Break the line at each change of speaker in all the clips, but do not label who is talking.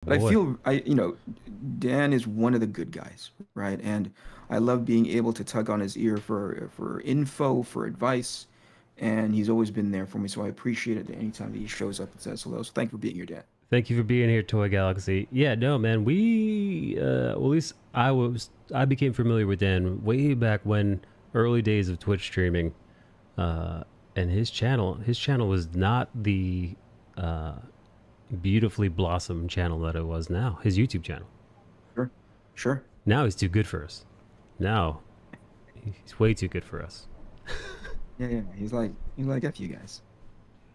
But I
Boy.
feel Dan is one of the good guys, right? And I love being able to tug on his ear for info, for advice, and he's always been there for me. So I appreciate it anytime that he shows up and says hello. So thank you for being here, Dan.
Thank you for being here, Toy Galaxy. Yeah, no, man, well, at least I became familiar with Dan way back when, early days of Twitch streaming, uh, and his channel was not the uh, beautifully blossomed channel that it was now. His YouTube channel.
Sure, sure.
Now he's too good for us. Now he's way too good for us.
Yeah, yeah. He's like F you guys.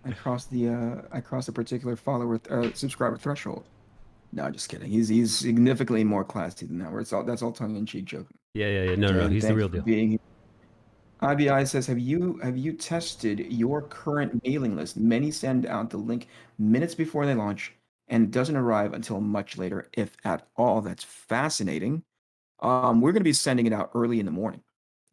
I crossed a particular follower subscriber threshold. No, just kidding. He's significantly more classy than that. Where that's all tongue in cheek joking.
Yeah, yeah, yeah. No, no, no.
Dan,
He's the
thank
real
you for
deal.
being here. IBI says, have you tested your current mailing list? Many send out the link minutes before they launch and it doesn't arrive until much later, if at all. That's fascinating. We're going to be sending it out early in the morning,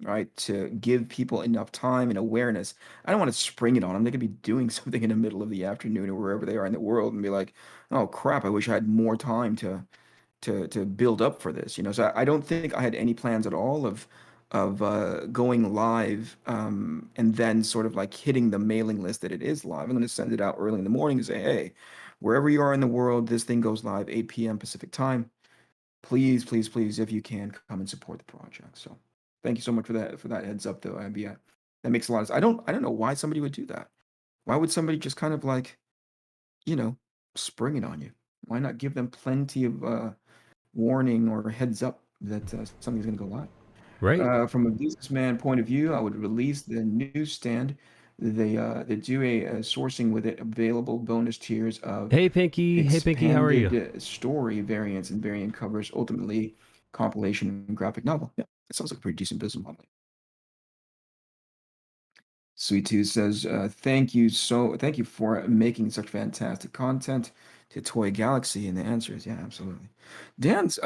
right, to give people enough time and awareness. I don't want to spring it on them. They could be doing something in the middle of the afternoon or wherever they are in the world and be like, "Oh crap, I wish I had more time to build up for this." So I don't think I had any plans at all of going live and then sort of like hitting the mailing list that it is live. I'm going to send it out early in the morning and say, "Hey, wherever you are in the world, this thing goes live 8 p.m. Pacific time. Please, please, please, if you can, come and support the project." So thank you so much for that heads up though, Abby. That makes a lot of sense. I don't know why somebody would do that. Why would somebody just kind of like, you know, spring it on you? Why not give them plenty of warning or heads up that something's going to go live?
Right?
From a businessman point of view, I would release the newsstand. They do a sourcing with it available bonus tiers of
Hey, Pinky. Hey, Pinky. How are you?
expanded story variants and variant covers, ultimately compilation and graphic novel. Yeah, it sounds like a pretty decent business model. Sweet Tooth says, thank you for making such fantastic content to Toy Galaxy." And the answer is yeah, absolutely. Dan's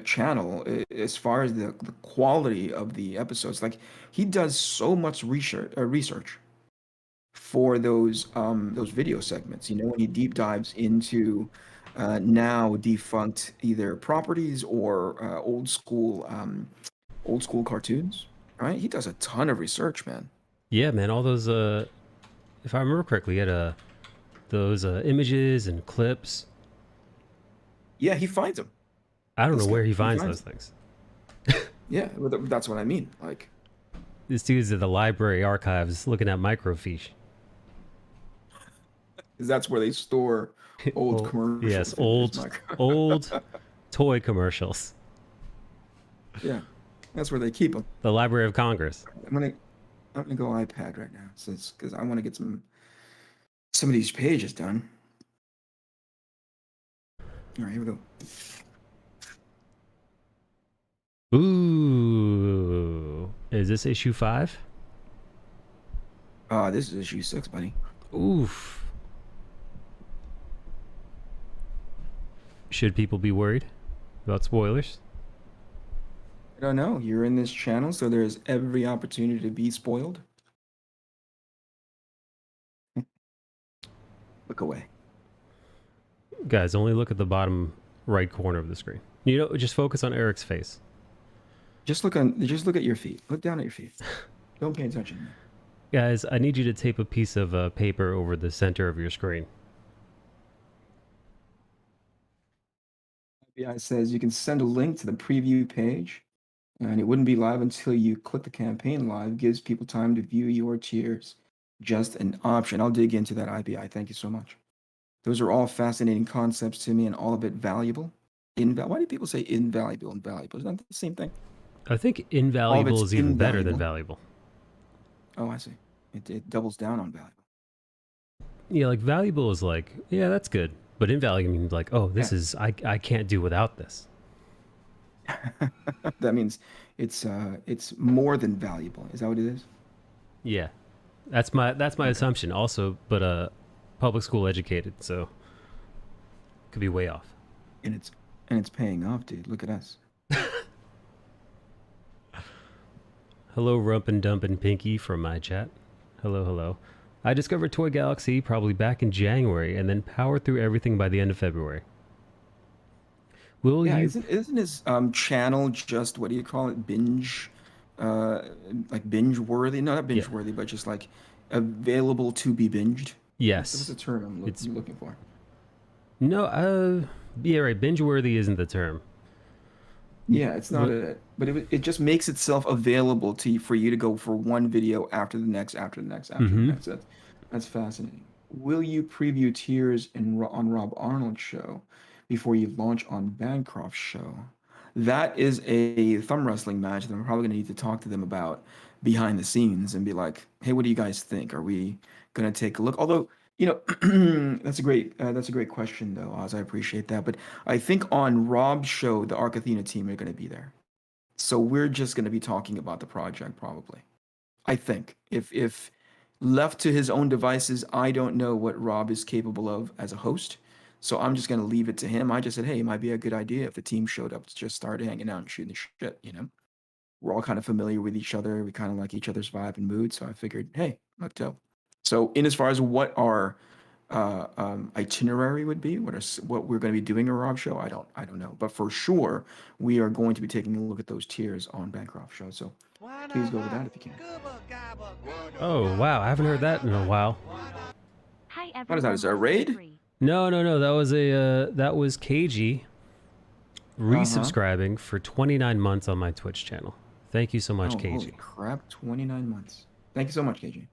channel, as far as the quality of the episodes, like he does so much research for those video segments. When he deep dives into now defunct either properties or old school cartoons, right? He does a ton of research, man.
Yeah, man. All those, if I remember correctly, he had those images and clips.
Yeah, he finds them.
I don't know
This
where
guy,
he
he
finds
finds
those
them.
things.
Yeah, well, that's what I mean. Like,
This dude's at the library archives looking at microfiche.
'cause that's where they store old
Oh, yes,
commercials. Is
old,
my
old toy commercials.
yeah, that's where they keep them.
The Library of Congress.
I'm gonna I'm gonna go iPad right now, since because I want to get some of these pages done. All right, here we go.
Ooh, is this issue 5?
This is issue 6, buddy.
Oof. Should people be worried about spoilers?
I don't know. You're in this channel, so there's every opportunity to be spoiled. Look away.
Guys, only look at the bottom right corner of the screen. Just focus on Eric's face.
Just look at your feet. Look down at your feet. Don't pay attention to me.
Guys, I need you to tape a piece of paper over the center of your screen.
FBI says you can send a link to the preview page, and it wouldn't be live until you click the campaign live. Gives people time to view your tiers. Just an option. I'll dig into that, IBI. Thank you so much. Those are all fascinating concepts to me and all of it valuable. Why do people say invaluable and valuable? Isn't that the same thing?
I think
All of
invaluable
it's
is even better than
invaluable.
valuable.
Oh, I see. It doubles down on valuable.
Yeah, like valuable is like, yeah, that's good. But invaluable means like, oh,
Yeah.
I can't do without this.
That means it's more than valuable. Is that what it is?
Yeah. That's my
Okay.
assumption. Also, but public school educated, so could be way off.
And it's paying off, dude. Look at us.
Hello, Rump and Dump and Pinky from my chat. Hello, hello. I discovered Toy Galaxy probably back in January and then powered through everything by the end of February. Will
Yeah,
you?
isn't his channel just what do you call it? Binge, uh, like binge worthy? No, not
Yeah.
binge worthy, but just like available to be binged. What's
Yes.
the term I'm
It's
looking for?
no. Yeah. Right. Binge worthy isn't the term.
Yeah, it's not
But
a, but it just makes itself available to you for you to go for one video after the next, after the next, after the
mm-hmm.
next. That's fascinating. Will you preview tiers on Rob Arnold's show before you launch on Bancroft's show? That is a thumb wrestling match that I'm probably going to need to talk to them about behind the scenes and be like, hey, what do you guys think? Are we going to take a look? Although, that's a great question though, Oz. I appreciate that. But I think on Rob's show, the Arc Athena team are going to be there. So we're just going to be talking about the project probably. I think if left to his own devices, I don't know what Rob is capable of as a host. So I'm just going to leave it to him. I just said, hey, it might be a good idea if the team showed up to just start hanging out and shooting the shit. We're all kind of familiar with each other. We kind of like each other's vibe and mood. So I figured, hey, let's go. So in as far as what our itinerary would be, what we're going to be doing a Rob show, I don't know. But for sure, we are going to be taking a look at those tiers on Bancroft show. So please go over that if you can.
Oh wow, I haven't heard that in a while.
Hi
What is that?
everyone.
Is that a raid?
No. That was KG
Uh-huh.
resubscribing for 29 months on my Twitch channel. Thank you so much,
Oh, holy
KG.
crap. 29 months. Thank you so much, KG.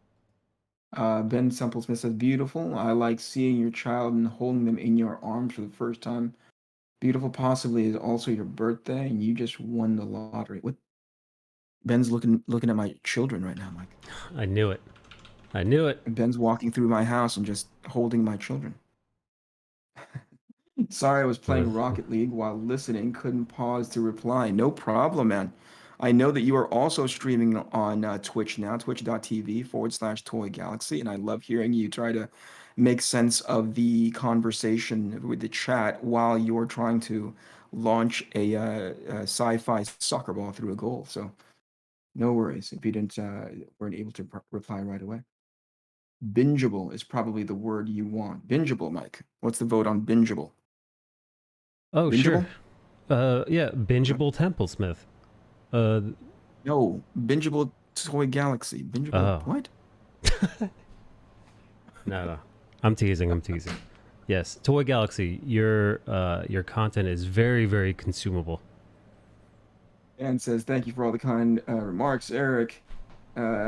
Ben Semple Smith says, beautiful. I like seeing your child and holding them in your arms for the first time. Beautiful possibly is also your birthday and you just won the lottery. What? Ben's looking at my children right now, Mike.
I knew it. I knew it.
And Ben's walking through my house and just holding my children. Sorry, I was playing Rocket League while listening. Couldn't pause to reply. No problem, man. I know that you are also streaming on Twitch now, twitch.tv/Toy Galaxy, and I love hearing you try to make sense of the conversation with the chat while you're trying to launch a sci-fi soccer ball through a goal. So no worries if you weren't able to reply right away. Bingeable is probably the word you want. Bingeable, Mike. What's the vote on bingeable?
Oh sure.
Bingeable?
Yeah,
What?
bingeable Templesmith. Uh
No, bingeable Toy Galaxy. Bingeable
oh.
what?
No. I'm teasing. I'm teasing. Yes, Toy Galaxy. Your content is very very consumable.
And says, thank you for all the kind remarks, Eric.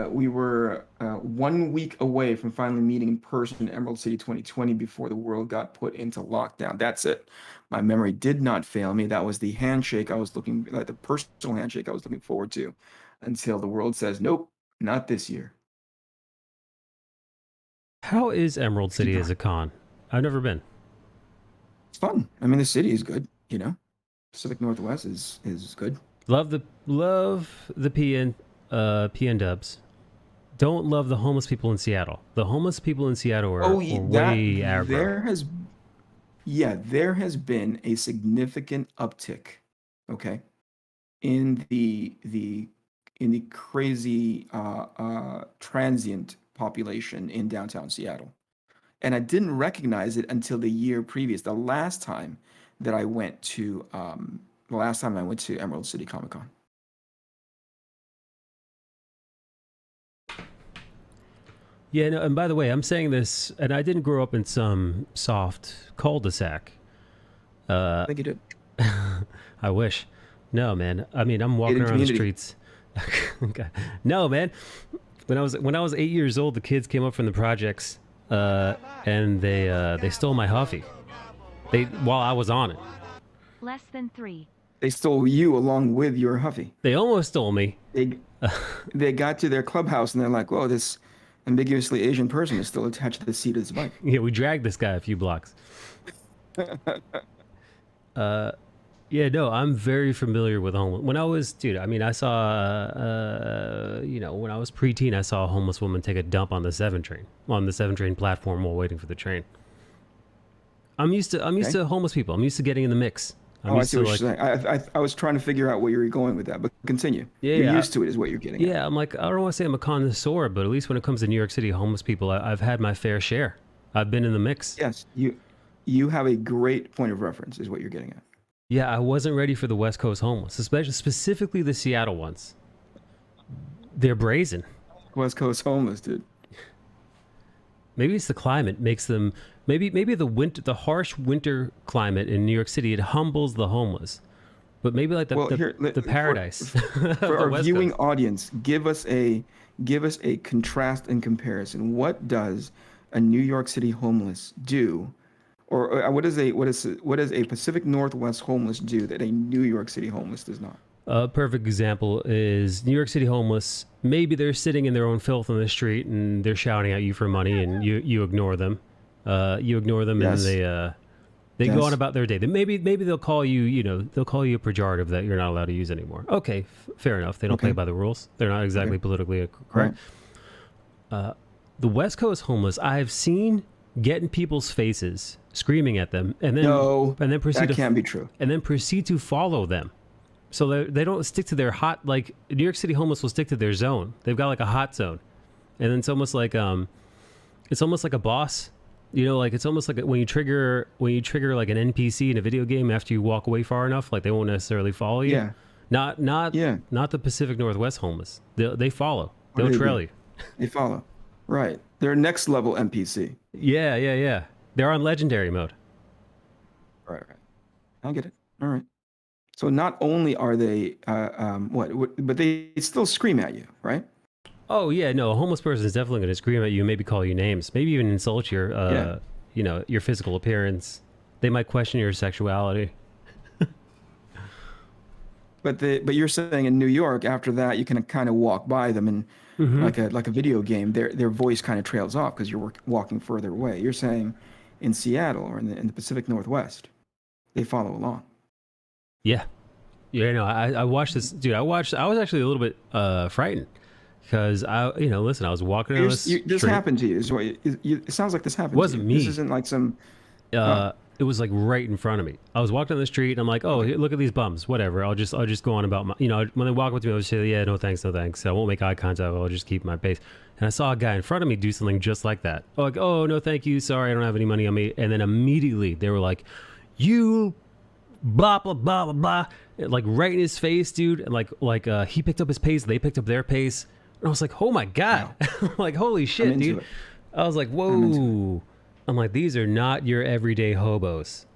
We were 1 week away from finally meeting in person in Emerald City 2020 before the world got put into lockdown. That's it. My memory did not fail me. That was the handshake I was looking, like the personal handshake I was looking forward to until the world says, nope, not this year.
How is Emerald
Keep
City as
going.
a con? I've never been.
It's fun. I mean, the city is good. Pacific Northwest is good.
Love the PN dubs. Don't love the homeless people in Seattle. The homeless people in Seattle are
Oh, that
way aggro.
there has been a significant uptick, okay, in the crazy transient population in downtown Seattle. And I didn't recognize it until the year previous, the last time that I went to Emerald City Comic Con.
Yeah, no, and by the way, I'm saying this, and I didn't grow up in some soft cul-de-sac.
I think you did.
I wish. No, man. I mean, I'm walking
Gated
around the
community.
streets. Okay. No, man. When I was 8 years old, the kids came up from the projects, and they stole my Huffy. While I was on it.
Less than 3.
They stole you along with your Huffy.
They almost stole me.
They got to their clubhouse and they're like, whoa, this ambiguously Asian person is still attached to the seat of this bike.
Yeah, we dragged this guy a few blocks. Yeah, no, I'm very familiar with homeless. When I was, dude, I mean, I saw, when I was preteen, I saw a homeless woman take a dump on the 7 train, on the 7 train platform while waiting for the train. I'm used to homeless people. I'm used to getting in the mix. I'm
I
used
see
to
what you're saying. I was trying to figure out where you were going with that, but continue. You're
yeah,
used to it, is what you're getting at.
yeah. I'm like, I don't want to say I'm a connoisseur, but at least when it comes to New York City homeless people, I've had my fair share. I've been in the mix.
Yes, you have a great point of reference, is what you're getting at.
Yeah, I wasn't ready for the West Coast homeless, especially specifically the Seattle ones. They're brazen.
West Coast homeless, dude.
Maybe it's the climate makes them. Maybe the harsh winter climate in New York City, it humbles the homeless. But maybe like
Well, here
the paradise of
for
the
our
West
viewing
Coast.
audience, give us a contrast and comparison. What does a New York City homeless do, or what does a Pacific Northwest homeless do that a New York City homeless does not?
A perfect example is New York City homeless. Maybe they're sitting in their own filth on the street and they're shouting at you for money, and you ignore them. You ignore them, and
Yes,
they go on
yes,
about their day. Maybe they'll call you. They'll call you a pejorative that you're not allowed to use anymore. Okay, fair enough. They don't play
okay,
by the rules. They're not
okay,
exactly politically
right.
correct. The West Coast homeless, I've seen get in people's faces, screaming at them,
No,
and then proceed
that
to
can't be true.
follow them. So they don't stick to their hot, like New York City homeless will stick to their zone. They've got like a hot zone, and then it's almost like a boss. Like it's almost like when you trigger like an NPC in a video game after you walk away far enough, like they won't necessarily follow you.
Yeah, yeah.
Not the Pacific Northwest homeless. They follow.
What
They'll
do they
trail
do?
you.
They follow. Right. They're next level NPC.
Yeah. They're on legendary mode.
Right, right. I get it. All right. So not only are they but they still scream at you, right?
Oh yeah, no, a homeless person is definitely going to scream at you, maybe call you names, maybe even insult your,
Yeah.
your physical appearance. They might question your sexuality.
But you're saying in New York, after that, you can kind of walk by them and
Hmm.
like a video game, their voice kind of trails off because you're walking further away. You're saying in Seattle or in the Pacific Northwest, they follow along.
Yeah, yeah. No, I watched this, dude. I was actually a little bit frightened because listen, I was walking down this
This
street.
happened to you. So it sounds like this
It
happened to
wasn't
you. This
me.
isn't like some. Oh,
It was like right in front of me. I was walking down the street and I'm like, oh,
okay.
look at these bums. Whatever. I'll just go on about my, when they walk up to me, I'll just say, yeah, no thanks, no thanks. I won't make eye contact. I'll just keep my pace. And I saw a guy in front of me do something just like that. Like, oh, no, thank you. Sorry, I don't have any money on me. And then immediately they were like, you blah blah blah blah blah, like right in his face, dude. And he picked up his pace, they picked up their pace, and I was like, oh my god,
Wow.
like holy
I'm
shit,
into
dude.
it.
I was like,
I'm into it.
whoa. I'm like, these are not your everyday hobos.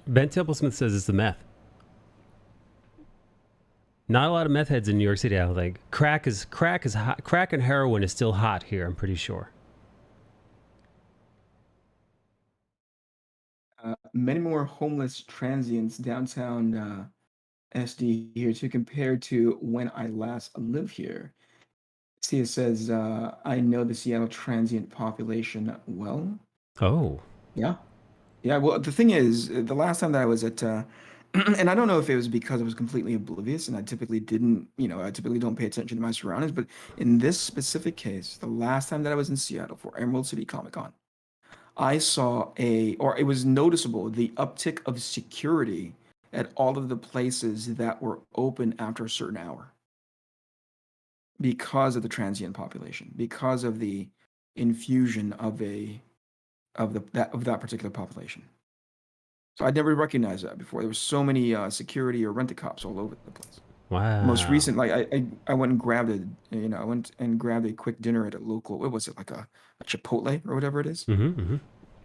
Ben Templesmith says it's the meth. Not a lot of meth heads in New York City. I don't think crack is hot. Crack and heroin is still hot here. I'm pretty sure.
Many more homeless transients downtown SD here to compare to when I last lived here. See, it says, I know the Seattle transient population well.
Oh,
Yeah. Yeah. Well, the thing is, the last time that I was at, and I don't know if it was because I was completely oblivious and I typically didn't, I typically don't pay attention to my surroundings, but in this specific case, the last time that I was in Seattle for Emerald City Comic Con, I saw or it was noticeable, the uptick of security at all of the places that were open after a certain hour because of the transient population, because of the infusion of that particular population. So I'd never recognized that before. There was so many security or rent-a-cops all over the place. Most
wow.
recent, like I went and grabbed I went and grabbed a quick dinner at a local, what was it, like a Chipotle or whatever it is.
Mm-hmm.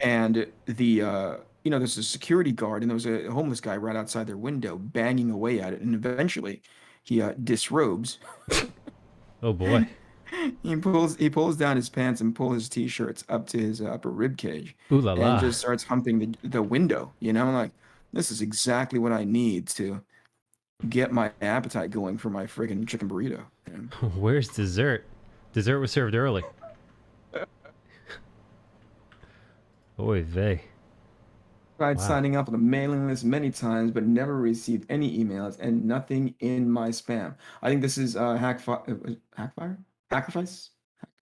And there's a security guard and there was a homeless guy right outside their window banging away at it. And eventually he disrobes.
Oh boy.
He pulls down his pants and pulls his t-shirts up to his upper rib cage
Ooh la
and
la.
just starts humping the window. I'm like, this is exactly what I need to get my appetite going for my friggin' chicken burrito.
Where's dessert? Dessert was served early. Oy vey.
Tried
Wow.
signing up on the mailing list many times, but never received any emails and nothing in my spam. I think this is Hackfire? Sacrifice?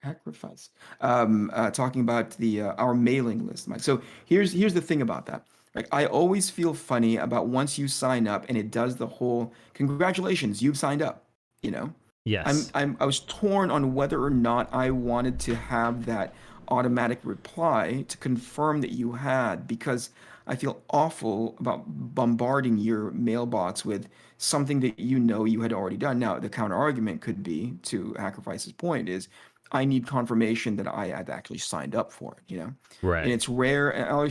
Sacrifice. Talking about our mailing list, Mike. So here's the thing about that. Like I always feel funny about once you sign up and it does the whole congratulations, you've signed up. You know,
Yes.
I was torn on whether or not I wanted to have that automatic reply to confirm that you had because I feel awful about bombarding your mailbox with something that you know you had already done. Now, the counter argument could be, to Sacrifice's point, is I need confirmation that I had actually signed up for it, you know? And
Right.
it's rare, and I'll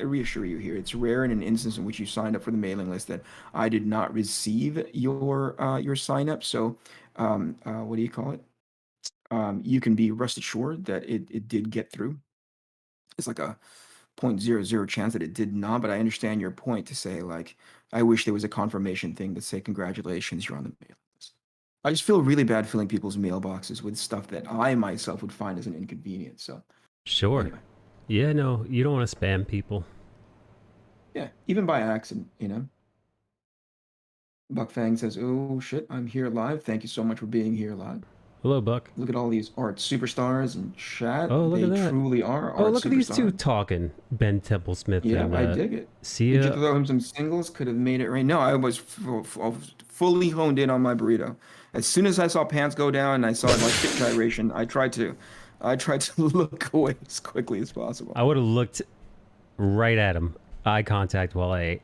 reassure you here, it's rare in an instance in which you signed up for the mailing list that I did not receive your sign up. So, what do you call it? You can be rest assured that it did get through. It's like a 0.00 chance that it did not, but I understand your point to say, like, I wish there was a confirmation thing to say, congratulations, you're on the mailing list. I just feel really bad filling people's mailboxes with stuff that I myself would find as an inconvenience. So,
Sure.
anyway,
Yeah, no, you don't want to spam people.
yeah, even by accident, you know. Buck Fang says, oh shit, I'm here live. Thank you so much for being here live.
Hello, Buck.
Look at all these art superstars in chat.
Oh, look
They
at that.
truly are
Oh,
art
look at these two
superstars.
talking. Ben Templesmith
Yeah,
and
I dig it. Did you
Sia.
throw him some singles? Could have made it rain. No, I was fully honed in on my burrito. As soon as I saw pants go down and I saw like hip gyration, I tried to look away as quickly as possible.
I would have looked right at him, eye contact while I ate.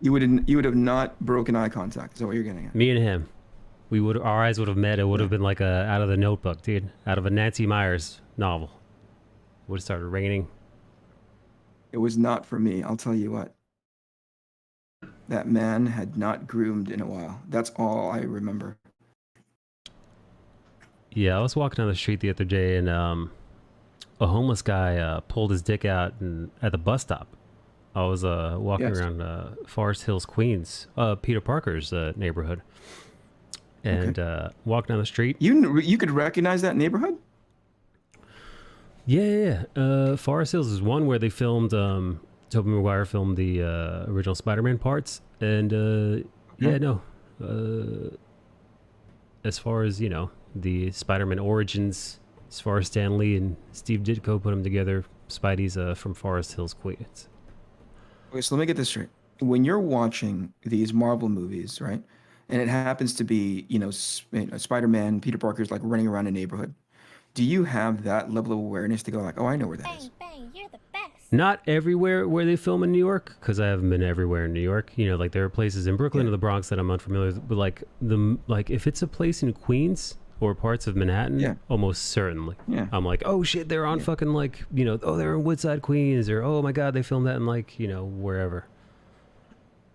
You would have not broken eye contact. Is that what you're getting at?
Me and him, our eyes would have met. It would have been like out of the Notebook, dude, out of a Nancy Myers novel. Would have started raining.
It was not for me. I'll tell you what. That man had not groomed in a while. That's all I remember.
Yeah, I was walking down the street the other day, and a homeless guy pulled his dick out at the bus stop. I was walking
Yes.
around Forest Hills, Queens, Peter Parker's neighborhood, and walking down the street.
You could recognize that neighborhood?
Yeah. Forest Hills is one where they filmed. Tobey Maguire filmed the original Spider-Man parts, and yeah, no. As far as the Spider-Man origins, as far as Stan Lee and Steve Ditko put them together, Spidey's from Forest Hills, Queens.
Okay, so let me get this straight. When you're watching these Marvel movies, right, and it happens to be, Spider-Man, Peter Parker's like running around a neighborhood, do you have that level of awareness to go like, oh, I know where that is?
Bang, you're the best.
Not everywhere where they film in New York, because I haven't been everywhere in New York. Like there are places in Brooklyn or the Bronx that I'm unfamiliar with. But like if it's a place in Queens or parts of Manhattan, almost certainly.
Yeah.
I'm like, oh shit, they're on fucking oh, they're in Woodside, Queens, or oh my god, they filmed that in wherever.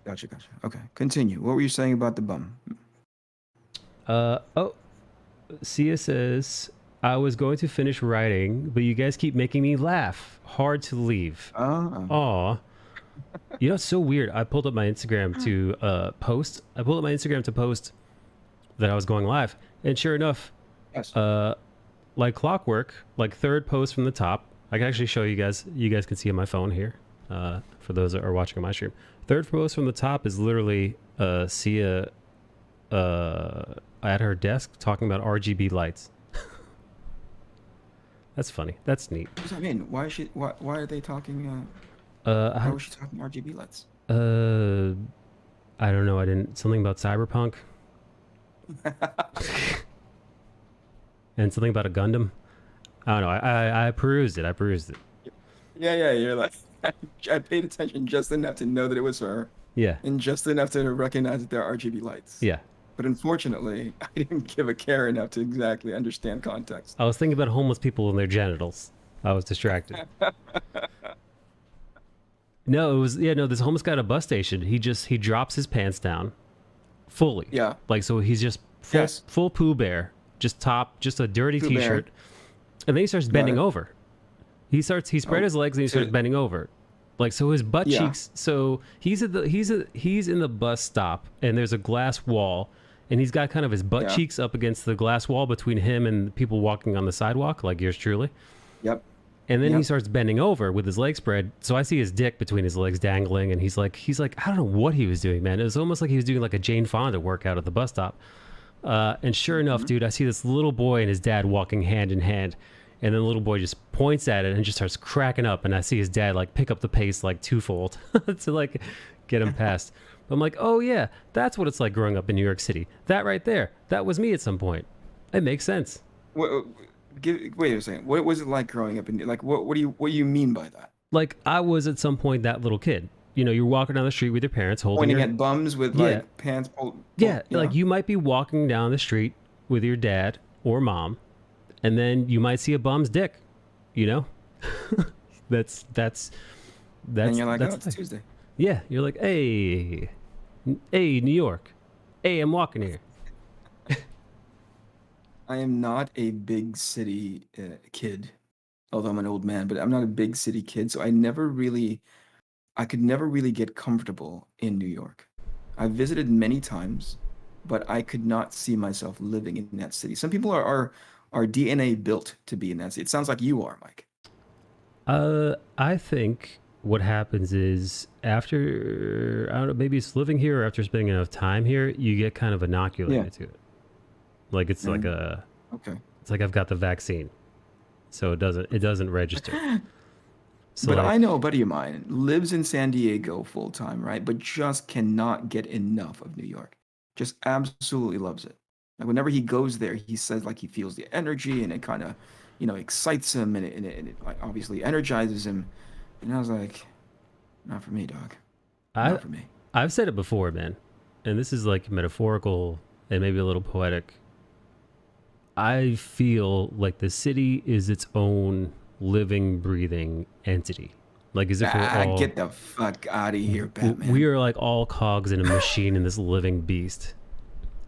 Gotcha. Okay, continue. What were you saying about the bum?
Sia says, I was going to finish writing, but you guys keep making me laugh. Hard to leave. Aw. It's so weird. I pulled up my Instagram to post. I pulled up my Instagram to post that I was going live. And sure enough,
Yes.
like clockwork, like third post from the top. I can actually show you guys. You guys can see on my phone here. For those that are watching on my stream. Third post from the top is literally Sia at her desk talking about RGB lights. That's funny. That's neat.
What does that mean? Why is she? Why are they talking?
I
Why was she talking RGB lights?
I don't know. I didn't. Something about cyberpunk. And something about a Gundam. I don't know. I perused it.
Yeah. You're like, I paid attention just enough to know that it was her,
Yeah.
and just enough to recognize that there are RGB lights.
Yeah.
But unfortunately, I didn't give a care enough to exactly understand context.
I was thinking about homeless people and their genitals. I was distracted. No, it was this homeless guy at a bus station. He drops his pants down fully.
Yeah.
Like so he's just full Pooh Bear, just a dirty
Pooh Bear.
t-shirt. And then he starts bending over. He spread his legs and he starts bending over. Like so his butt cheeks, so he's in the bus stop and there's a glass wall and he's got kind of his butt cheeks up against the glass wall between him and people walking on the sidewalk, like yours truly.
Yep.
And then he starts bending over with his legs spread. So I see his dick between his legs dangling, and he's like, I don't know what he was doing, man. It was almost like he was doing like a Jane Fonda workout at the bus stop. And sure enough, dude, I see this little boy and his dad walking hand in hand. And then the little boy just points at it and just starts cracking up. And I see his dad like pick up the pace like twofold to like get him past. I'm like, oh yeah, that's what it's like growing up in New York City. That right there, that was me at some point. It makes sense.
Wait a second. What was it like growing up in what do you mean by that?
Like I was at some point that little kid. you're walking down the street with your parents holding
Pointing
your
at bums with
yeah,
like pants pulled.
yeah,
Yeah.
like you might be walking down the street with your dad or mom, and then you might see a bum's dick, you know? that's that's
And
that's
you're like, oh,
that's
it's
the thing.
Tuesday.
Yeah, you're like, hey, New York, hey, I'm walking here.
I am not a big city kid, although I'm an old man, but I'm not a big city kid, so I could never really get comfortable in New York. I've visited many times, but I could not see myself living in that city. Some people are DNA built to be in that city. It sounds like you are, Mike.
I think what happens is after I don't know, maybe it's living here or after spending enough time here, you get kind of
Yeah.
inoculated to it. Like
And okay.
it's like I've got the vaccine, so it doesn't register. So
But I
like,
know a buddy of mine lives in San Diego full time, right? But just cannot get enough of New York. Just absolutely loves it. Like whenever he goes there, he says like he feels the energy and it kind of, excites him and it like obviously energizes him. And I was like, not for me, dog.
I
Not for me.
I've said it before, man, and this is like metaphorical and maybe a little poetic. I feel like the city is its own living, breathing entity. Like as if we're
Ah,
all
get the fuck out of here,
we
Batman.
are like all cogs in a machine in this living beast,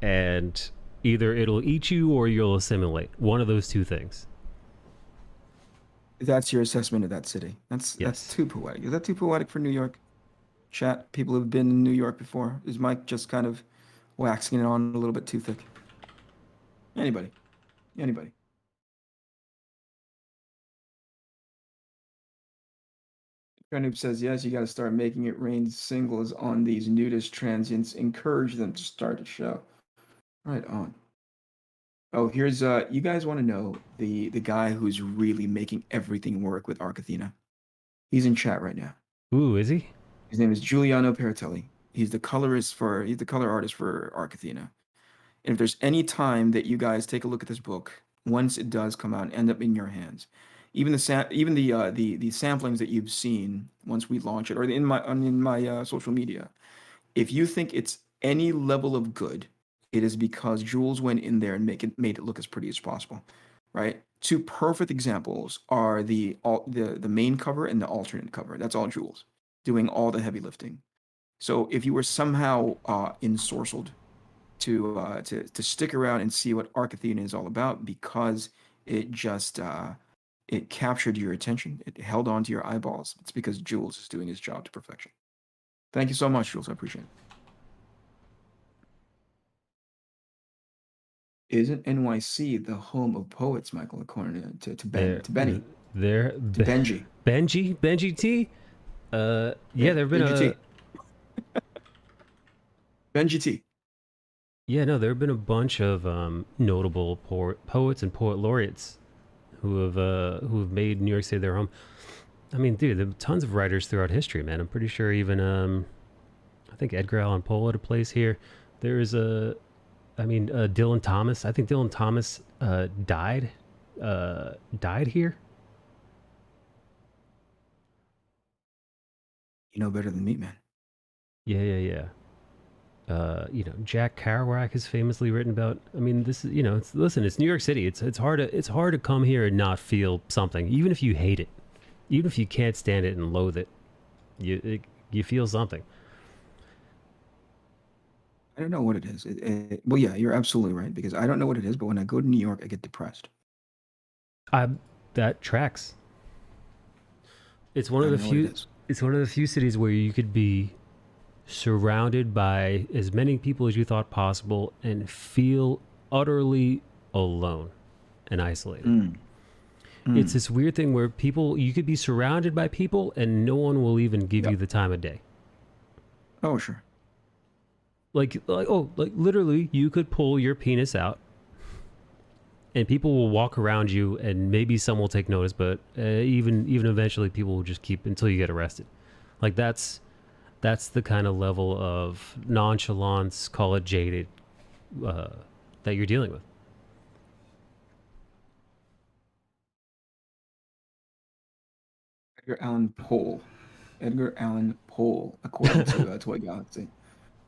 and either it'll eat you or you'll assimilate. One of those two things.
That's your assessment of that city. That's
Yes.
too poetic. Is that too poetic for New York? Chat, people who've been in New York before. Is Mike just kind of waxing it on a little bit too thick? Anybody? Anybody? Noob says, yes, you got to start making it rain singles on these nudist transients. Encourage them to start a show. Right on. Oh, here's you guys want to know the guy who's really making everything work with Arc Athena. He's in chat right now.
Ooh, is he?
His name is Giuliano Peritelli. He's the color artist for Arc Athena. And if there's any time that you guys take a look at this book, once it does come out and end up in your hands, even the samplings that you've seen once we launch it, or in my social media, if you think it's any level of good, it is because Jules went in there and made it look as pretty as possible, right? Two perfect examples are the main cover and the alternate cover. That's all Jules doing all the heavy lifting. So if you were somehow ensorcelled to stick around and see what Arc Athena is all about because it captured your attention. It held on to your eyeballs. It's because Jules is doing his job to perfection. Thank you so much, Jules. I appreciate it. Isn't NYC the home of poets, Michael, according to Ben
There,
to Benny
there,
to Benji?
Benji T. Yeah,
Yeah,
there've been
Benji
a
T. Benji T.
yeah, no, there have been a bunch of notable poets and poet laureates who have made New York City their home. I mean, dude, there are tons of writers throughout history, man. I'm pretty sure even I think Edgar Allan Poe had a place here. There's Dylan Thomas. I think Dylan Thomas died here.
You know better than me, man.
Yeah. Jack Kerouac is famously written about. I mean, this is it's New York City. It's hard to come here and not feel something, even if you hate it, even if you can't stand it and loathe it. You feel something.
I don't know what it is. Well, yeah, you're absolutely right because I don't know what it is, but when I go to New York, I get depressed.
I That tracks. It's one
I
of the
don't know what it
few.
is.
It's one of the few cities where you could be surrounded by as many people as you thought possible and feel utterly alone and isolated.
Mm,
It's
mm.
this weird thing where you could be surrounded by people and no one will even give you
Yep.
the time of day.
Oh, sure.
Like literally, you could pull your penis out and people will walk around you and maybe some will take notice, but even eventually people will just keep until you get arrested. Like that's the kind of level of nonchalance, call it jaded, uh, that you're dealing with.
Edgar Allan Poe. Edgar Allan Poe, according to Toy Galaxy.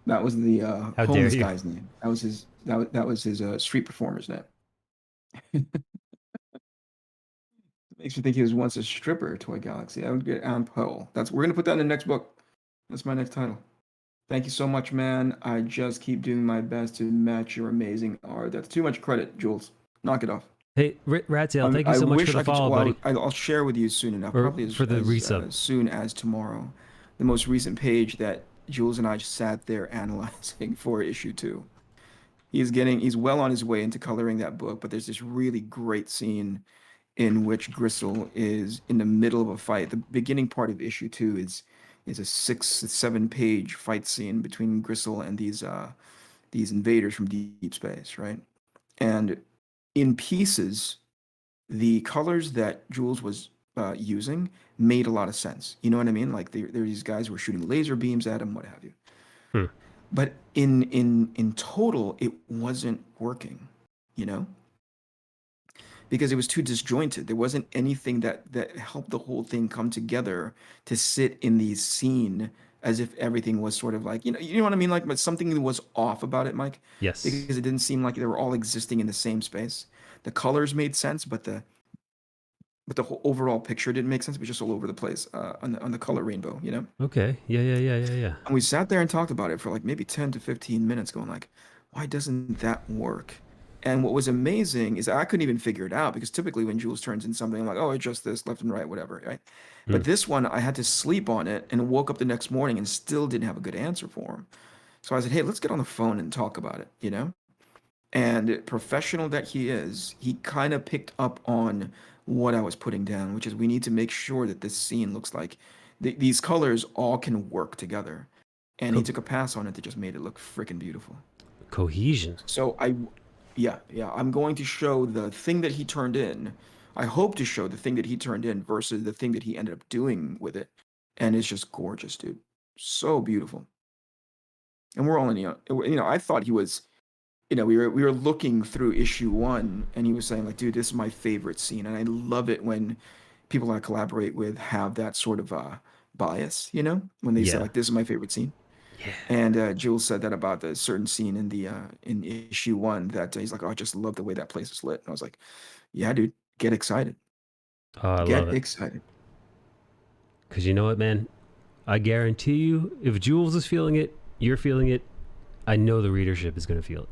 That was the
How dare
homeless
you?
guy's name. That was his street performer's name. Makes me think he was once a stripper. Toy Galaxy. Edgar Allan Poe. We're gonna put that in the next book. That's my next title. Thank you so much, man. I just keep doing my best to match your amazing art. That's too much credit, Jules. Knock it off.
Hey, Rattail, thank you
I
so much for
wish
the
I could.
follow, buddy.
I'll share with you soon enough,
Or
probably
for the resub.
as soon as tomorrow. The most recent page that Jules and I just sat there analyzing for issue 2. He's well on his way into coloring that book, but there's this really great scene in which Gristle is in the middle of a fight. The beginning part of issue 2 is a 6-7 page fight scene between Gristle and these invaders from deep space, right? And in pieces, the colors that Jules was using made a lot of sense. You know what I mean? Like there are these guys who were shooting laser beams at him, what have you.
Hmm.
But in total, it wasn't working, you know, because it was too disjointed. There wasn't anything that helped the whole thing come together to sit in the scene as if everything was sort of like, you know what I mean? Like, but something was off about it, Mike,
Yes.
because it didn't seem like they were all existing in the same space. The colors made sense, but the whole overall picture didn't make sense. It was just all over the place on the color rainbow, you know?
Okay. Yeah.
And we sat there and talked about it for like maybe 10 to 15 minutes, going like, why doesn't that work? And what was amazing is I couldn't even figure it out, because typically when Jules turns in something, I'm like, oh, adjust this left and right, whatever, right?
Hmm.
But this one, I had to sleep on it and woke up the next morning and still didn't have a good answer for him. So I said, hey, let's get on the phone and talk about it, you know? And professional that he is, he kind of picked up on what I was putting down, which is we need to make sure that this scene looks like these colors all can work together. And he
Co-
took a pass on it that just made it look freaking beautiful.
cohesion.
So yeah, I'm going to show the thing that he turned in. I hope to show the thing that he turned in versus the thing that he ended up doing with it. And it's just gorgeous, dude. So beautiful. And we're only, I thought he was, we were looking through issue 1, and he was saying like, dude, this is my favorite scene. And I love it when people I collaborate with have that sort of bias, when they say
Yeah.
like, this is my favorite scene.
Yeah.
And Jules said that about the certain scene in the in issue 1, that he's like, oh, I just love the way that place is lit. And I was like, yeah, dude, get excited.
Oh, I love
Get
it.
excited.
Because you know what, man? I guarantee you, if Jules is feeling it, you're feeling it, I know the readership is going to feel it.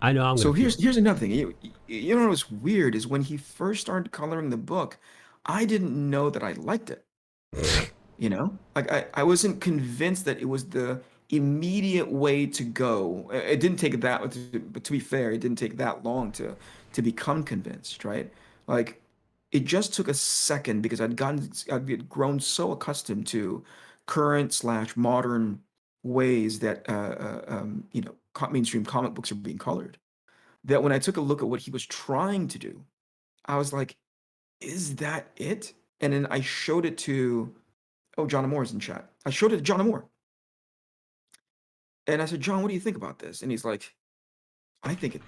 I know I'm going to
So
feel it.
here's another thing. You know what's weird is when he first started coloring the book, I didn't know that I liked it. Like I wasn't convinced that it was the immediate way to go. It didn't take but to be fair, it didn't take that long to become convinced, right? Like it just took a second, because I'd grown so accustomed to current/modern ways that mainstream comic books are being colored, that when I took a look at what he was trying to do, I was like, is that it? And then I showed it to, oh, John Amore's in chat. I showed it to John Amore. And I said, John, what do you think about this? And he's like, I think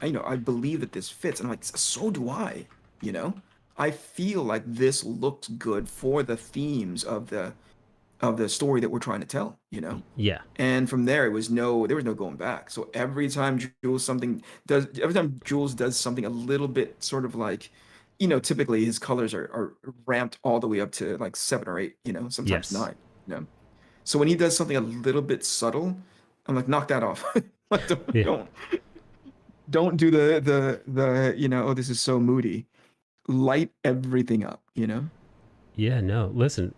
I believe that this fits. And I'm like, so do I, I feel like this looks good for the themes of the story that we're trying to tell,
Yeah.
And from there, there was no going back. So every time Jules does something a little bit sort of like, typically his colors are ramped all the way up to like 7 or 8, sometimes
Yes.
9, So when he does something a little bit subtle, I'm like, knock that off. Like, don't do the oh, this is so moody. Light everything up,
Yeah, no. Listen,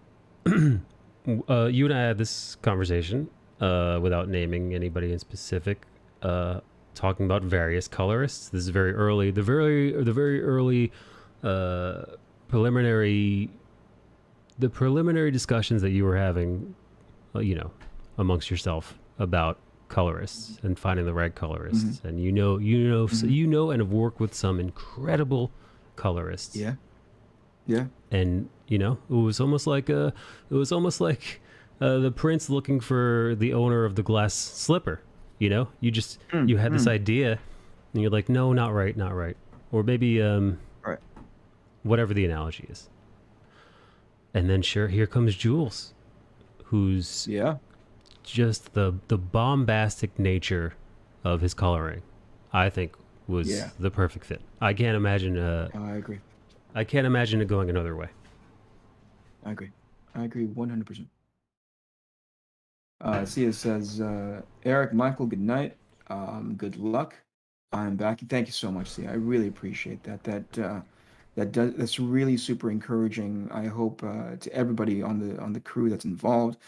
you and I had this conversation without naming anybody in specific, talking about various colorists. This is very early, the very early preliminary discussions that you were having, amongst yourself about colorists and finding the right colorists. And and have worked with some incredible colorists.
Yeah.
And it was almost like the prince looking for the owner of the glass slipper. You had this idea and you're like, no, not right, or maybe
right,
whatever the analogy is. And then sure, here comes Jules who's
Yeah.
just the bombastic nature of his coloring, I think
Yeah.
was the perfect fit. I can't imagine
I agree.
it going another way.
I agree. I agree 100%. Sia says, Eric, Michael, good night. Good luck. I'm back. Thank you so much, Sia. I really appreciate that. That's really super encouraging. I hope to everybody on the crew that's involved,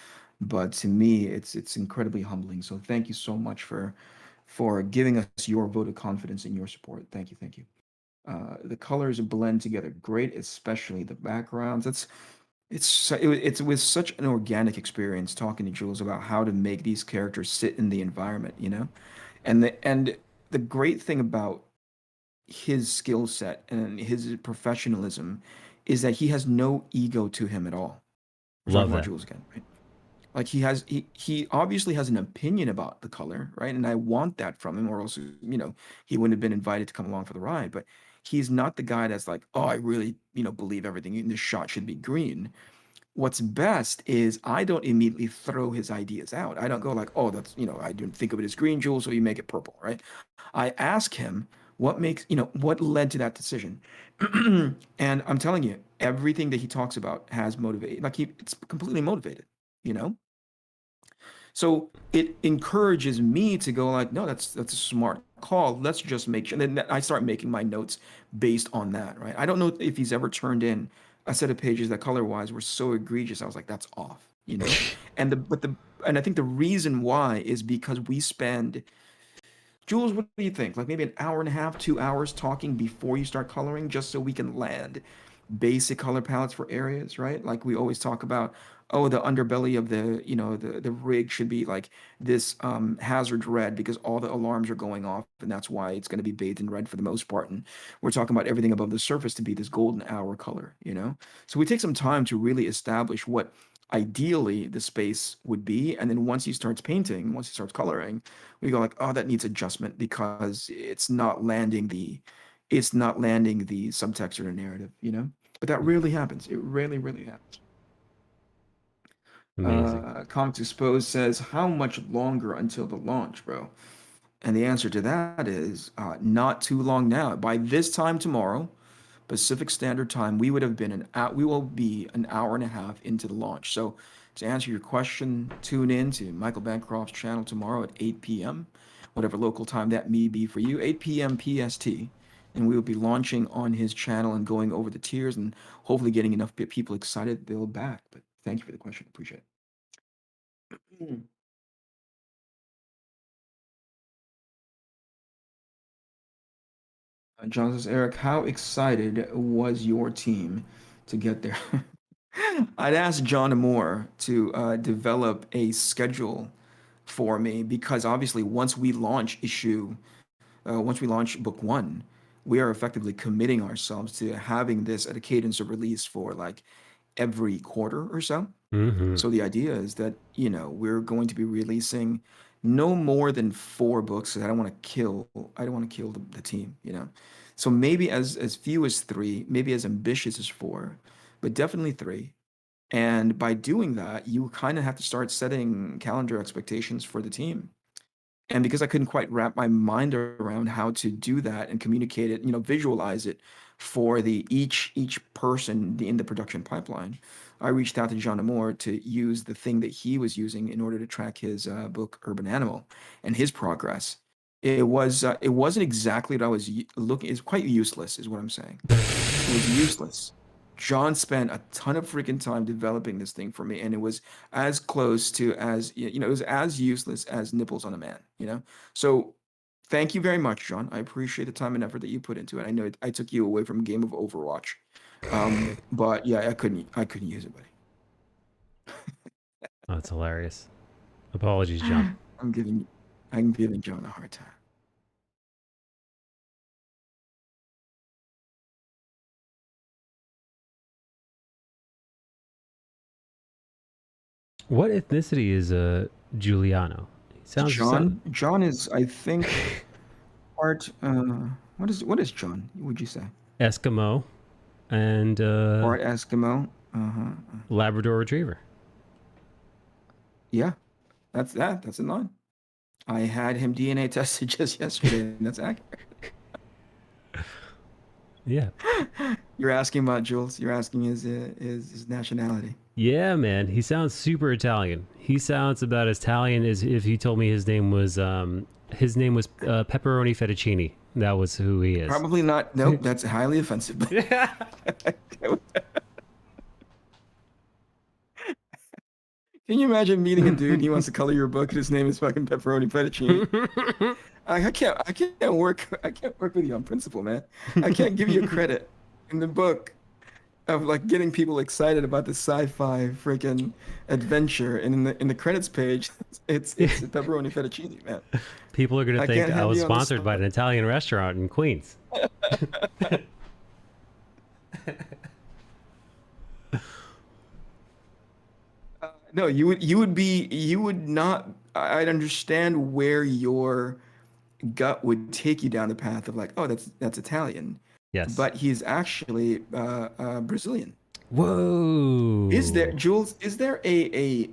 but to me, it's incredibly humbling. So thank you so much for giving us your vote of confidence and your support. Thank you, thank you. The colors blend together great, especially the backgrounds. It's with such an organic experience talking to Jules about how to make these characters sit in the environment, you know? And the great thing about his skill set and his professionalism is that he has no ego to him at all. We're talking
Love
about
that.
Jules again, right? Like he obviously has an opinion about the color, right? And I want that from him, or else, he wouldn't have been invited to come along for the ride. But he's not the guy that's like, oh, I really, believe everything. This shot should be green. What's best is I don't immediately throw his ideas out. I don't go like, oh, I didn't think of it as green, Jules, so you make it purple, right? I ask him what led to that decision. And I'm telling you, everything that he talks about has motivated, like it's completely motivated, you know? So it encourages me to go like, no, that's a smart call. Let's just make sure. And then I start making my notes based on that, right? I don't know if he's ever turned in a set of pages that color wise were so egregious. I was like, that's off, you know? And I think the reason why is because we spend, Jules, what do you think? Like maybe an hour and a half, 2 hours talking before you start coloring, just so we can land basic color palettes for areas, right? Like we always talk about, oh, the underbelly of the rig should be like this hazard red because all the alarms are going off, and that's why it's going to be bathed in red for the most part. And we're talking about everything above the surface to be this golden hour color, you know? So we take some time to really establish what ideally the space would be. And then once he starts coloring, we go like, oh, that needs adjustment because it's not landing the subtext or the narrative, you know? But that rarely happens. It rarely, really happens.
Amazing.
Comics Exposed says, how much longer until the launch, bro? And the answer to that is not too long now. By this time tomorrow, Pacific Standard Time, we will be an hour and a half into the launch. So to answer your question, tune in to Michael Bancroft's channel tomorrow at 8 p.m., whatever local time that may be for you, 8 p.m. PST. And we will be launching on his channel and going over the tiers and hopefully getting enough people excited they'll back. But thank you for the question. Appreciate it. John says, Eric, how excited was your team to get there? I'd ask John Moore to develop a schedule for me because obviously once we launch book one, we are effectively committing ourselves to having this at a cadence of release for like every quarter or so.
Mm-hmm.
So the idea is that, we're going to be releasing no more than 4 books 'cause I don't want to kill the team, you know. So maybe as few as 3, maybe as ambitious as 4, but definitely 3. And by doing that, you kind of have to start setting calendar expectations for the team. And because I couldn't quite wrap my mind around how to do that and communicate it, visualize it for the each person in the production pipeline, I reached out to John Moore to use the thing that he was using in order to track his book Urban Animal and his progress. It wasn't exactly what I was looking. It's quite useless, is what I'm saying. It was useless. John spent a ton of freaking time developing this thing for me, and it was as close to it was as useless as nipples on a man, you know? So thank you very much, John. I appreciate the time and effort that you put into it. I know I took you away from a game of Overwatch. But yeah, I couldn't use it, buddy.
Oh, that's hilarious. Apologies, John.
I'm giving I'm giving John a hard time.
What ethnicity is Giuliano? He
John is, I think, part what is John, would you say?
Eskimo and
Part Eskimo? Uh-huh.
Labrador Retriever.
Yeah, that's in line. I had him DNA tested just yesterday, and that's accurate.
Yeah.
You're asking about Jules. You're asking his nationality.
Yeah, man. He sounds super Italian. He sounds about as Italian as if he told me his name was Pepperoni Fettuccine. That was who he is.
Probably not. Nope, that's highly offensive. Can you imagine meeting a dude? He wants to color your book, and his name is fucking Pepperoni Fettuccine. I can't work with you on principle, man. I can't give you credit in the book of like getting people excited about the sci-fi freaking adventure, and in the credits page, it's Pepperoni Fettuccine, man.
People are gonna
I
think
can't
I
have
was
you on the
sponsored by an
spot.
Italian restaurant in Queens.
No, you would not. I'd understand where your gut would take you down the path of like, oh, that's Italian,
Yes.
but he's actually Brazilian. Is there,
Whoa.
Jules? Is there a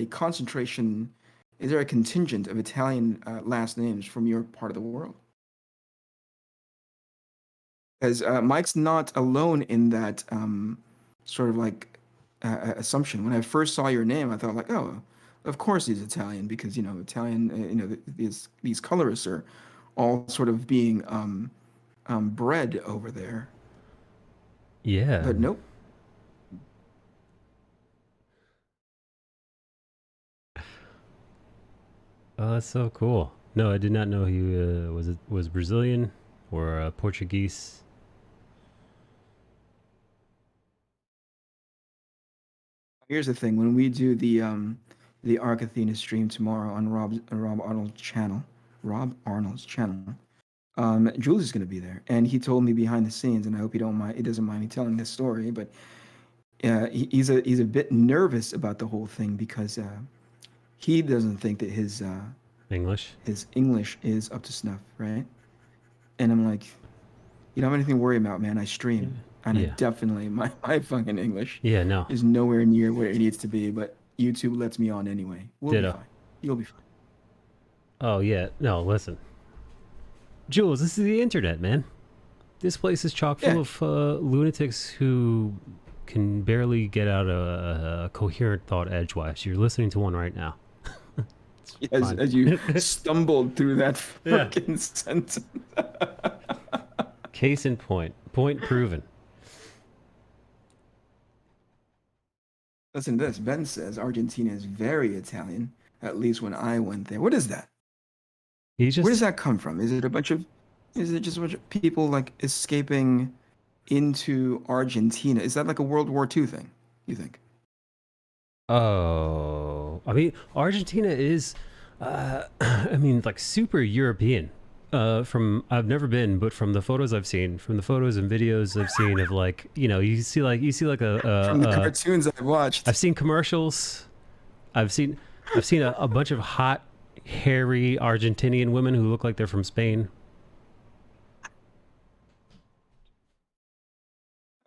concentration? Is there a contingent of Italian last names from your part of the world? Because Mike's not alone in that sort of like assumption. When I first saw your name, I thought like, oh, of course he's Italian because Italian. These colorists are all sort of being bred over there.
Yeah.
But nope.
Oh, that's so cool. No, I did not know he was Brazilian or Portuguese.
Here's the thing: when we do the Arc Athena stream tomorrow on Rob Arnold's channel, Jules is going to be there, and he told me behind the scenes, and I hope he doesn't mind me telling this story, but he's a bit nervous about the whole thing because he doesn't think that
English.
his English is up to snuff, right? And I'm like, you don't have anything to worry about, man. I stream, and I
Yeah.
definitely my fucking English
Yeah. No.
is nowhere near where it needs to be, but YouTube lets me on anyway. We'll be
Ditto.
fine. You'll be fine.
Oh yeah. No. Listen, Jules. This is the internet, man. This place is chock full
Yeah,
of lunatics who can barely get out a coherent thought edgewise. You're listening to one right now. It's
as
fine.
as you stumbled through that
Yeah.
freaking sentence.
Case in point. Point proven.
Listen to this. Ben says Argentina is very Italian, at least when I went there. What is that?
He
Where does
just
that come from? Is it just a bunch of people like escaping into Argentina? Is that like a World War II thing, you think?
Oh, I mean, Argentina is, I mean, like super European. From I've never been, but from the photos I've seen, from the photos and videos I've seen of like, you see like
From the cartoons I've watched.
I've seen commercials. I've seen a bunch of hot, hairy Argentinian women who look like they're from Spain.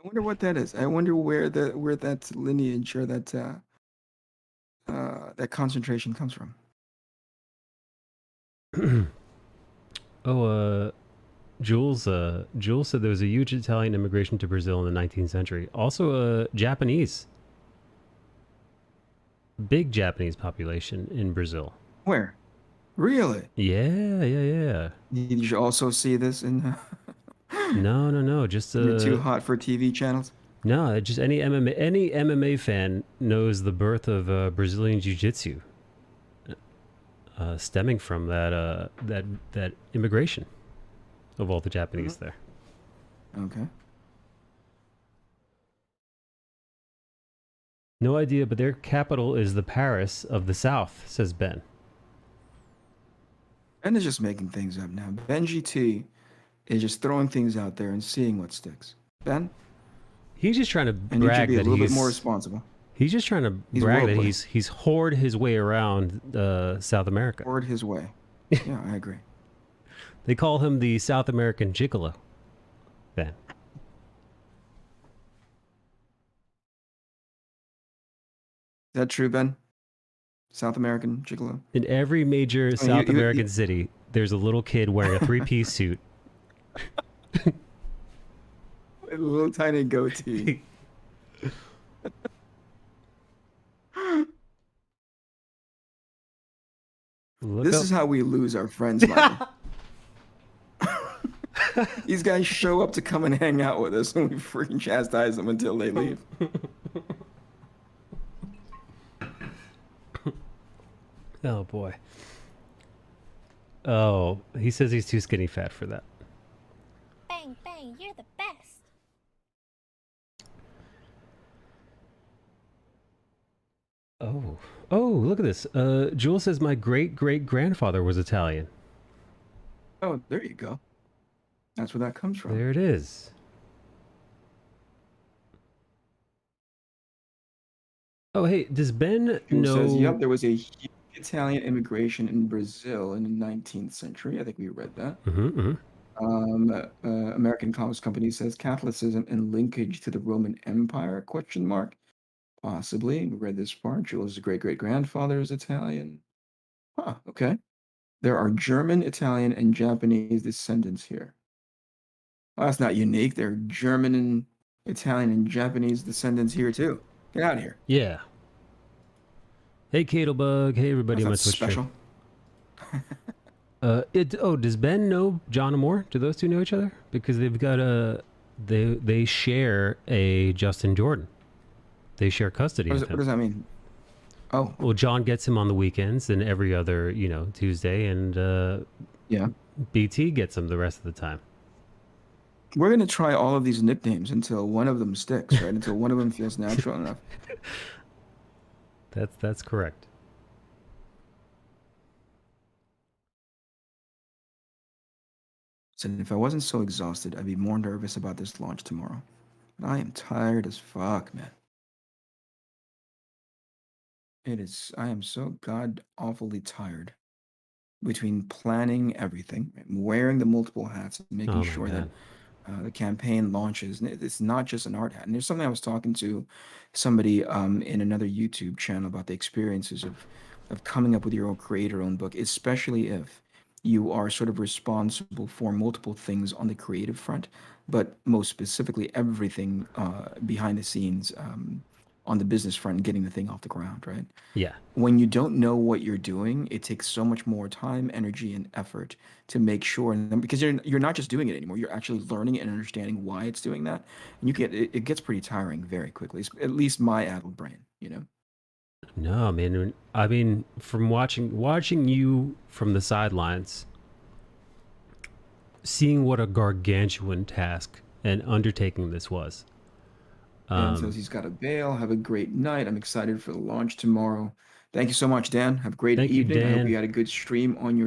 I wonder what that is. I wonder where that lineage or that concentration comes from.
Oh, Jules said there was a huge Italian immigration to Brazil in the 19th century. Also, Japanese, big Japanese population in Brazil.
Where? Really?
Yeah, yeah, yeah.
Did you also see this in
No. Just
in the too hot for TV channels?
no. Just any MMA fan knows the birth of Brazilian Jiu-Jitsu, stemming from that immigration of all the Japanese there.
Okay.
No idea, but their capital is the Paris of the South, says Ben.
Ben is just making things up now. Ben GT is just throwing things out there and seeing what sticks. Ben,
He's just trying to
I need you to
brag
be a
that
little bit more responsible.
he's just trying to
He's
brag that
worldly.
he's whored his way around South America.
Forward his way. Yeah, I agree.
They call him the South American gigolo. Ben.
Is that true, Ben? South American gigolo.
In every major
I mean,
South American city, there's a little kid wearing a three-piece suit.
a little tiny goatee.
Look
This
up.
is how we lose our friends, Michael. These guys show up to come and hang out with us, and we freaking chastise them until they leave.
Oh boy. Oh, he says he's too skinny fat for that.
Bang, bang, you're the best.
Oh, look at this. Jules says my great-great-grandfather was Italian.
Oh, there you go. That's where that comes from.
There it is. Oh, hey, does Ben
Jules
know?
says, yep, there was a huge Italian immigration in Brazil in the 19th century. I think we read that. American Commerce Company says Catholicism and linkage to the Roman Empire, question mark. Possibly. We read this part. Jules' great-great-grandfather is Italian. Huh, okay. There are German, Italian, and Japanese descendants here. Well, that's not unique. There are German and Italian and Japanese descendants here too. Get out of here.
Yeah. Hey, Cattlebug. Hey, everybody.
That's
on
not
my Twitch
special.
stream. Does Ben know John Moore? Do those two know each other? Because they've got they share a Justin Jordan. They share custody of him.
What does that mean? Oh,
Well, John gets him on the weekends and every other, Tuesday, and
yeah.
BT gets him the rest of the time.
We're gonna try all of these nicknames until one of them sticks, right? Until one of them feels natural enough.
That's correct.
So if I wasn't so exhausted, I'd be more nervous about this launch tomorrow. But I am tired as fuck, man. I am so god awfully tired between planning everything, wearing the multiple hats, and making
Oh my
sure that
God.
the campaign launches. And it's not just an art hat. And there's something I was talking to somebody in another YouTube channel about the experiences of coming up with your own creator-owned book, especially if you are sort of responsible for multiple things on the creative front, but most specifically everything behind the scenes on the business front, getting the thing off the ground, right?
Yeah.
When you don't know what you're doing, it takes so much more time, energy, and effort to make sure, and because you're not just doing it anymore, you're actually learning and understanding why it's doing that, and it gets pretty tiring very quickly. At least my addled brain, you know.
No, man. I mean, from watching you from the sidelines, seeing what a gargantuan task and undertaking this was.
Dan says he's got to bail. Have a great night. I'm excited for the launch tomorrow. Thank you so much, Dan. Have a great
Thank you,
evening. I hope
Dan.
you had a good stream on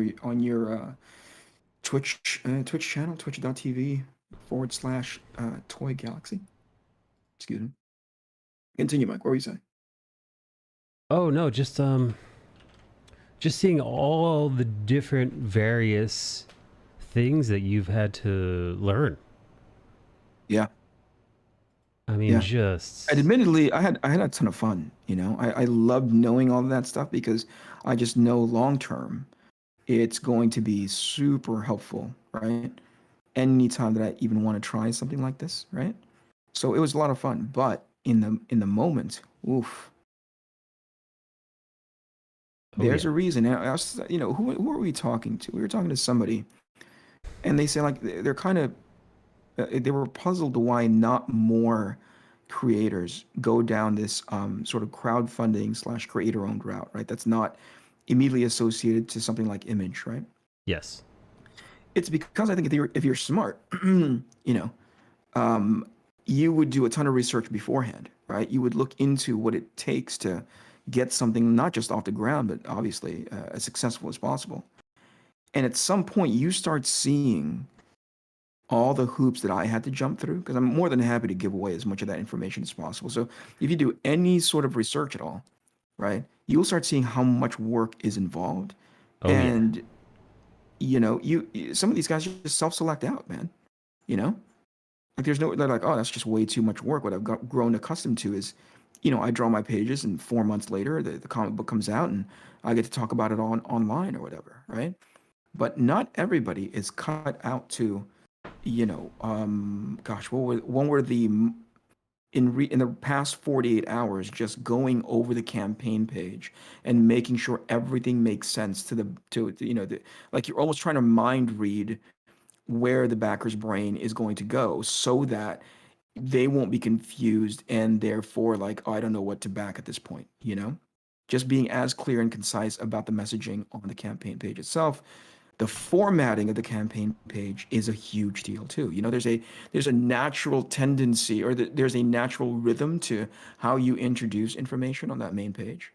your Twitch channel, twitch.tv/Toy Galaxy. Excuse me. Continue, Mike. What were you saying?
Oh no, just seeing all the different various things that you've had to learn.
Yeah.
I mean,
Yeah.
just.
And admittedly, I had a ton of fun. You know, I loved knowing all of that stuff because I just know long term it's going to be super helpful, right? Anytime that I even want to try something like this, right? So it was a lot of fun. But in the moment, oof,
Oh,
there's
yeah.
a reason. And I was, who were we talking to? We were talking to somebody, and they say like they're kind of they were puzzled why not more creators go down this sort of crowdfunding / creator owned route, right? That's not immediately associated to something like image, right?
Yes.
It's because I think if you're smart, you know, you would do a ton of research beforehand, right? You would look into what it takes to get something not just off the ground, but obviously as successful as possible. And at some point, you start seeing all the hoops that I had to jump through, because I'm more than happy to give away as much of that information as possible. So if you do any sort of research at all, right, you'll start seeing how much work is involved.
Oh,
And some of these guys just self-select out, man. You know, like they're like, oh, that's just way too much work. What I've grown accustomed to is I draw my pages, and 4 months later, the comic book comes out, and I get to talk about it on online or whatever, right? But not everybody is cut out to, gosh, when were the in the past 48 hours just going over the campaign page and making sure everything makes sense like you're almost trying to mind read where the backer's brain is going to go so that they won't be confused and therefore like, oh, I don't know what to back at this point. Just being as clear and concise about the messaging on the campaign page itself. The formatting of the campaign page is a huge deal too. There's a natural tendency, or there's a natural rhythm to how you introduce information on that main page.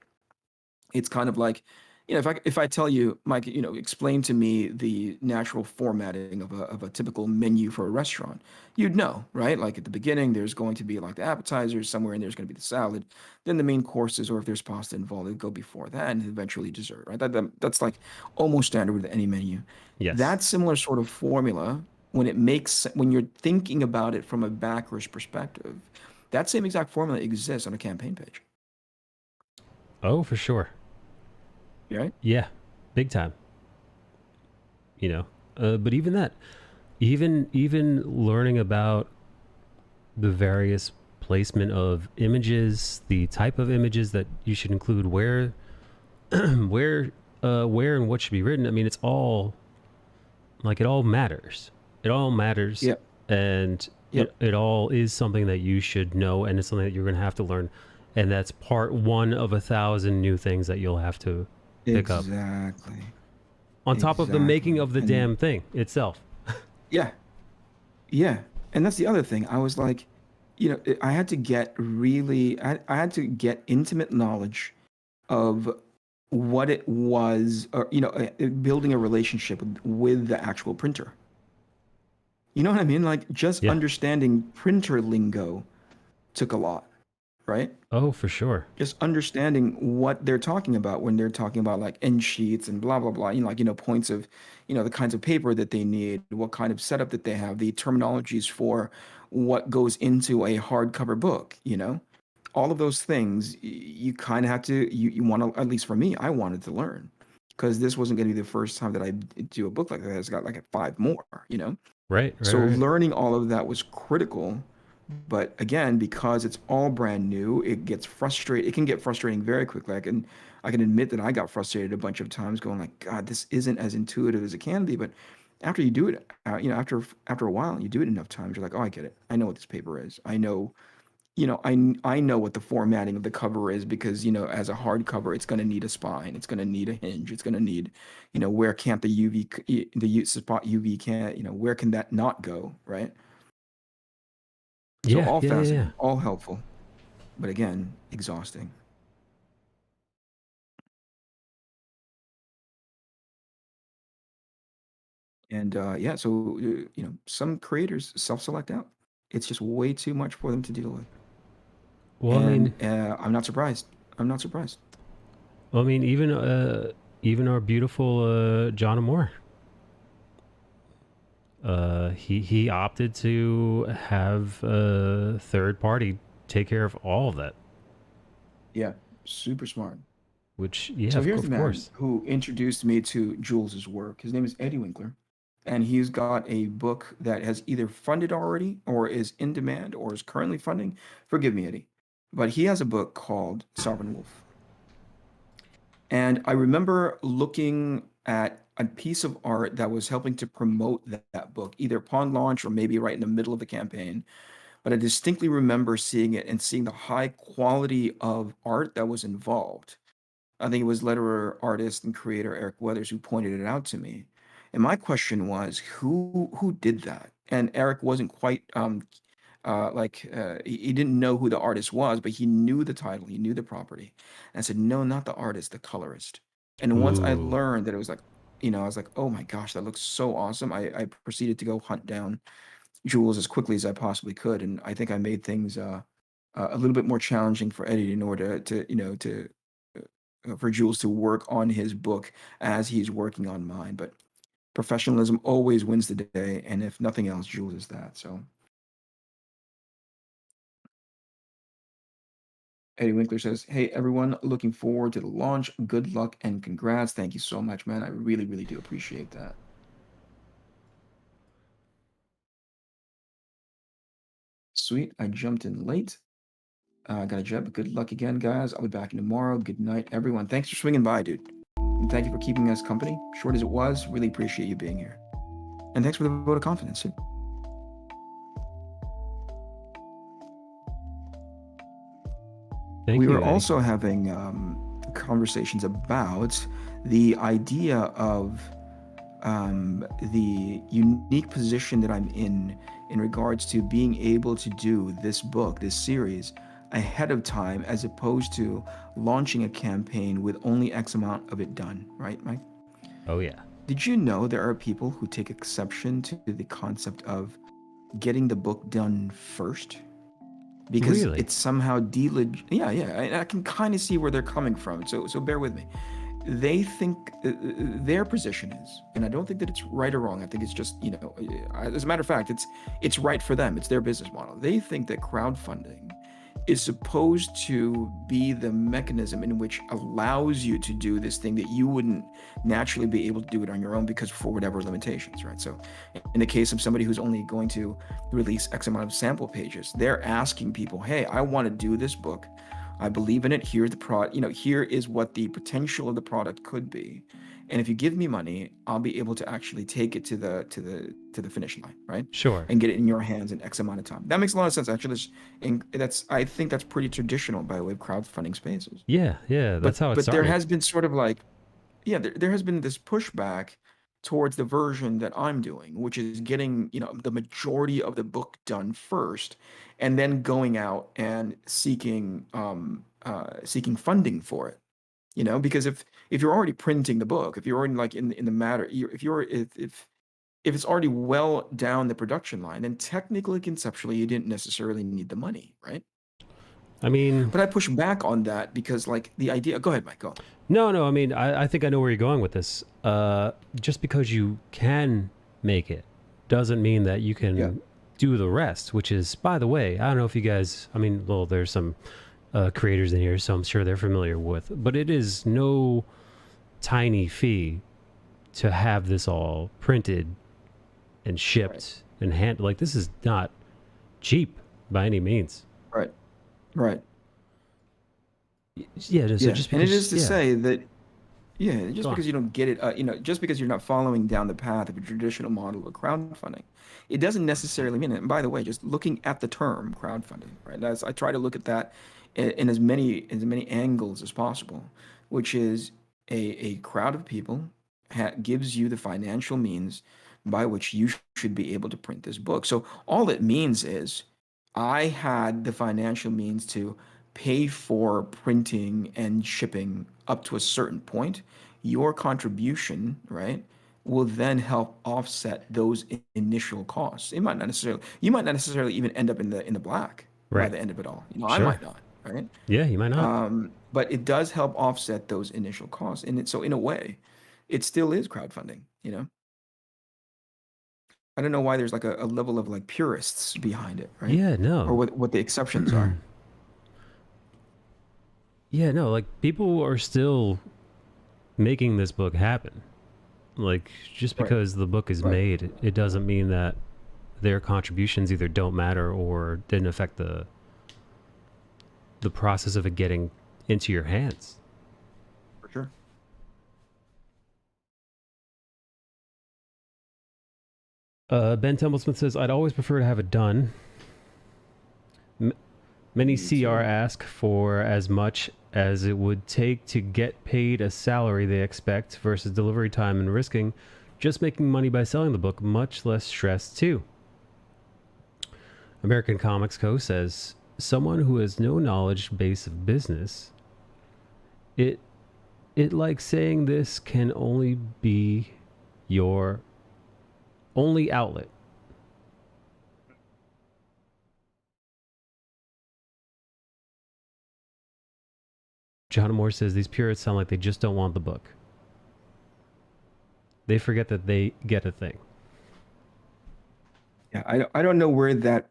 It's kind of like, if I tell you, Mike, explain to me the natural formatting of a typical menu for a restaurant, you'd know, right? Like at the beginning, there's going to be like the appetizers somewhere, and there's going to be the salad, then the main courses, or if there's pasta involved, it'd go before that, and eventually dessert, right? That's like almost standard with any menu.
Yes.
That similar sort of formula, when you're thinking about it from a backer's perspective, that same exact formula exists on a campaign page,
Oh, for sure.
right?
Yeah, big time. You know, but even that, even learning about the various placement of images, the type of images that you should include, where, where and what should be written. I mean, it's all like it all matters. It all matters,
Yep.
and
Yep.
it all is something that you should know, and it's something that you're going to have to learn, and that's part one of 1,000 new things that you'll have to pick up
Exactly.
on top of the making
Exactly.
of the
And
damn thing itself.
yeah, yeah. And that's the other thing. I was like, I had to get really, I had to get intimate knowledge of what it was, or, building a relationship with the actual printer. You know what I mean? Like just
Yeah.
understanding printer lingo took a lot, right?
Oh, for sure.
Just understanding what they're talking about when they're talking about like end sheets and blah blah blah, points of, the kinds of paper that they need, what kind of setup that they have, the terminologies for what goes into a hardcover book. All of those things you kind of have to, you want to, at least for me, I wanted to learn, because this wasn't going to be the first time that I do a book like that. It's got like five more.
Right, right,
So
right.
learning all of that was critical. But again, because it's all brand new, it can get frustrating very quickly. I can admit that I got frustrated a bunch of times going like, God, this isn't as intuitive as it can be. But after you do it, after a while, you do it enough times, you're like, oh, I get it. I know what this paper is. I know what the formatting of the cover is, because, as a hardcover, it's going to need a spine. It's going to need a hinge. It's going to need, where can't the spot UV can't, where can that not go, right? So
Yeah,
all
yeah, yeah, yeah.
fascinating, all helpful, but again, exhausting. And yeah, so some creators self-select out. It's just way too much for them to deal with,
Well, I
and
mean,
I'm not surprised. I'm not surprised.
even our beautiful John Amore, he opted to have a third party take care of all of that,
Yeah, super smart.
which yeah,
So here's the
of
man
course.
who introduced me to Jules's work. His name is Eddie Winkler, and he's got a book that has either funded already, or is in demand, or is currently funding. Forgive me, Eddie, but he has a book called Sovereign Wolf. And I remember looking at a piece of art that was helping to promote that book, either upon launch or maybe right in the middle of the campaign. But I distinctly remember seeing it and seeing the high quality of art that was involved. I think it was letterer, artist, and creator Eric Weathers who pointed it out to me. And my question was, who did that? And Eric wasn't quite he didn't know who the artist was, but he knew the title, he knew the property. And I said, no, not the artist, the colorist. And once I
Ooh,
learned that it was like, I was like, oh my gosh, that looks so awesome. I proceeded to go hunt down Jules as quickly as I possibly could, and I think I made things a little bit more challenging for Eddie in order for Jules to work on his book as he's working on mine. But professionalism always wins the day, and if nothing else, Jules is that. So Eddie Winkler says, "Hey everyone, looking forward to the launch. Good luck and congrats." Thank you so much, man. I really, really do appreciate that. Sweet. I jumped in late. I got a jet, but good luck again, guys. I'll be back in tomorrow. Good night, everyone. Thanks for swinging by, dude. And thank you for keeping us company. Short as it was, really appreciate you being here. And thanks for the vote of confidence, too.
Thank
We
you,
were
Eddie.
also having conversations about the idea of the unique position that I'm in regards to being able to do this book, this series, ahead of time, as opposed to launching a campaign with only X amount of it done, right, Mike?
Oh yeah.
Did you know there are people who take exception to the concept of getting the book done first? Because
Really?
it's somehow yeah, I can kind of see where they're coming from. So bear with me. They think their position is, and I don't think that it's right or wrong. I think it's just, as a matter of fact, it's right for them. It's their business model. They think that crowdfunding is supposed to be the mechanism in which allows you to do this thing that you wouldn't naturally be able to do it on your own because for whatever limitations, right? So in the case of somebody who's only going to release X amount of sample pages, they're asking people, hey, I want to do this book. I believe in it. Here's the product, here is what the potential of the product could be. And if you give me money, I'll be able to actually take it to the finish line, right?
Sure.
And get it in your hands in X amount of time. That makes a lot of sense, actually. I think that's pretty traditional by way of crowdfunding spaces.
Yeah, yeah. That's how it
But there
started.
has been sort of like, yeah, there has been this pushback towards the version that I'm doing, which is getting, the majority of the book done first, and then going out and seeking funding for it. Because if you're already printing the book, if you're already like in the matter, if it's already well down the production line, then technically, conceptually, you didn't necessarily need the money, right?
I mean,
But I push back on that because, like, the idea. Go ahead, Mike. Go.
no. I mean, I think I know where you're going with this. Just because you can make it doesn't mean that you can
Yeah.
do the rest, which is, by the way, I don't know if you guys, I mean, well, there's some creators in here, so I'm sure they're familiar with, but it is no tiny fee to have this all printed and shipped and like, this is not cheap by any means.
Right. Right.
Yeah, so
Yeah.
just
And
because,
it is to
yeah,
say that, yeah, just
go on.
because you don't get it, just because you're not following down the path of a traditional model of crowdfunding, it doesn't necessarily mean it. And by the way, just looking at the term crowdfunding, right? I try to look at that in as many angles as possible, which is a crowd of people gives you the financial means by which you should be able to print this book. So all it means is I had the financial means to pay for printing and shipping up to a certain point. Your contribution, right, will then help offset those initial costs. You might not necessarily even end up in the black by
Right.
the end of it all. I
Sure.
might not, right?
Yeah, you might not.
But it does help offset those initial costs. So in a way, it still is crowdfunding. I don't know why there's like a level of like purists behind it, right?
Yeah,
Or
no.
what the exceptions are.
Yeah, no, like, people are still making this book happen. Like, just
Right.
because the book is
Right.
made, it doesn't mean that their contributions either don't matter or didn't affect the process of it getting into your hands.
For sure.
Ben Templesmith says, I'd always prefer to have it done. Many
Me
CR
too.
ask for as much as it would take to get paid a salary they expect versus delivery time and risking just making money by selling the book, much less stress too. American Comics Co. says, someone who has no knowledge base of business, it like saying this can only be your only outlet. John Moore says these purists sound like they just don't want the book. They forget that they get a thing.
Yeah, I don't know where that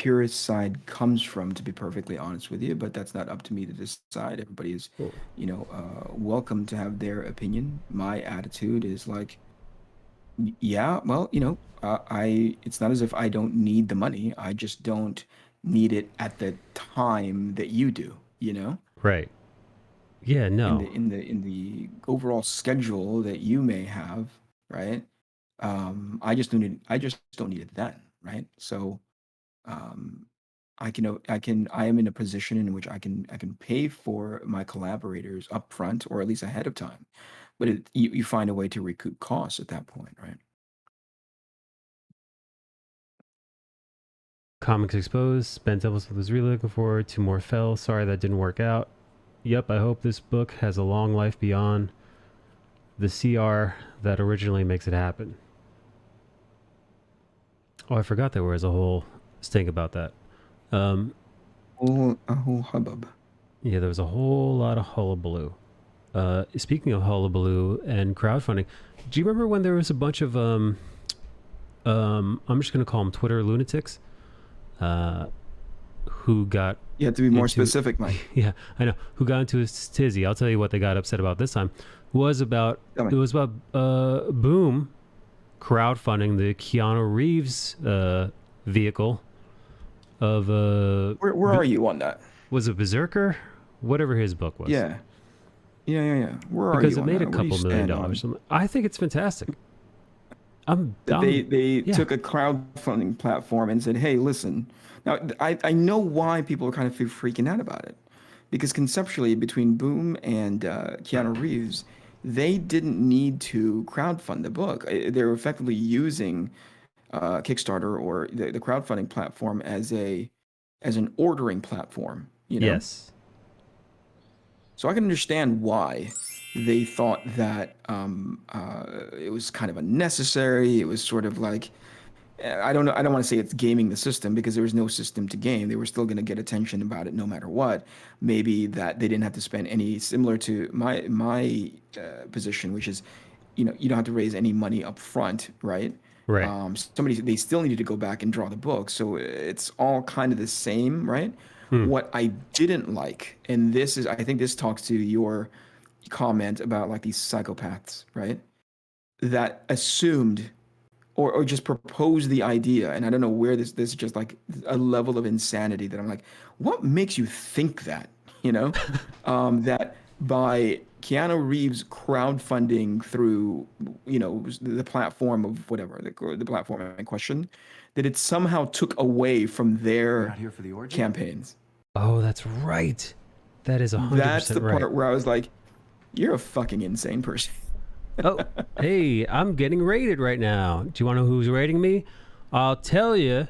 purist side comes from, to be perfectly honest with you, but that's not up to me to decide. Everybody is,
Cool.
welcome to have their opinion. My attitude is like, yeah, well, it's not as if I don't need the money. I just don't need it at the time that you do,
Right. Yeah,
in
no.
the overall schedule that you may have, right? I just don't need it then, right? So, um, I am in a position in which I can pay for my collaborators upfront or at least ahead of time, but you find a way to recoup costs at that point, right?
Comics Exposed. Ben Templeton was really looking forward to more Fell. Sorry that didn't work out. Yep, I hope this book has a long life beyond the CR that originally makes it happen. Oh, I forgot there was a whole stink about that.
A whole hubbub.
Yeah, there was a whole lot of hullabaloo. Speaking of hullabaloo and crowdfunding, do you remember when there was a bunch of I'm just gonna call them Twitter lunatics, who got
You have to be more
into-
specific, Mike.
yeah, I know, who got into a tizzy. I'll tell you what they got upset about this time. Was about
Tell me.
it was about Boom crowdfunding the Keanu Reeves vehicle of
Where are you on that?
was it Berserker, whatever his book was.
Yeah. Where are
Because
you
it
on
made
that?
a
Where do you
couple million
stand on-
dollars. I think it's fantastic.
They
yeah.
took a crowdfunding platform and said, "Hey, listen." Now, I know why people are kind of freaking out about it, because conceptually, between Boom and Keanu Reeves, they didn't need to crowdfund the book. They're effectively using Kickstarter or the crowdfunding platform as an ordering platform.
Yes.
So I can understand why they thought that it was kind of unnecessary. It was sort of like, I don't know. I don't want to say it's gaming the system, because there was no system to game. They were still going to get attention about it no matter what. Maybe that they didn't have to spend any, similar to my position, which is, you don't have to raise any money up front, right?
Right.
They still needed to go back and draw the book. So it's all kind of the same, right? What I didn't like, and I think this talks to your comment about like these psychopaths, right? That assumed or just proposed the idea, and I don't know where this is just like a level of insanity that I'm like, what makes you think that? That by Keanu Reeves crowdfunding through, the platform of whatever the platform in question, that it somehow took away from their
Not here for the orgy?
campaigns.
Oh, that's right. That is 100%
That's the
right.
part where I was like, you're a fucking insane person.
Oh, hey, I'm getting rated right now. Do you want to know who's rating me? I'll tell you.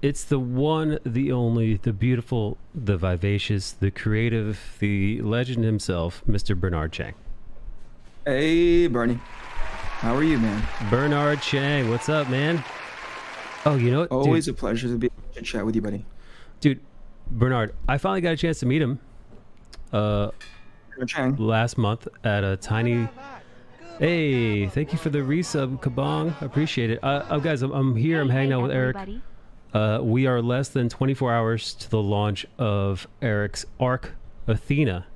It's the one, the only, the beautiful, the vivacious, the creative, the legend himself, Mr. Bernard Chang.
Hey, Bernie. How are you, man?
Bernard Chang, what's up, man? Oh, you know what?
Always a pleasure to be able to chat with you, buddy.
Dude, Bernard, I finally got a chance to meet him
Chang.
last month at a tiny... Hey, thank you for the resub, Kabong. Appreciate it. Guys, I'm here. I'm hanging out with Eric.
Everybody.
We are less than 24 hours to the launch of Eric's Arc Athena,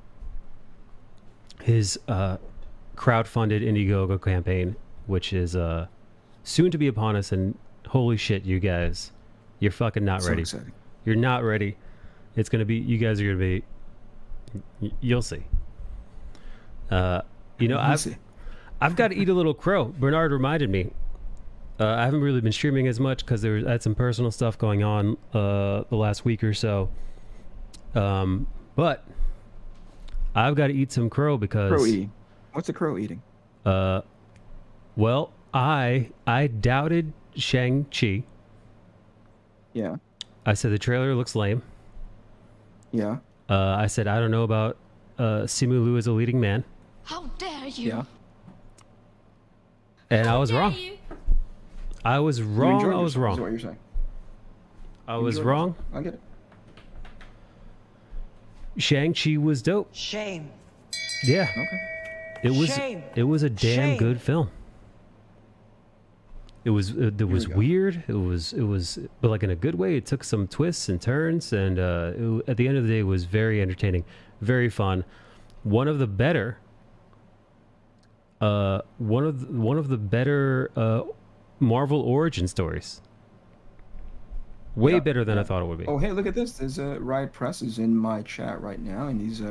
his crowdfunded Indiegogo campaign, which is soon to be upon us. And holy shit, you guys, you're fucking not
So
ready.
exciting.
You're not ready. It's gonna be. You guys are gonna be. You'll see.
We'll see.
I've got to eat a little crow. Bernard reminded me. I haven't really been streaming as much because I had some personal stuff going on the last week or so. But I've got to eat some crow because...
Crow eating. What's a crow eating?
Well, I doubted Shang-Chi.
Yeah.
I said the trailer looks lame.
Yeah.
I said I don't know about Simu Liu as a leading man.
How dare you?
Yeah.
And I was
Dare
wrong.
you?
I was
You
wrong.
enjoyed
I was
yourself, is
wrong.
what you're saying.
I
You
was
enjoyed
wrong.
yourself. I get it.
Shang-Chi was dope.
Shame.
Yeah.
Okay.
It was
Shame.
it was a damn
Shame.
good film. It
Here we
was
go.
weird. But like in a good way. It took some twists and turns, and at the end of the day, it was very entertaining, very fun. One of the better, one of the better Marvel origin stories. Way
Yeah,
better than I
yeah.
thought it would be.
Oh, hey, look at this. There's Riot Press is in my chat right now, and he's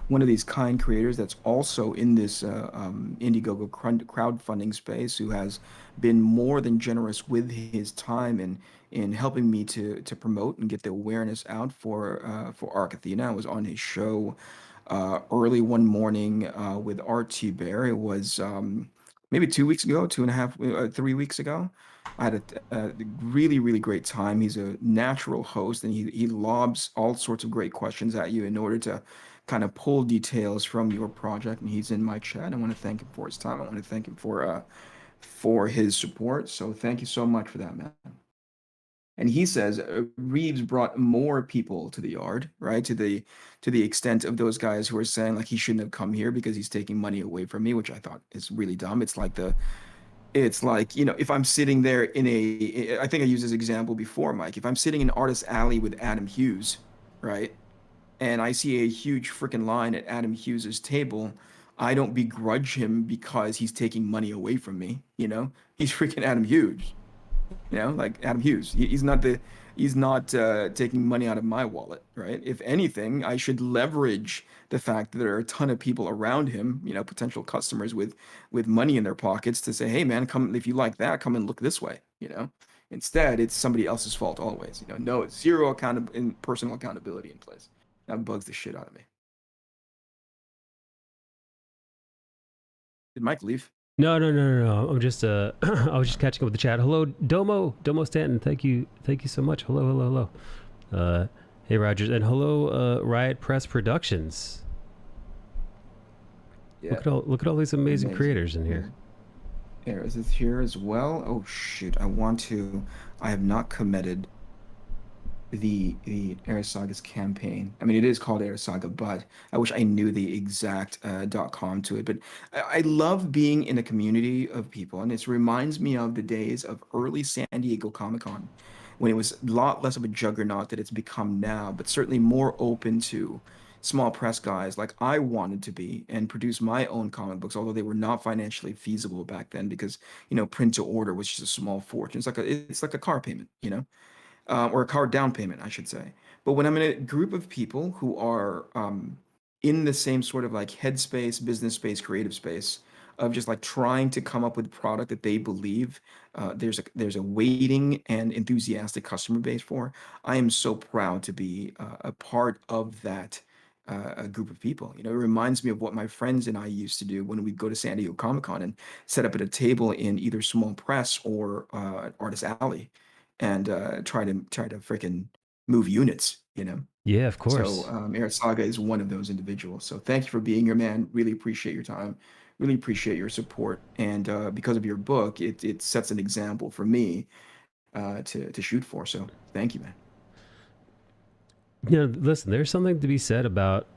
one of these kind creators that's also in this Indiegogo crowdfunding space, who has been more than generous with his time in helping me to promote and get the awareness out for Arc Athena. I was on his show early one morning with RT Bear. It was maybe 2 weeks ago, 2.5, 3 weeks ago. I had a really, really great time. He's a natural host, and he lobs all sorts of great questions at you in order to kind of pull details from your project. And he's in my chat. I want to thank him for his time. I want to thank him for his support. So thank you so much for that, man. And he says Reeves brought more people to the yard, right? To the extent of those guys who are saying like he shouldn't have come here because he's taking money away from me, which I thought is really dumb. It's like, if I'm sitting there I think I used this example before, Mike. If I'm sitting in Artist Alley with Adam Hughes, right? And I see a huge freaking line at Adam Hughes's table, I don't begrudge him because he's taking money away from me, He's freaking Adam Hughes. Like Adam Hughes. He's not taking money out of my wallet, right? If anything, I should leverage the fact that there are a ton of people around him, potential customers with money in their pockets to say, hey man, come if you like that, come and look this way. Instead, it's somebody else's fault always. No, zero personal accountability in place. That bugs the shit out of me. Did Mike leave?
No. I'm just I was just catching up with the chat. Hello, Domo Stanton. Thank you so much. Hello. Hey Rogers, and hello, Riot Press Productions.
Yeah.
Look at all these amazing
Amazing.
creators in here.
Here, is this here as well? Oh shoot, I have not committed the Arasaga's campaign. I mean, it is called Arasaga, but I wish I knew the exact .com to it. But I love being in a community of people, and it reminds me of the days of early San Diego Comic-Con, when it was a lot less of a juggernaut that it's become now, but certainly more open to small press guys like I wanted to be and produce my own comic books, although they were not financially feasible back then because, print to order was just a small fortune. It's like a car payment. Or a car down payment, I should say. But when I'm in a group of people who are in the same sort of like headspace, business space, creative space of just like trying to come up with a product that they believe there's a waiting and enthusiastic customer base for, I am so proud to be a part of that a group of people. It reminds me of what my friends and I used to do when we'd go to San Diego Comic Con and set up at a table in either Small Press or Artist Alley and try to freaking move units.
Yeah, of
So
course.
Eric Saga is one of those individuals. So thank you for being here, man. Really appreciate your time. Really appreciate your support. And because of your book, it sets an example for me to shoot for. So thank you, man.
Listen, there's something to be said about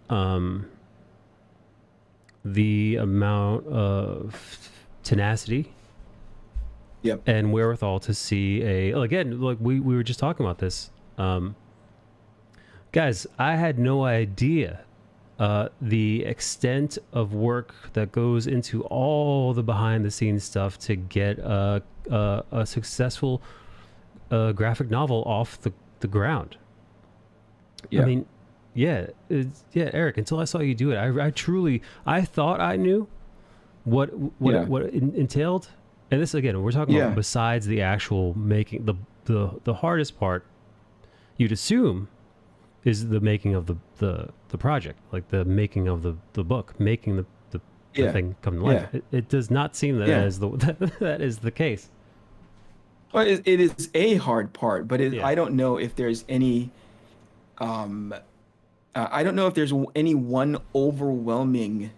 the amount of tenacity
Yep.
and wherewithal to see again, like we were just talking about this. Guys, I had no idea the extent of work that goes into all the behind the scenes stuff to get a successful graphic novel off the ground.
Yeah.
I mean, yeah, Eric, until I saw you do it, I thought I knew what it entailed. And this, again, we're talking about besides the actual making, the hardest part, you'd assume, is the making of the project, like the making of the book, making the thing come to life. It does not seem that that is the case.
Well, it is a hard part, but I don't know if there's any I don't know if there's any one overwhelming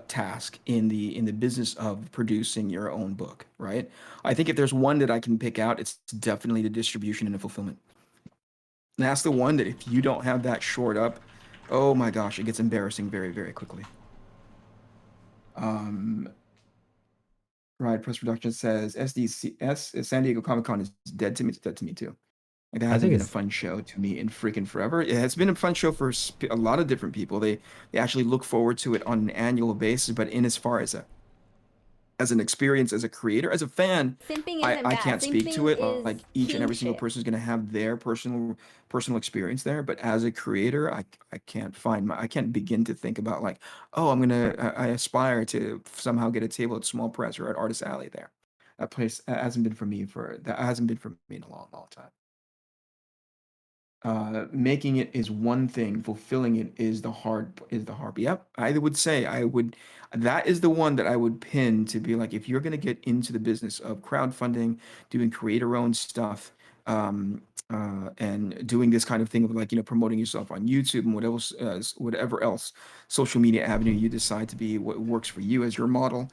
task in the business of producing your own book, right? I think if there's one that I can pick out, it's definitely the distribution and the fulfillment. And that's the one that if you don't have that shored up, oh my gosh, it gets embarrassing very, very quickly. Right, Press Production says SDCS San Diego Comic-Con is dead to me. It's dead to me too. Like that
I
hasn't
think
been a
it's
fun show to me in freaking forever. It has been a fun show for a lot of different people. They actually look forward to it on an annual basis, but in as far as an experience, as a creator, as a fan,
Simping
I
isn't
I
bad.
can't speak to
Simping
it.
is
Like each and every single
kingship.
person is going to have their personal experience there. But as a creator, I can't find I can't begin to think about like, oh, I aspire to somehow get a table at Small Press or at Artist Alley there. That place hasn't been for me in a long, long time. Making it is one thing, fulfilling it is the hard. Yep, I would say I would that is the one that I would pin to be like if you're gonna get into the business of crowdfunding, doing creator-owned stuff, and doing this kind of thing of like, promoting yourself on YouTube and whatever else social media avenue you decide to be what works for you as your model.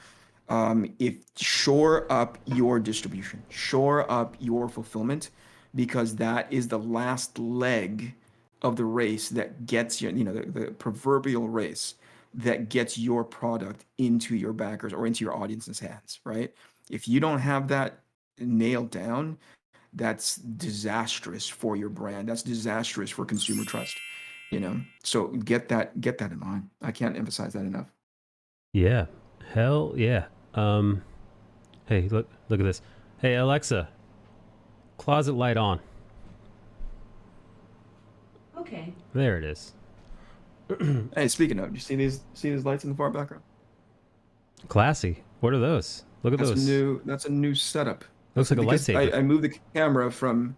If shore up your distribution, shore up your fulfillment, because that is the last leg of the race that gets the proverbial race that gets your product into your backers or into your audience's hands, right? If you don't have that nailed down, that's disastrous for your brand. That's disastrous for consumer trust, So get that in mind. I can't emphasize that enough.
yeah, hell yeah. Um, hey, look at this. Hey Alexa, closet light on.
Okay.
There it is.
Hey, speaking of, do you see these lights in the far background?
Classy. What are those? Look at
That's a
those.
new setup.
Looks like a
Because
lightsaber.
I moved the camera from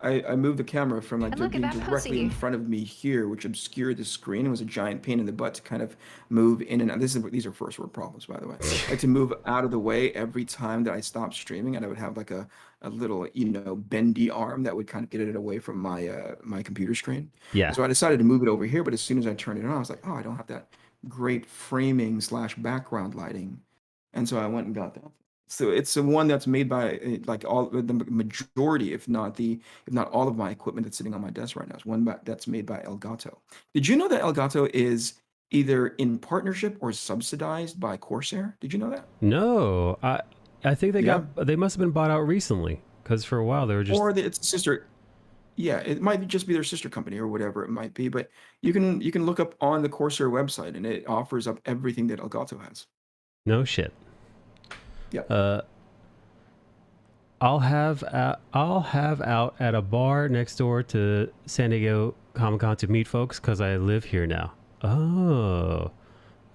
I moved the camera from like
And look at
being
that
directly in
pussy.
front of me here, which obscured the screen. It was a giant pain in the butt to kind of move in and out. These are first world problems, by the way. Like to move out of the way every time that I stopped streaming, and I would have like a little, bendy arm that would kind of get it away from my computer screen. And
Yeah.
so I decided to move it over here, but as soon as I turned it on, I was like, oh, I don't have that great framing slash background lighting. And so I went and got that. So it's the one that's made by like all the majority, if not all of my equipment that's sitting on my desk right now is that's made by Elgato. Did you know that Elgato is either in partnership or subsidized by Corsair? Did you know that?
No, I think
Yeah.
they must have been bought out recently because for a while they were just
It's a sister. Yeah, it might just be their sister company or whatever it might be, but you can look up on the Corsair website and it offers up everything that Elgato has.
no shit.
Yeah.
I'll have out at a bar next door to San Diego Comic Con to meet folks because I live here now. Oh,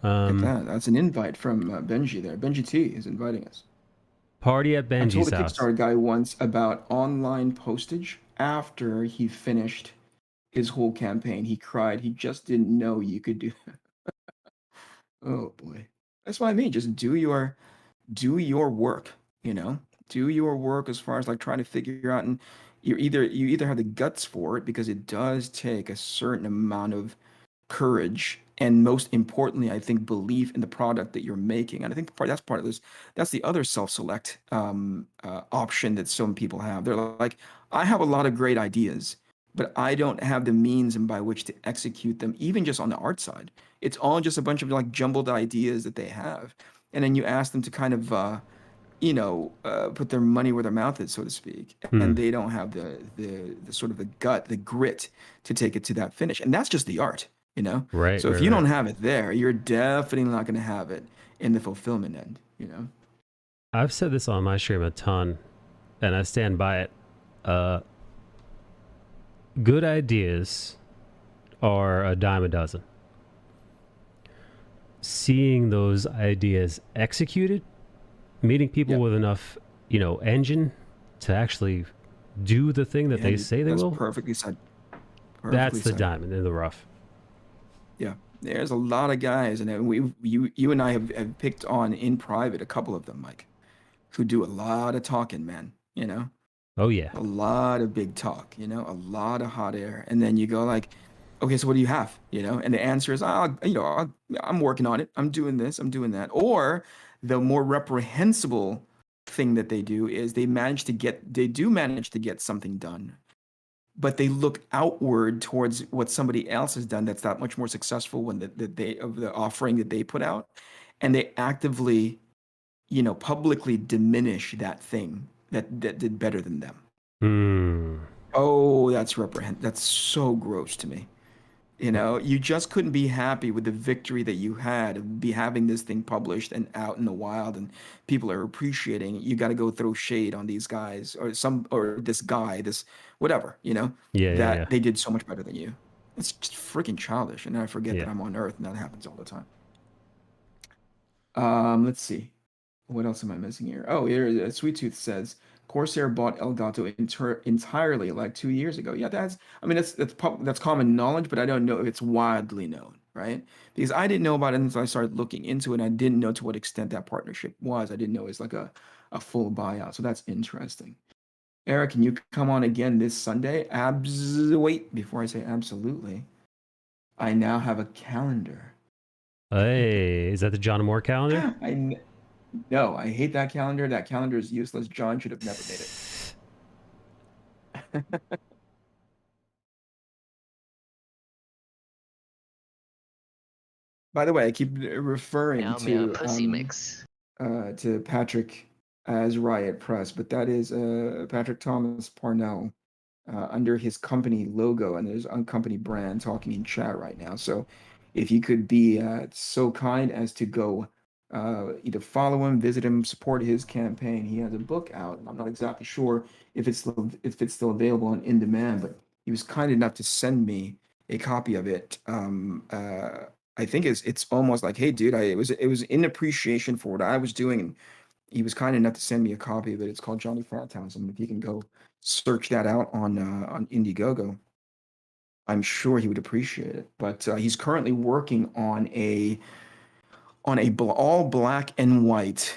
Like that. That's an invite from Benji there. Benji T is inviting us.
party at
I told
Benji's
a
house.
Kickstarter guy once about online postage after he finished his whole campaign. He cried. He just didn't know you could do. Oh boy. That's what I mean. Just do your work, you know? Do your work as far as like trying to figure out, and you either have the guts for it because it does take a certain amount of courage, and most importantly, I think belief in the product that you're making. And I think that's part of this. That's the other self-select option that some people have. They're like, I have a lot of great ideas, but I don't have the means and by which to execute them, even just on the art side. It's all just a bunch of like jumbled ideas that they have. And then you ask them to kind of put their money where their mouth is, so to speak,
Hmm.
and they don't have the sort of the gut, the grit to take it to that finish. And that's just the art, you know?
Right,
So if
right,
you
right.
don't have it there, you're definitely not going to have it in the fulfillment end, you know?
I've said this on my stream a ton, and I stand by it. Good ideas are a dime a dozen. Seeing those ideas executed, meeting people
Yep.
with enough, engine to actually do the thing that they
And
say they
that's
will,
perfectly said.
that's
Perfectly
the
said.
diamond in the rough.
Yeah. There's a lot of guys, and you and I have picked on in private a couple of them, Mike, who do a lot of talking, man, you know?
Oh, yeah.
A lot of big talk, a lot of hot air. And then you go like, okay, so what do you have? And the answer is, I'm working on it. I'm doing this, I'm doing that. Or the more reprehensible thing that they do is they do manage to get something done, but they look outward towards what somebody else has done that's that much more successful when the offering that they put out, and they actively publicly diminish that thing that did better than them.
Hmm.
Oh, that's so gross to me. You just couldn't be happy with the victory that you had of be having this thing published and out in the wild and people are appreciating it. You got to go throw shade on these guys or this guy, this whatever,
Yeah, yeah, yeah,
that they did so much better than you. It's just freaking childish. And I forget that
yeah.
I'm on Earth and that happens all the time. Let's see. What else am I missing here? Oh, here, Sweet Tooth says Corsair bought Elgato entirely like 2 years ago. Yeah, I mean, that's common knowledge, but I don't know if it's widely known, right? Because I didn't know about it until I started looking into it. And I didn't know to what extent that partnership was. I didn't know it's like a full buyout. So that's interesting. Eric, can you come on again this Sunday? Wait, before I say absolutely, I now have a calendar.
Hey, is that the John Moore calendar?
No, I hate that calendar. That calendar is useless. John should have never made it. By the way, I keep referring
Now me a pussy mix.
to Patrick as Riot Press, but that is Patrick Thomas Parnell under his company logo and his uncompany brand talking in chat right now. So if you could be so kind as to go either follow him, visit him, support his campaign. He has a book out. I'm not exactly sure if it's still available on in demand, but he was kind enough to send me a copy of it. I think it's almost like, hey, dude, it was in appreciation for what I was doing, and he was kind enough to send me a copy of it. It's called Johnny Phantasm. If you can go search that out on Indiegogo, I'm sure he would appreciate it. But he's currently working on all black and white.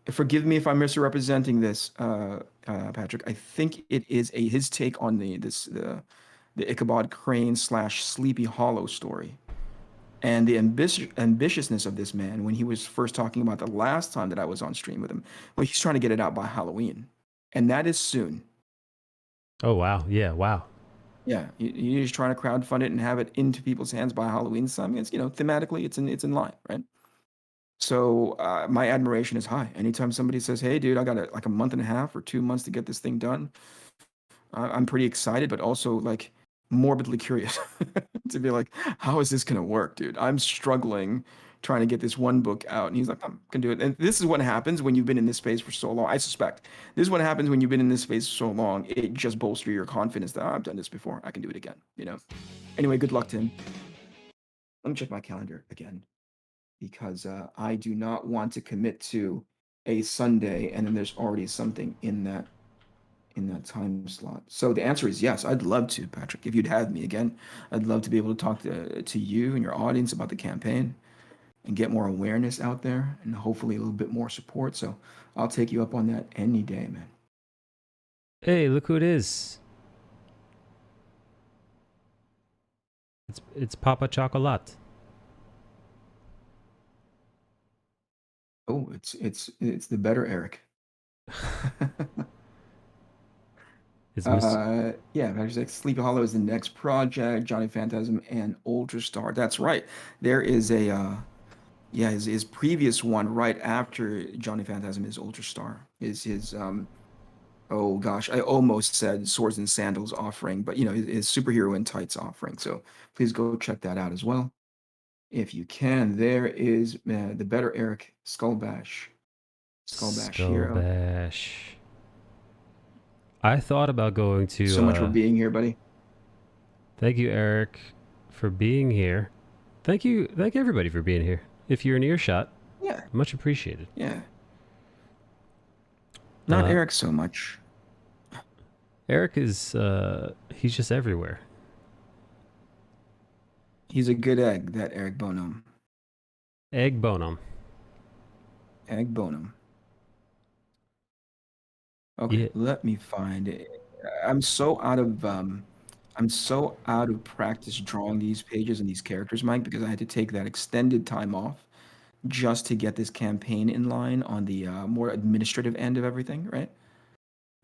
Forgive me if I'm misrepresenting this, Patrick. I think it is his take on the Ichabod Crane / Sleepy Hollow story. And the ambitiousness of this man when he was first talking about the last time that I was on stream with him, well, he's trying to get it out by Halloween, and that is soon.
Oh wow, yeah, wow.
Yeah, he's just trying to crowdfund it and have it into people's hands by Halloween. So I mean, it's thematically, it's in line, right? So my admiration is high. Anytime somebody says, "Hey, dude, I got like a month and a half or 2 months to get this thing done," I'm pretty excited, but also like morbidly curious to be like, how is this gonna work, dude? I'm struggling trying to get this one book out. And he's like, I'm gonna do it. And this is what happens when you've been in this space for so long. I suspect this is what happens when you've been in this space for so long. It just bolsters your confidence that, "Oh, I've done this before. I can do it again. Anyway, good luck to him. Let me check my calendar again because I do not want to commit to a Sunday and then there's already something in that time slot. So the answer is yes. I'd love to, Patrick. If you'd have me again, I'd love to be able to talk to you and your audience about the campaign and get more awareness out there and hopefully a little bit more support. So I'll take you up on that any day, man.
Hey, look who it is. It's Papa Chocolat.
Oh, it's the better Eric.
It's Miss.
Yeah, Patrick's like Sleepy Hollow is the next project. Johnny Phantasm and Ultra Star. That's right. There is a yeah, his previous one right after Johnny Phantasm is Ultra Star. Is his oh gosh, I almost said Swords and Sandals offering, but his superhero in tights offering. So please go check that out as well if you can. There is the better Eric Skull Bash hero.
Bash. I thought about going to.
So much for being here, buddy.
Thank you, Eric, for being here. Thank everybody for being here. If you're in earshot,
Yeah,
much appreciated.
yeah. Not
Uh,
Eric so much.
Eric is he's just everywhere.
He's a good egg, that Eric Bonham.
Egg Bonum.
Egg Bonham. Okay,
Yeah.
let me find it. I'm so out of practice drawing these pages and these characters, Mike, because I had to take that extended time off just to get this campaign in line on the more administrative end of everything, right?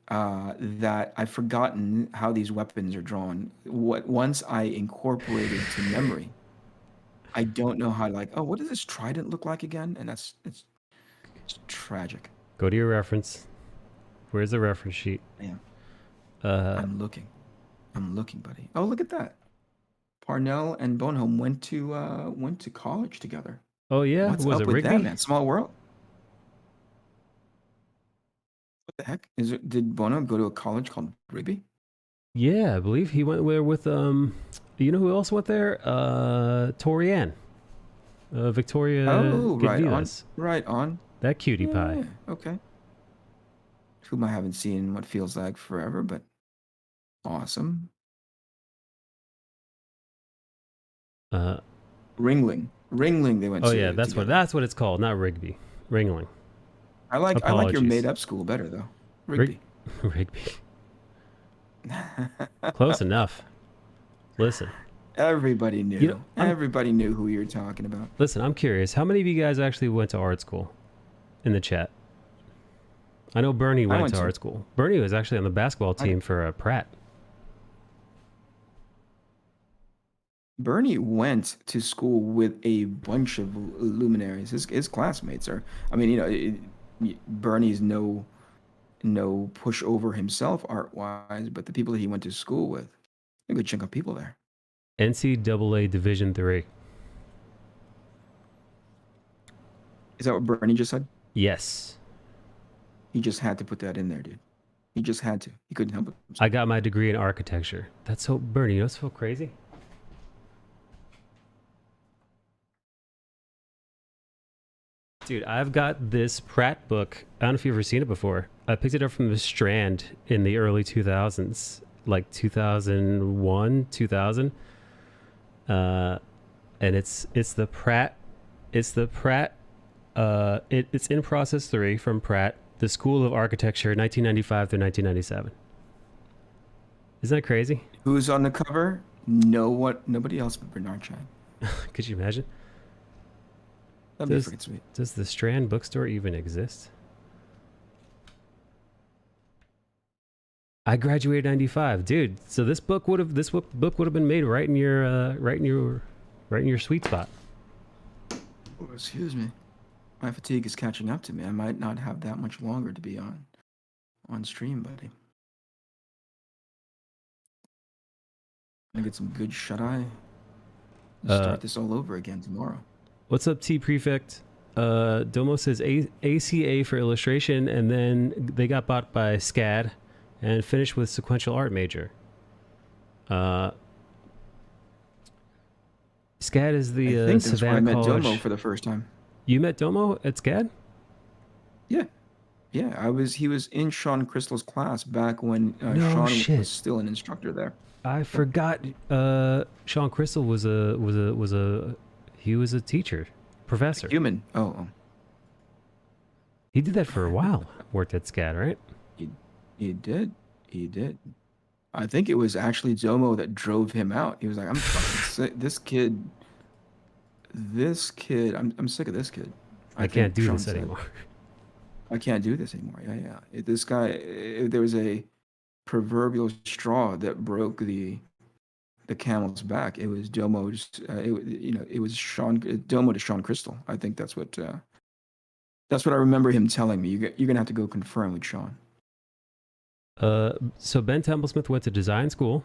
That I've forgotten how these weapons are drawn. Once I incorporated to memory, I don't know how to like, oh, what does this trident look like again? And it's It's tragic.
Go to your reference. Where's the reference sheet?
Man,
Uh,
I'm looking. I'm looking, buddy. Oh, look at that. Parnell and Bonhomme went to college together.
oh yeah,
What's
was
up
it
with that,
Rigby?
man? Small world. What the heck? Did Bonhomme go to a college called Rigby?
Yeah, I believe he went there with you know who else went there? Torianne. Victoria
Oh, right on.
Goodvilas.
Right on.
That cutie pie.
Yeah, okay. Whom I haven't seen in what feels like forever, but awesome.
Uh,
Ringling. Ringling they went
oh yeah,
to together.
that's what it's called, not Rigby. Ringling.
I like your
Apologies.
made up school better though. Rigby.
Rigby. Close enough. Listen.
Everybody knew.
You know,
Everybody knew who you were talking about.
Listen, I'm curious. How many of you guys actually went to art school? In the chat. I know Bernie went to art school. Bernie was actually on the basketball team for Pratt.
Bernie went to school with a bunch of luminaries. His classmates are. I mean, Bernie's no pushover himself art wise, but the people that he went to school with, a good chunk of people there.
NCAA Division III.
Is that what Bernie just said?
Yes.
He just had to put that in there, dude. He just had to. He couldn't help it.
I got my degree in architecture. That's so Bernie. You know what's so crazy? Dude, I've got this Pratt book. I don't know if you've ever seen it before. I picked it up from the Strand in the early 2000s, like 2001, 2000. And it's the Pratt. It's in process 3 from Pratt, the School of Architecture, 1995 through 1997. Isn't that crazy?
Who's on the cover? Nobody else but Bernard Chang.
Could you imagine?
That'd be freaking sweet.
Does the Strand bookstore even exist? I graduated 95, dude. So this book would have been made right in your sweet spot.
Oh, excuse me. My fatigue is catching up to me. I might not have that much longer to be on stream, buddy. I'm gonna get some good shut eye. Start this all over again tomorrow.
What's up, T Prefect? Domo says ACA for illustration, and then they got bought by SCAD and finished with sequential art major. SCAD is the
I think that's
Savannah
where I met
College.
Domo for the first time.
You met Domo at SCAD?
Yeah. He was in Sean Crystal's class back when
No
Sean
shit.
was still an instructor there.
I forgot. Sean Crystal was a teacher, professor.
Human. Oh.
He did that for a while. Worked at SCAD, right?
He did. I think it was actually Domo that drove him out. He was like, I'm fucking sick. This kid, I'm sick of this kid.
I can't do
Sean
this
said.
anymore.
I can't do this anymore. Yeah. This guy, if there was a proverbial straw that broke the camel's back, it was Domo. It was Domo to Sean Crystal. I think that's what I remember him telling me. You're gonna have to go confirm with Sean.
So Ben Templesmith went to design school.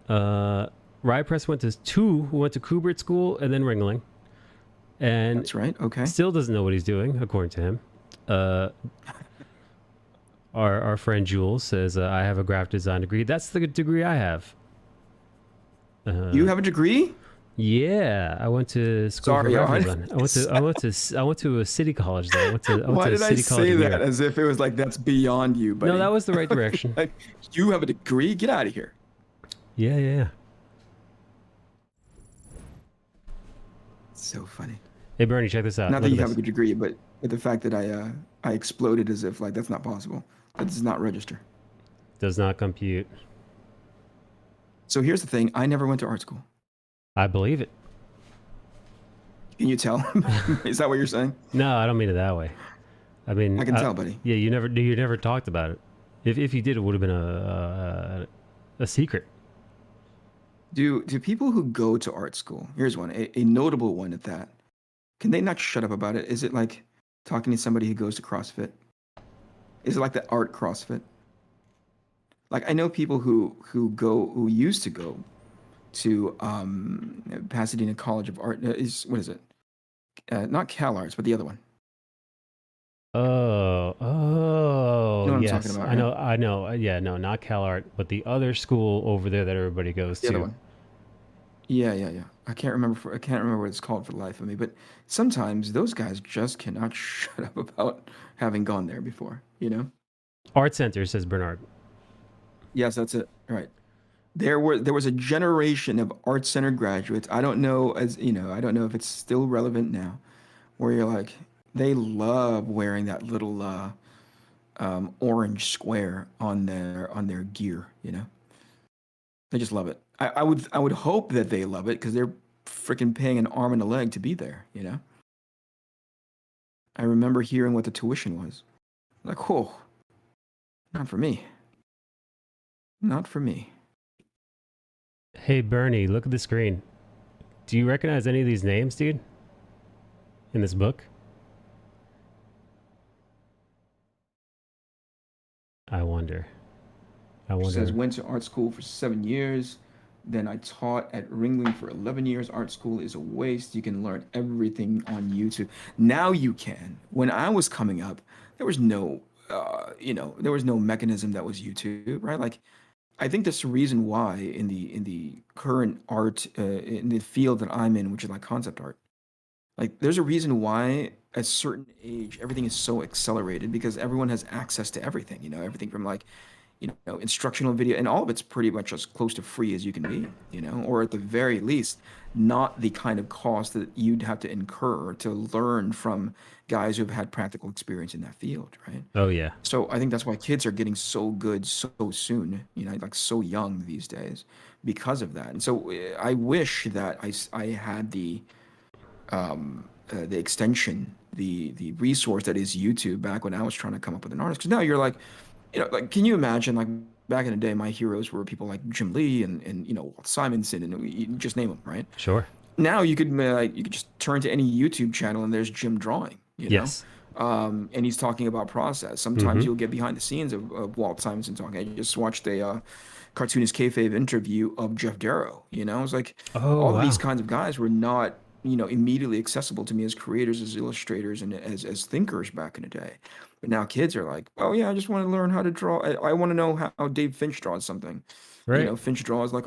Rye Press went to Kubert School and then Ringling. And
that's right. Okay.
Still doesn't know what he's doing, according to him. Our friend Jules says, I have a graphic design degree. That's the degree I have.
You have a degree?
Yeah, I went to school for graphic design. I went to a city college though.
Why did I say that as if it was like that's beyond you? Buddy?
No, that was the right direction.
Like, you have a degree? Get out of here.
Yeah.
So funny.
Hey Bernie, check this out.
Not that you have a good degree, but the fact that I exploded as if like that's not possible. That does not register.
Does not compute.
So here's the thing. I never went to art school.
I believe it.
Can you tell? Is that what you're saying?
No, I don't mean it that way. I mean,
I can tell, buddy.
Yeah, you never talked about it. If you did, it would have been a secret.
Do people who go to art school? Here's one, a notable one at that. Can they not shut up about it? Is it like Talking to somebody who goes to CrossFit. Is it like the art CrossFit? Like I know people who used to go to Pasadena College of Art. Is what is it? Not Cal Arts, but the other one. You know what I'm talking
Yes,
about,
I
right?
know, I know. Yeah, no, not CalArt, but the other school over there that everybody goes
The other
to.
one. Yeah, yeah, yeah. I can't remember what it's called for the life of me. But sometimes those guys just cannot shut up about having gone there before. You know?
Art Center, says Bernard.
Yes, that's it. Right. There was a generation of art center graduates. I don't know as you know. I don't know if it's still relevant now. Where you're like, they love wearing that little orange square on their gear. You know? They just love it. I would hope that they love it because they're freaking paying an arm and a leg to be there, you know? I remember hearing what the tuition was. Like, oh, not for me. Not for me.
Hey, Bernie, look at the screen. Do you recognize any of these names, dude? In this book? I wonder.
It says went to art school for 7 years. Then I taught at Ringling for 11 years. Art school is a waste. You can learn everything on YouTube. Now you can. When I was coming up, there was no, there was no mechanism that was YouTube, right? Like I think that's the reason why in the current art in the field that I'm in, which is like concept art, like there's a reason why at a certain age everything is so accelerated because everyone has access to everything. You know, everything from like instructional video, and all of it's pretty much as close to free as you can be. You know, or at the very least, not the kind of cost that you'd have to incur to learn from guys who've had practical experience in that field, right?
Oh, yeah.
So I think that's why kids are getting so good so soon, like so young these days because of that. And so I wish that I had the extension, the resource that is YouTube back when I was trying to come up with an artist. Because now you're like, like can you imagine like back in the day, my heroes were people like Jim Lee and Walt Simonson and you just name them, right?
Sure.
Now you could just turn to any YouTube channel and there's Jim drawing,
Yes.
and he's talking about process. Sometimes you'll get behind the scenes of Walt Simonson talking. I just watched a cartoonist kayfabe interview of Jeff Darrow. It's like
Oh,
all of these
wow.
kinds of guys were not immediately accessible to me as creators, as illustrators, and as thinkers back in the day. But now kids are like, oh yeah, I just want to learn how to draw. I want to know how Dave Finch draws something.
Right.
Finch draws like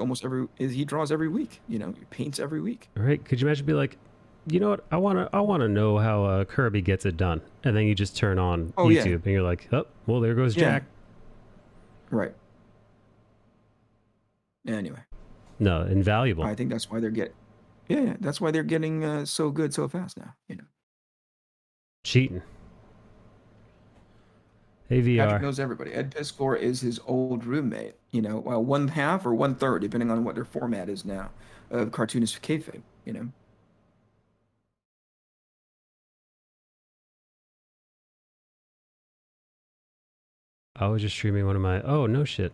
he draws every week. He paints every week.
Right. Could you imagine be like, you know what? I wanna know how Kirby gets it done. And then you just turn on
Oh yeah,
YouTube and you're like, oh, well, there goes
yeah,
Jack.
right. Anyway,
No, invaluable.
I think that's why that's why they're getting so good so fast now.
Cheating. Hey,
Patrick
VR.
knows everybody. Ed Piskor is his old roommate. Well, one half or one third, depending on what their format is now, of cartoonist kayfabe.
I was just streaming one of my... Oh, no shit.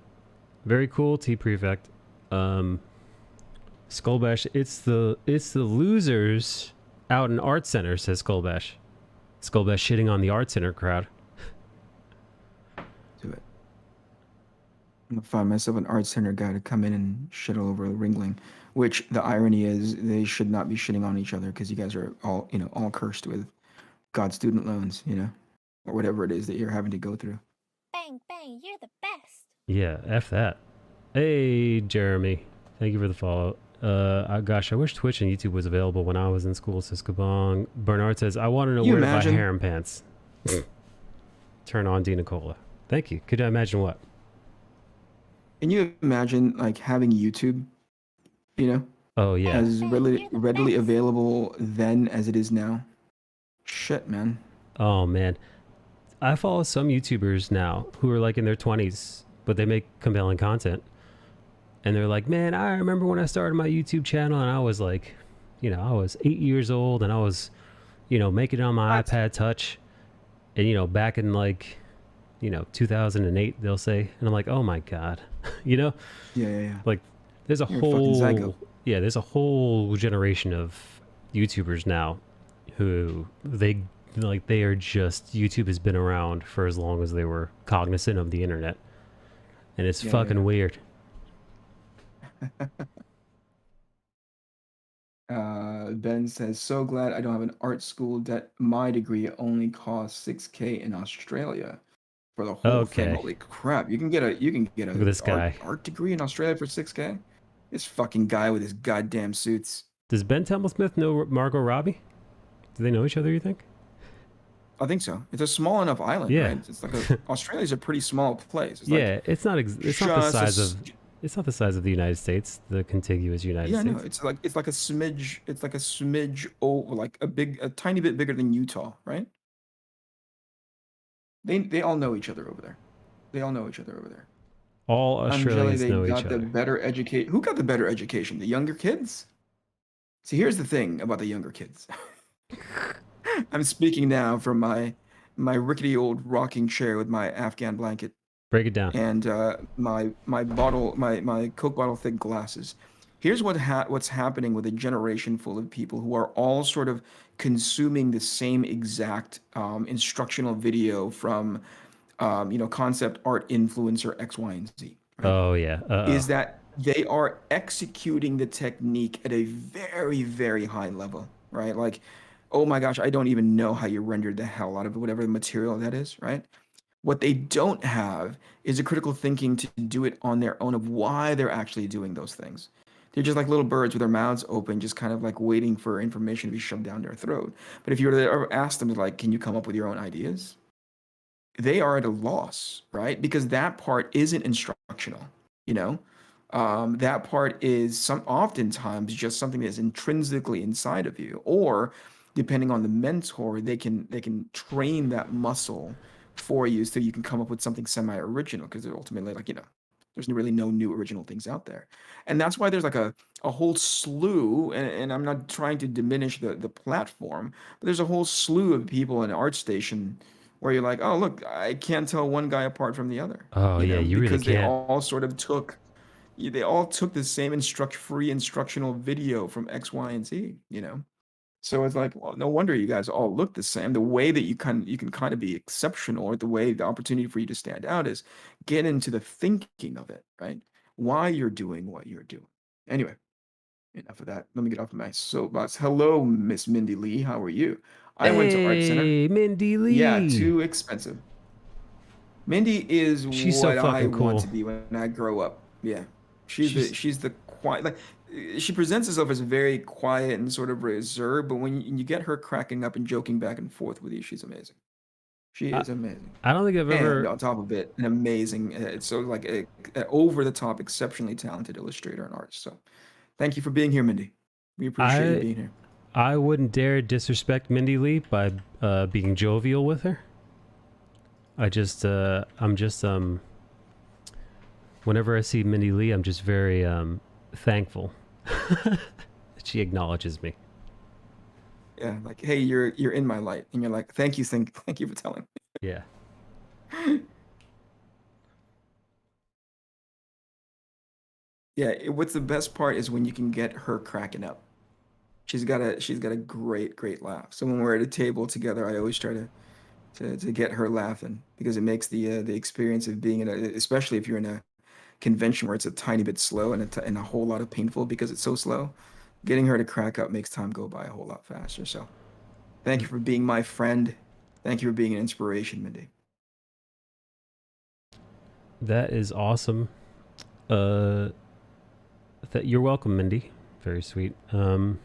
Very cool, T Prefect. Skullbash, it's the losers out in Art Center, says Skullbash. Skullbash shitting on the Art Center crowd.
Do it. I'm gonna find myself an art center guy to come in and shit all over Ringling, which the irony is they should not be shitting on each other because you guys are all cursed with God's student loans, or whatever it is that you're having to go through.
Bang, bang, you're the best.
Yeah, F that. Hey, Jeremy. Thank you for the follow. Gosh, I wish Twitch and YouTube was available when I was in school, says Kabong. Bernard says, I want to know
Can you
where to buy
imagine?
harem pants. Turn on Dina Cola. Thank you. Could I imagine what?
Can you imagine like having YouTube,
Oh, yeah.
as
Bang,
readily
you're the
readily
best.
available then as it is now? Shit, man.
Oh, man. I follow some YouTubers now who are like in their 20s, but they make compelling content. And they're like, man, I remember when I started my YouTube channel and I was like, I was 8 years old and I was, making it on my
What?
iPad Touch. And, back in like, 2008, they'll say. And I'm like, oh my God.
Yeah, yeah, yeah.
Like there's a
You're a fucking zygote.
there's a whole generation of YouTubers now who they like they are just YouTube has been around for as long as they were cognizant of the internet, and it's
Yeah,
fucking weird.
Ben says, so glad I don't have an art school that my degree only costs 6K in Australia for the whole thing.
Okay,
Holy crap. You can get
look at
a
this guy.
art degree in Australia for 6K? This fucking guy with his goddamn suits.
Does Ben Templesmith know Margot Robbie? Do they know each other? You think?
I think so. It's a small enough island,
Yeah,
right? It's like Australia's a pretty small place. It's like
yeah. It's not the
just a
size of the United States, the contiguous United
yeah, no,
States.
it's like a smidge, it's like a smidge like a tiny bit bigger than Utah, right? They all know each other over there. They all know each other over there.
All
I'm jelly
Australians
they
know each
got the
other.
better educate. Who got the better education? The younger kids? See, here's the thing about the younger kids. I'm speaking now from my rickety old rocking chair with my Afghan blanket
Break it down.
and my Coke bottle thick glasses. Here's what's happening with a generation full of people who are all sort of consuming the same exact instructional video from concept art influencer X, Y, and Z, right?
Oh yeah.
Is that they are executing the technique at a very, very high level, right? Like, oh my gosh, I don't even know how you rendered the hell out of whatever the material that is, right? What they don't have is a critical thinking to do it on their own of why they're actually doing those things. They're just like little birds with their mouths open, just kind of like waiting for information to be shoved down their throat. But if you were to ever ask them, like, can you come up with your own ideas? They are at a loss, right? Because that part isn't instructional, you know? That part is oftentimes just something that's intrinsically inside of you, or depending on the mentor, they can train that muscle for you so you can come up with something semi-original because they're ultimately like, there's really no new original things out there. And that's why there's like a whole slew, and I'm not trying to diminish the platform, but there's a whole slew of people in ArtStation where you're like, oh, look, I can't tell one guy apart from the other,
Oh yeah. You really
because they
can't.
all sort of took they all took the same free instructional video from X, Y, and Z. So it's like, well, no wonder you guys all look the same. The way that you can kind of be exceptional, or the opportunity for you to stand out is get into the thinking of it, right? Why you're doing what you're doing. Anyway, enough of that. Let me get off of my soapbox. Hello, Miss Mindy Lee. How are you? I went to Art Center.
Hey, Mindy
Yeah,
Lee.
too expensive. Mindy is
She's so
what I
fucking
want
cool.
to be when I grow up. Yeah.
She's
She's the quiet, like, she presents herself as very quiet and sort of reserved, but when you get her cracking up and joking back and forth with you, she's amazing. She
I,
is amazing.
I don't think I've
And
ever.
on top of it, an amazing, it's so like a over the top, exceptionally talented illustrator and artist. So thank you for being here, Mindy. We appreciate you
I
being here.
I wouldn't dare disrespect Mindy Lee by being jovial with her. I'm just whenever I see Mindy Lee, I'm just very thankful that she acknowledges me.
Yeah, like, hey, you're in my light, and you're like, thank you for telling
Yeah.
me. Yeah, what's the best part is when you can get her cracking up. She's got a great laugh. So when we're at a table together, I always try to get her laughing because it makes the experience of being especially if you're in a convention where it's a tiny bit slow and a whole lot of painful because it's so slow. Getting her to crack up makes time go by a whole lot faster. So thank you for being my friend. Thank you for being an inspiration, Mindy.
That is awesome. Uh you're welcome, Mindy. Very sweet. Does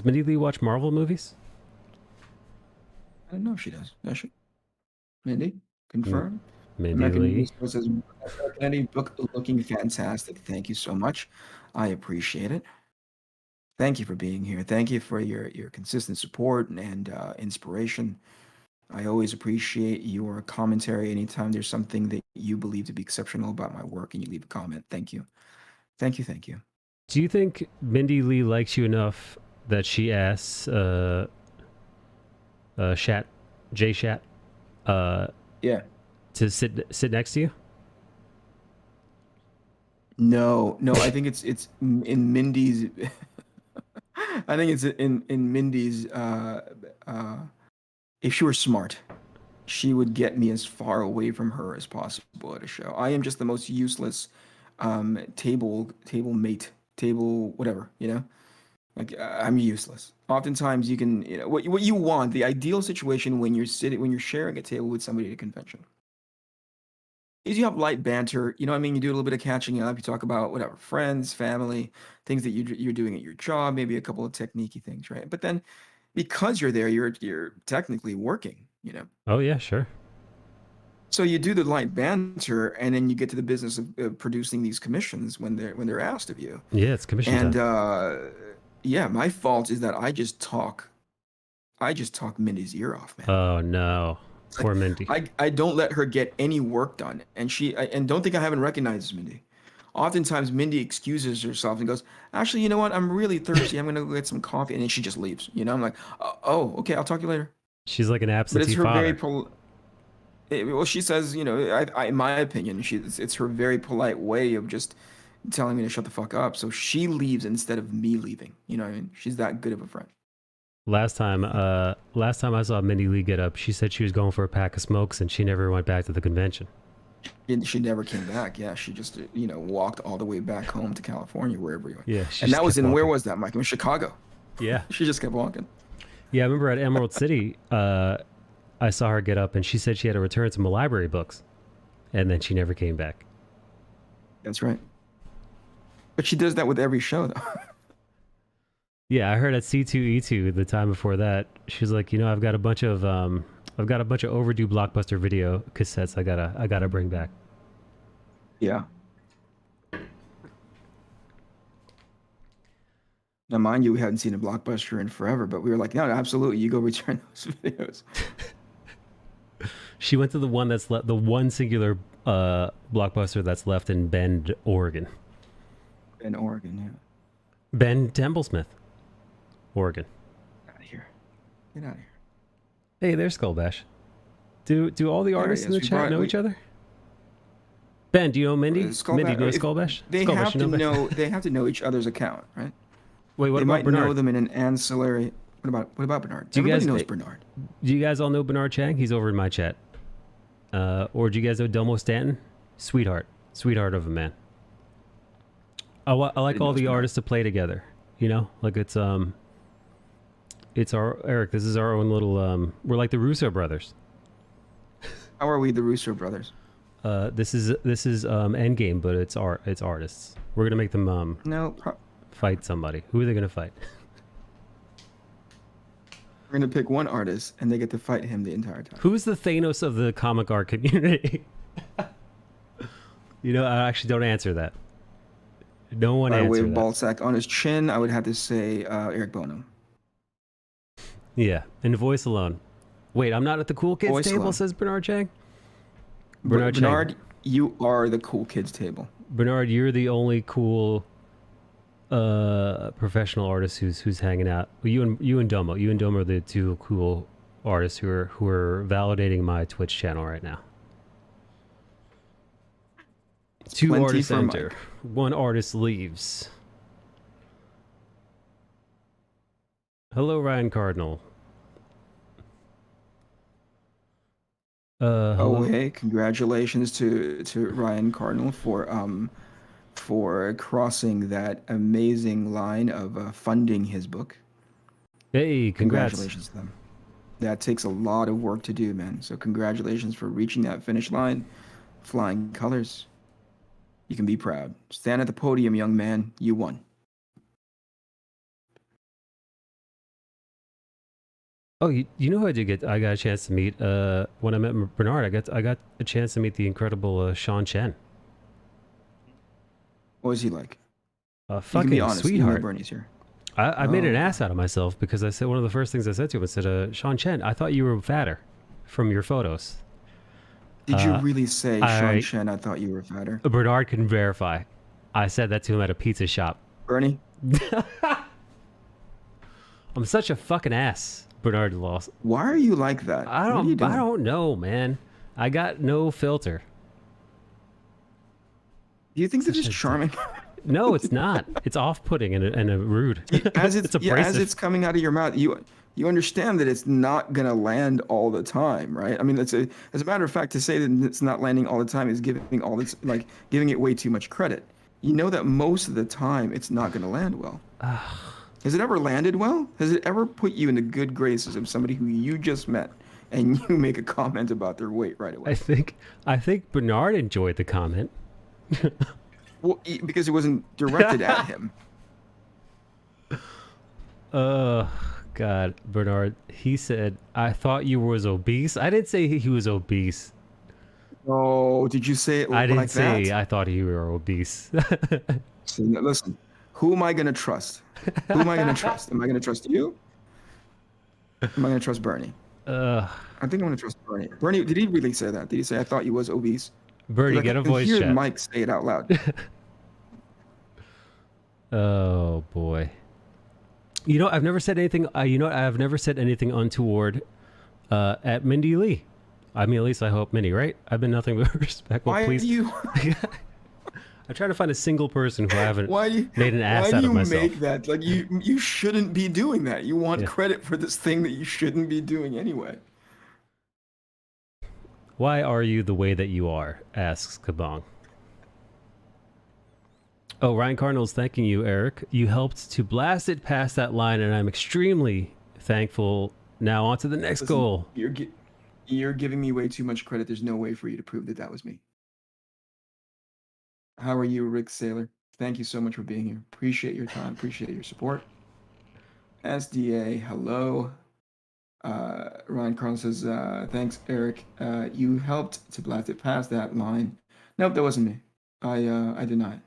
Mindy Lee watch Marvel movies?
I don't know if she does. Does she? Mindy,
M-
confirm.
Mindy
American
Lee.
News says Kennedy book looking fantastic. Thank you so much. I appreciate it. Thank you for being here. Thank you for your consistent support and inspiration. I always appreciate your commentary anytime there's something that you believe to be exceptional about my work and you leave a comment. Thank you. Thank you. Thank you.
Do you think Mindy Lee likes you enough that she asks Shat Jay Shat
Yeah.
to sit next to you?
No, I think it's in Mindy's I think it's in Mindy's. If she were smart, she would get me as far away from her as possible at a show. I am just the most useless table mate, table whatever, you know? Like I'm useless. Oftentimes you can, you know, what you want, the ideal situation when you're sharing a table with somebody at a convention is you have light banter, you know what I mean? You do a little bit of catching up, you talk about whatever, friends, family, things that you're doing at your job, maybe a couple of techniquey things, right? But then because you're there, you're technically working, you know?
Oh yeah, sure.
So you do the light banter, and then you get to the business of producing these commissions when they're asked of you.
Yeah, it's commission
And
time.
yeah, my fault is that I just talk Mindy's ear off, man.
Oh no,
It's
poor Mindy.
I don't let her get any work done, and and don't think I haven't recognized Mindy. Oftentimes, Mindy excuses herself and goes, "Actually, you know what? I'm really thirsty. I'm gonna go get some coffee," and then she just leaves. You know, I'm like, "Oh, okay, I'll talk to you later."
She's like an
But it's
absentee
her very
father.
well, she says, you know, in my opinion, it's her very polite way of just telling me to shut the fuck up. So she leaves instead of me leaving. You know what I mean? She's that good of a friend.
Last time I saw Mindy Lee get up, she said she was going for a pack of smokes, and she never went back to the convention.
She never came back. Yeah, she just, you know, walked all the way back home to California, wherever you went.
Yeah, she
And
just
that was
kept
where
walking.
was that, Mike? It was Chicago.
Yeah,
She just kept walking.
yeah. I remember at Emerald City, I saw her get up, and she said she had to return some library books, and then she never came back.
That's right. But she does that with every show, though.
Yeah, I heard at C2E2 the time before that, she was like, you know, I've got a bunch of overdue Blockbuster video cassettes I gotta bring back.
Yeah. Now, mind you, we hadn't seen a Blockbuster in forever, but we were like, no, absolutely, you go return those videos.
She went to the one that's the one singular Blockbuster that's left in Bend, Oregon.
In Oregon, yeah.
Bend Templesmith, Oregon.
Get out of here. Get out of here.
Hey, there's Skullbash. Do all the
There he
artists in
is.
the
We
chat
brought-
know
we-
each other? Ben, do you know Mindy?
Skullbash-
Mindy, do you know
if-
Skullbash?
They
Skullbash,
have to
you Ben?
know. They have to know each other's account, right?
Wait, what
They
about
might know
Bernard?
them in an ancillary. What about Bernard?
Do you
Everybody
guys-
knows Bernard.
Do you guys all know Bernard Chang? He's over in my chat. Or do you guys know Domo Stanton? Sweetheart of a man. I like
didn't
all
know
the
Bernard.
artists to play together. You know, like it's our Eric. This is our own little. We're like the Russo brothers.
How are we, the Russo brothers?
This is Endgame, but it's artists. We're gonna make them
No,
fight somebody. Who are they gonna fight?
we're gonna pick one artist, and they get to fight him the entire time.
Who's the Thanos of the comic art community? You know, I actually don't answer that. No one
By way
answer
of
that.
ball sack on his chin, I would have to say Eric Bono.
Yeah, in voice alone. Wait, I'm not at the cool kids
Voice
table,
alone.
says Bernard Chang.
Bernard,
Chang.
you are the cool kids table.
Bernard, you're the only cool professional artist who's hanging out. You and Domo. You and Domo are the two cool artists who are validating my Twitch channel right now. Two
Plenty
artists
for
enter.
Mike.
One artist leaves. Hello, Ryan Cardinal.
Oh,
Hello.
hey, congratulations to Ryan Cardinal for crossing that amazing line of funding his book.
Hey, congrats.
Congratulations to them. That takes a lot of work to do, man. So congratulations for reaching that finish line, flying colors. You can be proud. Stand at the podium, young man. You won.
Oh, you know who I did get? I got a chance to meet when I met Bernard. I got a chance to meet the incredible Sean Chen.
What was he like?
A
You can
fucking
be honest. You know
sweetheart.
Bernie's here.
I made an
Oh.
ass out of myself because I said one of the first things I said to him. I said, "Sean Chen, I thought you were fatter from your photos."
Did you really say,
I-
Sean Chen, I thought you were fatter?
Bernard can verify. I said that to him at a pizza shop.
Bernie?
I'm such a fucking ass. Bernard lost.
Why are you like that?
I
What are you
don't. I
doing?
don't know, man. I got no filter.
Do you think they're
Such
just
a
charming?
No, it's not. It's off-putting and a rude.
As
It's
as
abrasive.
it's coming out of your mouth, you understand that it's not gonna land all the time, right? I mean, as a matter of fact, to say that it's not landing all the time is giving all this like giving it way too much credit. You know that most of the time it's not gonna land well. Has it ever landed well? Has it ever put you in the good graces of somebody who you just met and you make a comment about their weight right away?
I think Bernard enjoyed the comment.
Well, because it wasn't directed at him.
God, Bernard. He said, "I thought you was obese." I didn't say he was obese.
Oh, did you say it
I
like
didn't say
that?
I thought you were obese.
So, listen, who am I gonna trust? Who am I gonna trust? Am I gonna trust you? Am I gonna trust Bernie?
uh,
I think I'm gonna trust Bernie. Bernie, did he really say that? Did he say I thought you was obese?
Bernie,
Because
get
I
a
can
voice
hear
chat.
Mike say it out loud.
Oh boy. You know, I've never said anything. I've never said anything untoward at Mindy Lee. I mean, at least I hope Mindy, right? I've been nothing but respectful.
Why
Please.
do you?
I'm trying to find a single person who I haven't
Why do you?
made an ass
Why do
out
you
of myself.
make that? Like you shouldn't be doing that. You want
Yeah.
credit for this thing that you shouldn't be doing anyway.
Why are you the way that you are? Asks Kabong. Oh, Ryan Cardinal's thanking you, Eric. You helped to blast it past that line, and I'm extremely thankful. Now on to the next
Listen,
goal.
you're giving me way too much credit. There's no way for you to prove that that was me. How are you, Rick Saylor? Thank you so much for being here. Appreciate your time. Appreciate your support. SDA, hello. Ryan Carlin says, thanks, Eric. You helped to blast it past that line. Nope, that wasn't me. I did not.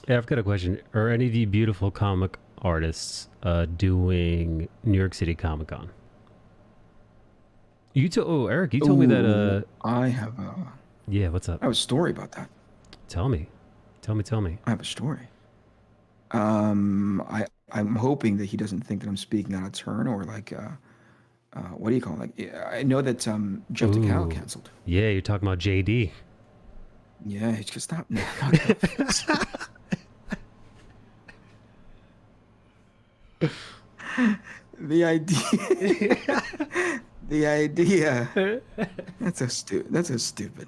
Yeah, I've got a question. Are any of you beautiful comic artists doing New York City Comic Con? Eric, you told me that.
Ooh, I
Yeah, what's up?
have a story about that.
Tell me.
I have a story. I'm hoping that he doesn't think that I'm speaking out of turn or like what do you call it? Like I know that Jeff DeCal
Ooh.
canceled.
Yeah, you're talking about JD.
Yeah, it's just stop. No, the idea. The idea. That's so stupid.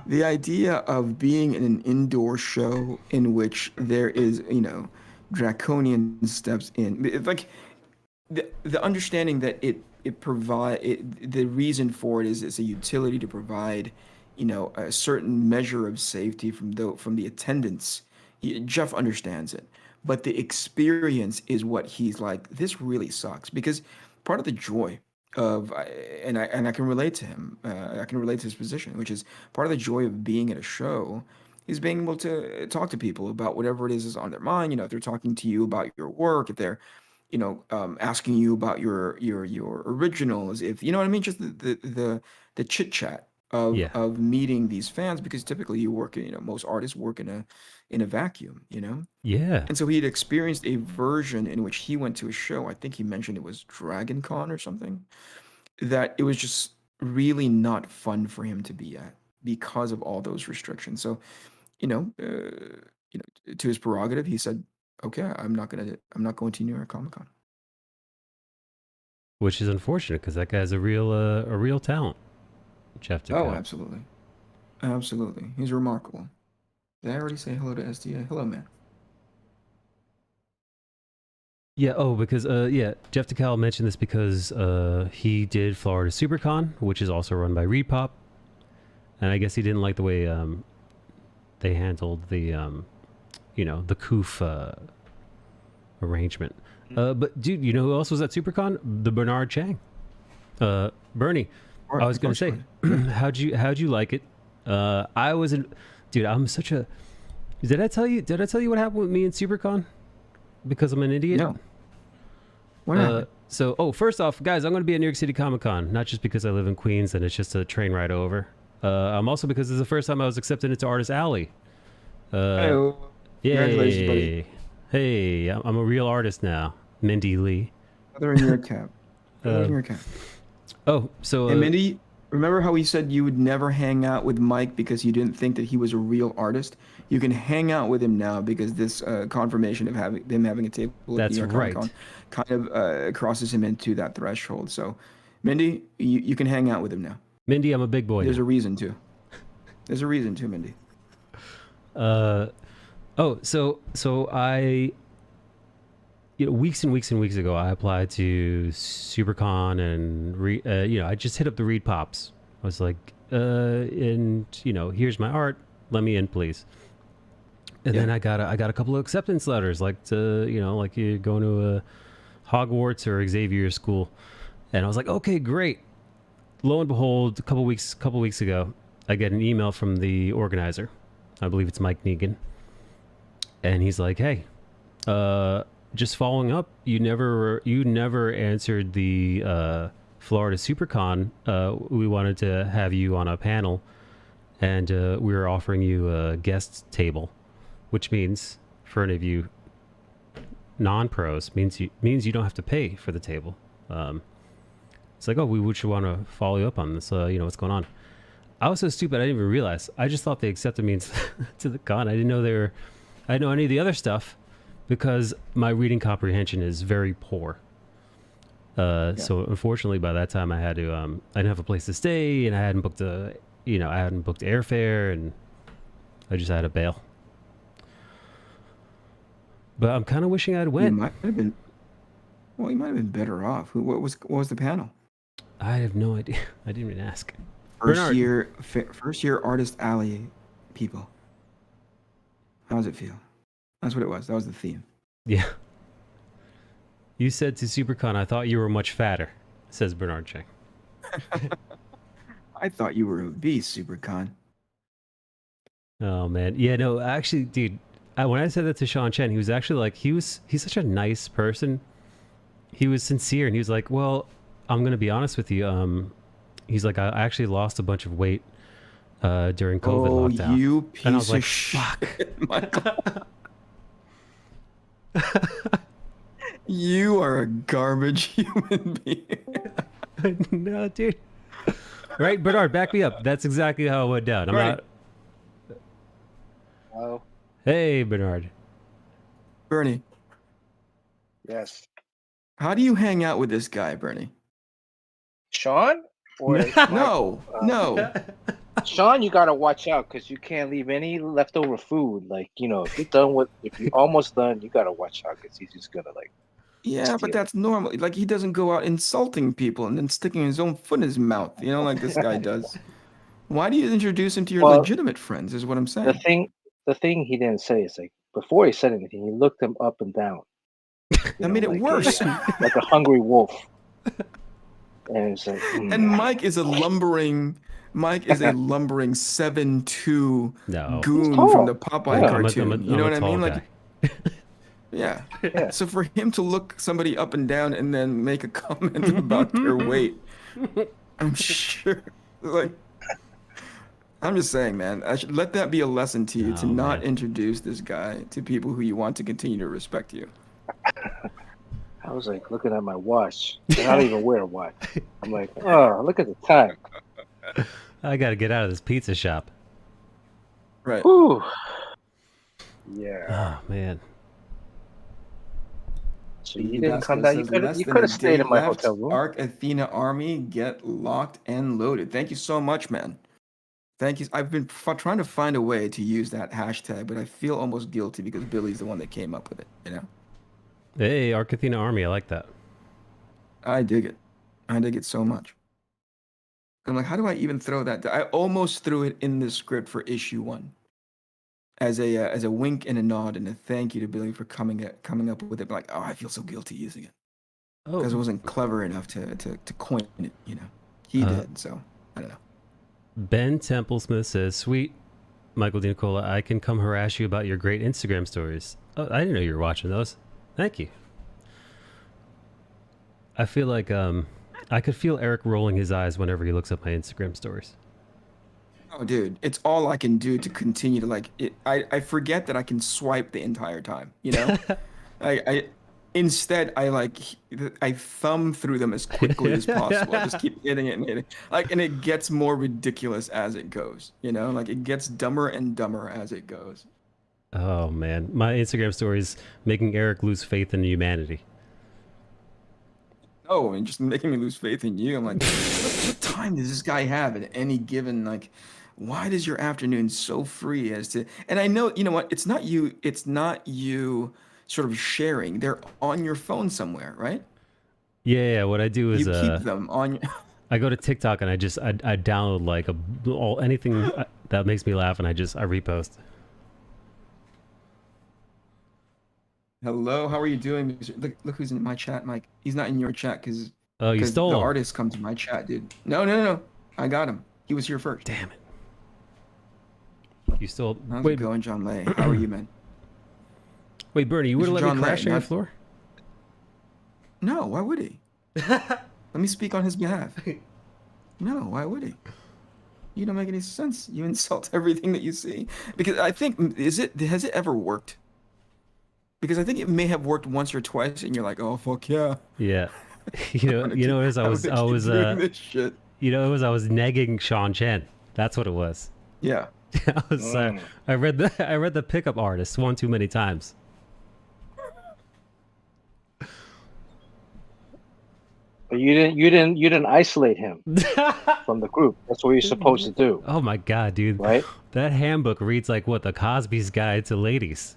The idea of being in an indoor show in which there is, draconian steps in. It's like the understanding that the reason for it is it's a utility to provide, a certain measure of safety from the attendants. Jeff understands it, but the experience is what he's like. This really sucks because part of the joy of and I can relate to him. I can relate to his position, which is part of the joy of being at a show is being able to talk to people about whatever it is on their mind. If they're talking to you about your work, if they're asking you about your originals, if you know what I mean, just the chit chat
Yeah.
of meeting these fans, because typically you work in, most artists work in a vacuum,
Yeah.
and so he'd experienced a version in which he went to a show. I think he mentioned it was Dragon Con or something, that it was just really not fun for him to be at because of all those restrictions. So, to his prerogative, he said, "Okay, I'm not going to New York Comic Con."
Which is unfortunate because that guy's a real talent. Jeff
Oh,
DeCal.
absolutely, absolutely, he's remarkable. Did I already say hello to SDA? Hello, man.
Yeah, because Jeff DeCal mentioned this because he did Florida SuperCon, which is also run by Repop. And I guess he didn't like the way they handled the the COOF arrangement. But dude, you know who else was at SuperCon? The Bernard Chang. Bernie. I was gonna say, how'd you like it? I was in, dude. I'm such a. Did I tell you what happened with me in SuperCon? Because I'm an idiot.
No. What happened?
First off, guys, I'm going to be at New York City Comic Con, not just because I live in Queens and it's just a train ride over. I'm also because it's the first time I was accepted into Artist Alley.
Hey, congratulations, buddy.
Hey, I'm a real artist now, Mindy Lee.
Feather in your cap. Go in your account.
Oh, so
And Mindy, remember how we said you would never hang out with Mike because you didn't think that he was a real artist? You can hang out with him now because this confirmation of having a table at New
that's
York Comic Con
right.
kind of crosses him into that threshold. So, Mindy, you can hang out with him now.
Mindy, I'm a big boy
There's
now.
a reason to. There's a reason to, Mindy.
Oh, so I, weeks and weeks and weeks ago, I applied to SuperCon and I just hit up the Read Pops. I was like, and here's my art. Let me in, please. And then I got a couple of acceptance letters, like like you're going to a Hogwarts or Xavier school, and I was like, okay, great. Lo and behold, a couple weeks ago, I get an email from the organizer. I believe it's Mike Negan, and he's like, hey, just following up, you never answered the Florida SuperCon. We wanted to have you on a panel, and we were offering you a guest table, which means for any of you non-pros means you don't have to pay for the table. It's like, oh, we would want to follow you up on this. What's going on? I was so stupid, I didn't even realize. I just thought they accepted me to the con. I didn't know I didn't know any of the other stuff because my reading comprehension is very poor. So unfortunately, by that time, I had to. I didn't have a place to stay, and I hadn't booked airfare, and I just had to bail. But I'm kind of wishing I'd
You
went.
might have been. Well, you might have been better off. What was the panel?
I have no idea. I didn't even ask.
First
Bernard.
year artist alley people. How does it feel? That's what it was. That was the theme.
Yeah. You said to SuperCon, I thought you were much fatter, says Bernard Chang.
I thought you were a beast, SuperCon.
Oh man, yeah, no, actually, dude, when I said that to Sean Chen, he was actually like, he's such a nice person. He was sincere, and he was like, well, I'm gonna be honest with you. He's like, I actually lost a bunch of weight during COVID lockdown.
You
And I
piece
was like,
of shit, Michael. You are a garbage human being.
No, dude. Right, Bernard, back me up. That's exactly how it went down. I'm
Right.
not.
Oh,
Hey, Bernard.
Bernie,
yes.
how do you hang out with this guy, Bernie?
Sean? Or
No, no.
Sean, you gotta watch out because you can't leave any leftover food. Like, if you're almost done, you gotta watch out because he's just gonna
Yeah,
steal.
but that's normal. Like, he doesn't go out insulting people and then sticking his own foot in his mouth, like this guy does. Why do you introduce him to your
Well,
legitimate friends, is what I'm
the
saying.
thing he didn't say is like before he said anything, he looked him up and down.
That made it worse.
Like a hungry wolf. And it's like,
And Mike is a lumbering 7'2"
No.
goon
tall.
from the Popeye
Yeah.
cartoon. You know what I mean? Like,
Guy.
yeah.
Yeah.
So for him to look somebody up and down and then make a comment about their weight, I'm sure, like, I'm just saying, man, I should let that be a lesson to you to
Oh,
not
man.
introduce this guy to people who you want to continue to respect you.
I was like looking at my watch. And I don't even wear a watch. I'm like, oh, look at the time.
I got to get out of this pizza shop.
Right.
Whew. Yeah.
Oh, man.
So you didn't come down. You could have stayed in my hotel room.
Arc Athena Army, get locked and loaded. Thank you so much, man. Thank you. I've been trying to find a way to use that hashtag, but I feel almost guilty because Billy's the one that came up with it,
Hey, Arcathena Army. I like that.
I dig it. I dig it so much. I'm like, how do I even throw that? I almost threw it in the script for issue 1 as a wink and a nod and a thank you to Billy for coming up with it. But like, oh, I feel so guilty using it because it wasn't clever enough to coin it. He did. So I don't know.
Ben Templesmith says, sweet, Michael DiNicola, I can come harass you about your great Instagram stories. Oh, I didn't know you were watching those. Thank you. I feel like I could feel Eric rolling his eyes whenever he looks at my Instagram stories.
Oh, dude, it's all I can do to continue to I forget that I can swipe the entire time. I Instead, I thumb through them as quickly as possible. I just keep hitting it and hitting. And it gets more ridiculous as it goes. Like it gets dumber and dumber as it goes.
Oh man, my Instagram story is making Eric lose faith in humanity.
Oh, and just making me lose faith in you. I'm like, what time does this guy have at any given, why does your afternoon so free as to, and I know, you know what, it's not you sort of sharing. They're on your phone somewhere, right?
Yeah, what I do is
You keep them on
I go to TikTok and I download like anything that makes me laugh and I repost.
Hello, how are you doing? Look who's in my chat, Mike. He's not in your chat because
you stole
the
him.
artists come to my chat, dude. No. I got him. He was here first.
Damn it. You stole.
How's it going, John Lay? How are you, man?
Wait, Bernie, you would have let
John
me crash
Lay,
on your
not-
floor?
No, why would he? Let me speak on his behalf. No, why would he? You don't make any sense. You insult everything that you see. Because I think, has it ever worked? Because I think it may have worked once or twice, and you're like, "Oh fuck yeah!"
Yeah, I was
doing this shit.
I was negging Sean Chen. That's what it was.
Yeah.
I was. I read the pickup artist one too many times.
But you didn't isolate him from the group. That's what you're supposed to do.
Oh my god, dude!
Right?
That handbook reads like what, the Cosby's Guide to Ladies.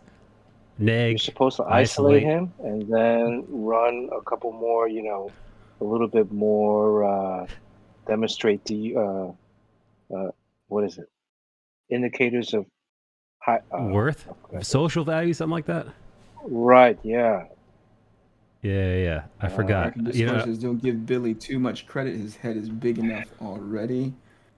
Neg.
You're supposed to isolate him and then run a couple more, a little bit more, demonstrate the, what is it? Indicators of high,
worth, social value, something like that.
Right. Yeah.
Yeah. I forgot.
Disclosures, don't give Billy too much credit. His head is big enough already.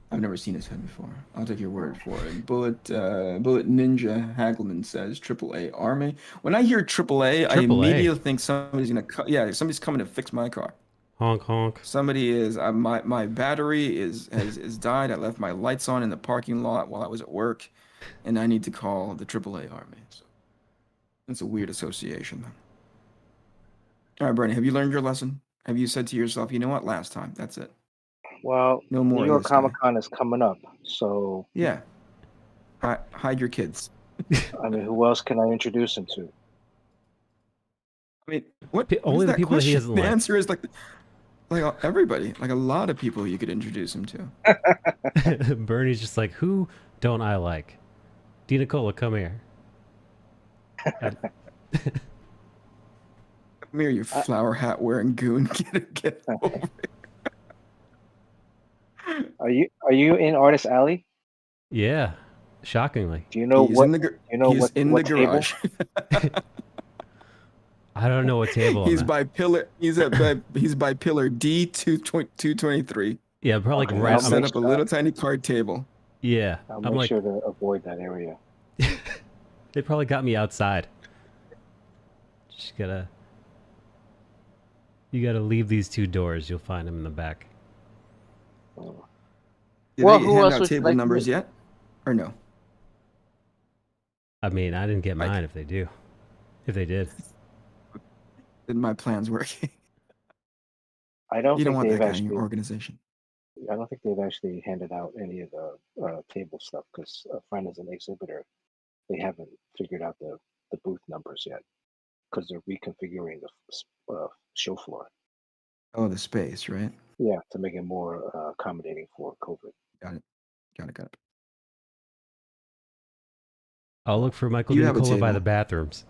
I've never seen his head before. I'll take your word for it. Bullet Ninja Hagelman says AAA Army. When I hear AAA, I immediately think somebody's somebody's coming to fix my car.
Honk honk.
Somebody is my battery has died. I left my lights on in the parking lot while I was at work, and I need to call the AAA Army. So it's a weird association. All right, Bernie, have you learned your lesson? Have you said to yourself, you know what, last time, that's it?
Well,
No more
New York Comic Con is coming up, so
yeah. Hide your kids.
I mean, who else can I introduce him to?
I mean, what?
Only the people
question?
that he doesn't
The
like.
answer is like everybody, like a lot of people you could introduce him to.
Bernie's just like, who don't I like? Dina Cola, come here.
Come here, you flower hat wearing goon. Get over it.
Are you in Artist Alley?
Yeah, shockingly.
Do you know
He's
what?
in the,
you know
he's
what?
in
what
the
table?
garage.
I don't know what table.
He's by pillar. He's by pillar D 223.
Yeah, probably
Okay,
like
I'll
right.
Set up a little tiny card table.
Yeah,
I'll
I'm
make
like,
sure to avoid that area.
they probably got me outside. You gotta leave these two doors. You'll find them in the back.
Did
Well,
they
who
hand
else
out
would you
table
like to
numbers
meet?
yet, or no?
I mean, I didn't get mine. If they do, if they did,
Did my plans working?
I don't
You don't
think
want that
they've
guy in
actually.
your organization.
I don't think they've actually handed out any of the table stuff because a friend is an exhibitor. They haven't figured out the booth numbers yet because they're reconfiguring the show floor.
Oh, the space, right?
Yeah, to make it more accommodating for COVID.
Got it.
I'll look for Michael
You have a
Nicola by
table.
the bathrooms.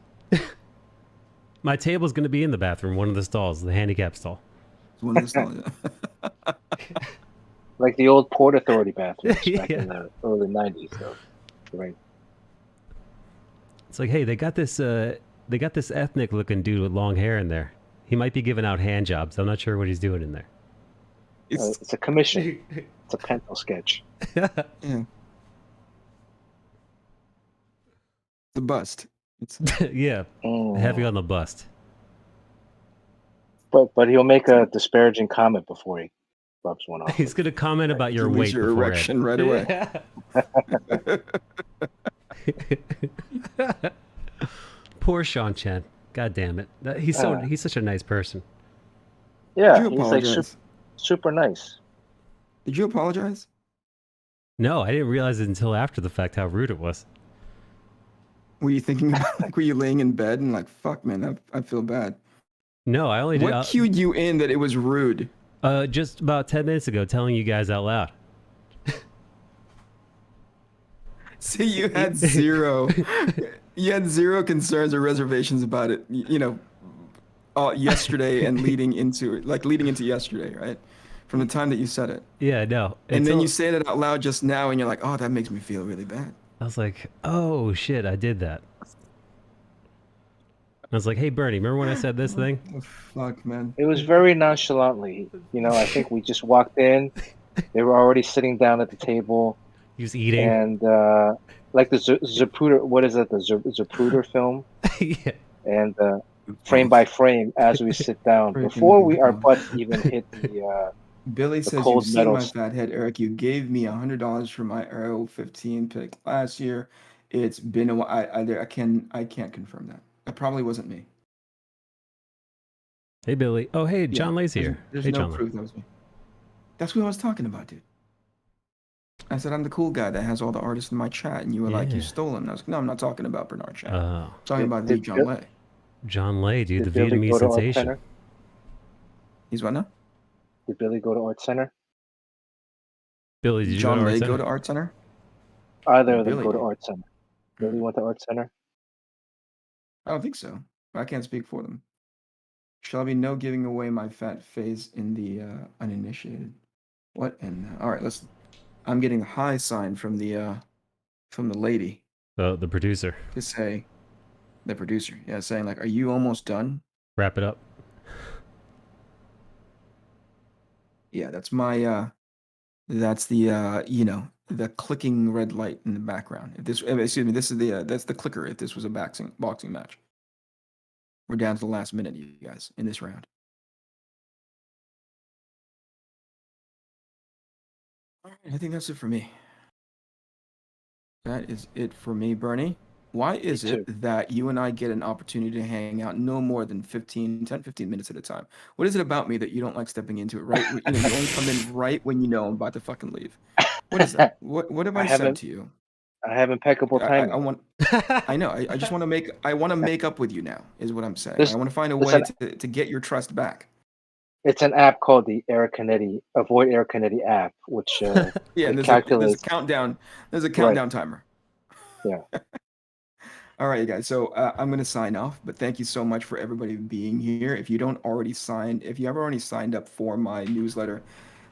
My table's gonna be in the bathroom, one of the stalls, the handicap stall.
It's one of the stalls.
Like the old Port Authority bathrooms back
Yeah.
in the early '90s, though. Right.
It's like, hey, they got this ethnic looking dude with long hair in there. He might be giving out hand jobs. I'm not sure what he's doing in there.
It's a commission. It's a pencil sketch.
Yeah. The bust. It's
Yeah, heavy on the bust.
But he'll make a disparaging comment before he rubs one off.
He's gonna comment about your
you lose
weight
your
beforehand.
erection right away.
Poor Sean Chen. God damn it. He's such a nice person.
Yeah,
Did you
he's like
apologize?
super nice.
Did you apologize?
No, I didn't realize it until after the fact how rude it was.
Were you thinking about like were you laying in bed and like fuck man, I feel bad.
No, I only did
What cued you in that it was rude?
just about 10 minutes ago telling you guys out loud.
See, you had zero concerns or reservations about it, yesterday and leading into yesterday, right? From the time that you said it.
Yeah, no.
And then you say it out loud just now and you're like, oh, that makes me feel really bad.
I was like, oh shit, I did that. I was like, hey Bernie, remember when I said this thing?
Oh, fuck, man.
It was very nonchalantly. I think we just walked in. They were already sitting down at the table.
He was eating.
And like the Zapruder, what is it? The Zapruder film?
Yeah.
And frame by frame as we sit down before our butts even hit the
Billy
the
says,
cold
you've seen my
metals.
fat head, Eric. You gave me $100 for my Arrow 15 pick last year. It's been a while. I can't confirm that. That probably wasn't me.
Hey Billy. Oh hey,
Yeah,
John Lay's here.
There's
Hey
no
John.
proof that was me. That's what I was talking about, dude. I said I'm the cool guy that has all the artists in my chat, and you were like, you
Yeah.
stole them. And I was like, no, I'm not talking about Bernard Chat.
Oh.
I'm talking about the
Did
John Lay.
John Lay, dude, the
Billy
Vietnamese
go to Art
sensation.
Center?
He's what now?
Did Billy go to Art Center?
Billy, did you
John
go to Art
Lay
Center?
go to Art Center?
Either of them
Billy
go to
did.
Art Center. Billy went to Art Center.
I don't think so. I can't speak for them. Shall be no giving away my fat face in the uninitiated. What? And all right, let's. I'm getting a high sign from the lady
The producer.
to say, the producer, yeah, saying like, "Are you almost done?"
Wrap it up.
Yeah, that's my that's the the clicking red light in the background. If this, excuse me, this is the that's the clicker. If this was a boxing match, we're down to the last minute, you guys, in this round. All right, I think that's it for me. That is it for me, Bernie. Why is
too.
it that you and I get an opportunity to hang out no more than 10, 15 minutes at a time? What is it about me that you don't like stepping into it, right? You only come in right when you know I'm about to fucking leave. What is that? What have I said to you?
I have impeccable timing.
I know. I just want to make up with you now, is what I'm saying. I want to find a
there's
way
an-
to get your trust back.
It's an app called the Eric Canetti Avoid Eric Canetti app, which
Yeah, and there's a
calculates.
countdown. There's a countdown timer.
Yeah.
All right, you guys. So I'm going to sign off, but thank you so much for everybody being here. If you haven't already signed up for my newsletter,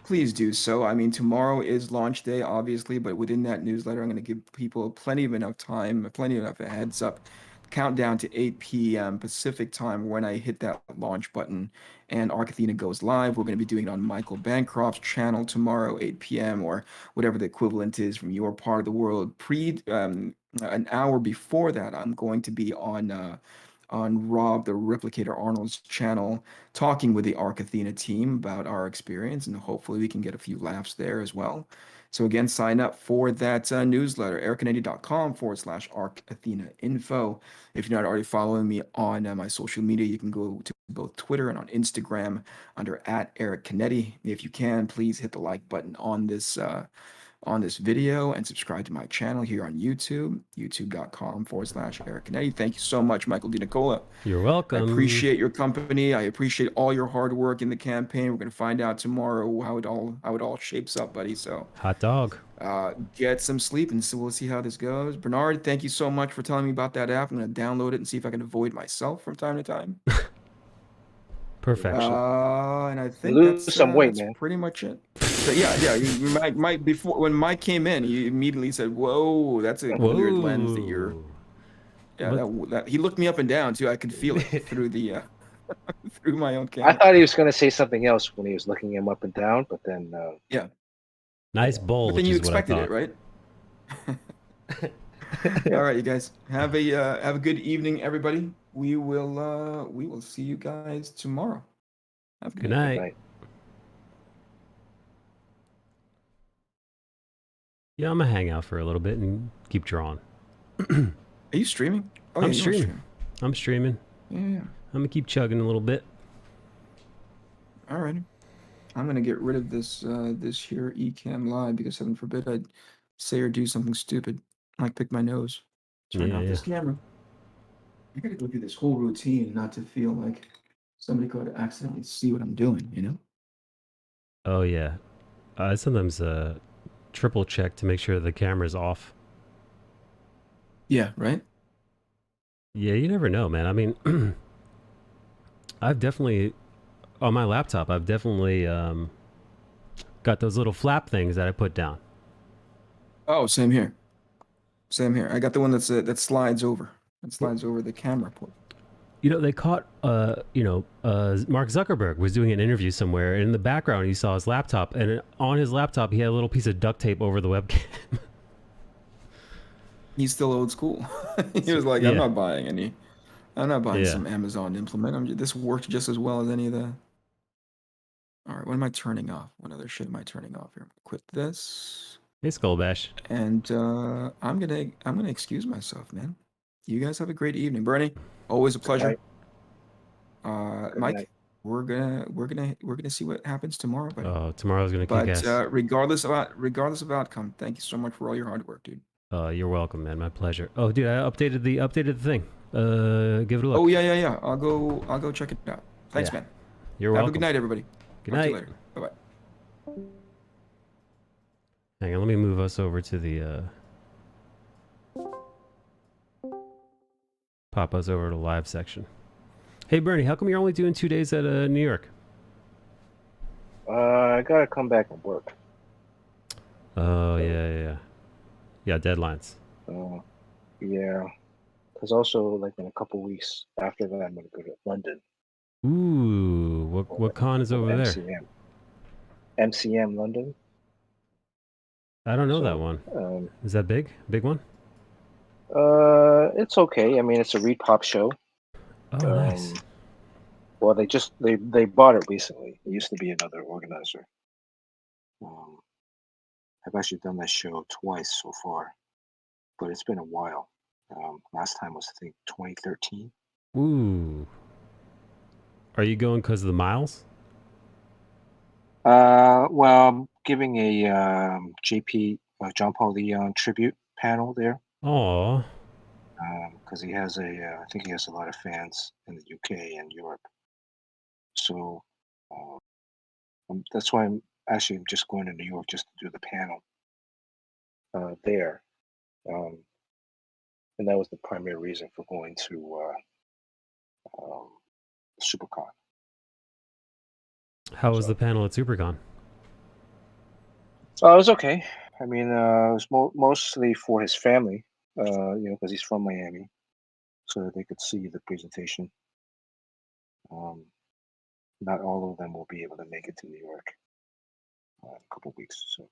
please do so. I mean, tomorrow is launch day, obviously, but within that newsletter, I'm going to give people plenty of enough time, plenty enough a heads up, countdown to 8 p.m. Pacific time when I hit that launch button and Arc Athena goes live. We're going to be doing it on Michael Bancroft's channel tomorrow, 8 p.m. or whatever the equivalent is from your part of the world. An hour before that, I'm going to be on Rob the Replicator Arnold's channel, talking with the Arc Athena team about our experience, and hopefully we can get a few laughs there as well. So again, sign up for that newsletter, ericcanetti.com/Arc Athena info. If you're not already following me on my social media, you can go to both Twitter and on Instagram under @EricCanetti. If you can, please hit the like button on this video and subscribe to my channel here on YouTube, youtube.com/Eric Canetti. Thank you so much, Michael DiNicola.
You're welcome.
I appreciate your company. I appreciate all your hard work in the campaign. We're going to find out tomorrow how it all shapes up, buddy. So
Hot dog.
get some sleep and so we'll see how this goes. Bernard, thank you so much for telling me about that app. I'm going to download it and see if I can avoid myself from time to time.
Perfection.
And I think
Lose
that's
some weight,
that's
man.
pretty much it. So yeah. Mike before when Mike came in, he immediately said, "Whoa, that's a weird lens that you're."
Whoa.
Yeah, that he looked me up and down too. I could feel it through the through my own
I
camera.
thought he was going to say something else when he was looking him up and down, but then
Yeah,
Nice bowl,
but then
which
you
is what I
expected
thought.
it, right? All right, you guys have a good evening, everybody. We will see you guys tomorrow. Have a
Good night.
Right.
Yeah, I'm gonna hang out for a little bit and keep drawing.
Are you streaming? Oh,
I'm
yeah, you are
streaming. I'm streaming.
Yeah.
I'm gonna keep chugging a little bit.
All right. I'm gonna get rid of this here Ecamm Live because heaven forbid I'd say or do something stupid, like pick my nose. Turn
Yeah,
off
yeah.
this camera. I gotta go through this whole routine not to feel like somebody could accidentally see what I'm doing, you know?
Oh yeah. I sometimes triple check to make sure the camera's off.
Yeah, right?
Yeah, you never know, man. I mean, I've definitely on my laptop. I've definitely got those little flap things that I put down.
Oh, same here. Same here. I got the one that slides over. That
Well,
slides over the camera port.
you know, they caught, Mark Zuckerberg was doing an interview somewhere, and in the background, you saw his laptop, and on his laptop, he had a little piece of duct tape over the webcam.
He's still old school. He was like,
Yeah,
I'm not buying
yeah.
some Amazon implement. This works just as well as any of the. All right, what am I turning off? What other shit am I turning off here? I'm gonna quit this,
Hey, Skullbash.
and I'm gonna excuse myself, man. You guys have a great evening, Bernie. Always a
Good
pleasure.
night. Good
Mike,
night.
we're gonna see what happens tomorrow, buddy.
Oh, tomorrow's gonna kick
But
ass.
regardless of outcome, thank you so much for all your hard work, dude.
You're welcome, man. My pleasure. Oh, dude, I updated the thing. Give it a
Oh
look.
yeah. I'll go check it out. Thanks,
Yeah,
man.
you're
Have a good
welcome.
night, everybody.
Good
Talk to you
night.
later. Bye bye.
Hang on, let me move us over to the pop us over to the live section. Hey, Bernie, how come you're only doing 2 days at New York?
I gotta come back and work.
Oh,
So,
yeah, deadlines.
yeah. Because also, like in a couple weeks after that, I'm gonna go to London
Ooh, what
for,
con is
for
over there?
MCM. MCM London.
I don't know that
So,
one. Is that big? Big one?
it's okay. I mean, it's a Repop show.
Oh, nice.
Well, they bought it recently. It used to be another organizer. Um, I've actually done that show twice so far, but it's been a while. Last time was I think 2013.
Ooh, are you going because of the miles?
Well, I'm giving a JP John Paul Leon tribute panel there
Oh,
because he has I think he has a lot of fans in the UK and Europe. So that's why I'm actually just going to New York just to do the panel there. Um, and that was the primary reason for going to um, SuperCon.
how was
So
the panel at SuperCon?
it was okay. I mean, it was mostly for his family, because he's from Miami, so that they could see the presentation. Not all of them will be able to make it to New York in a couple weeks. So,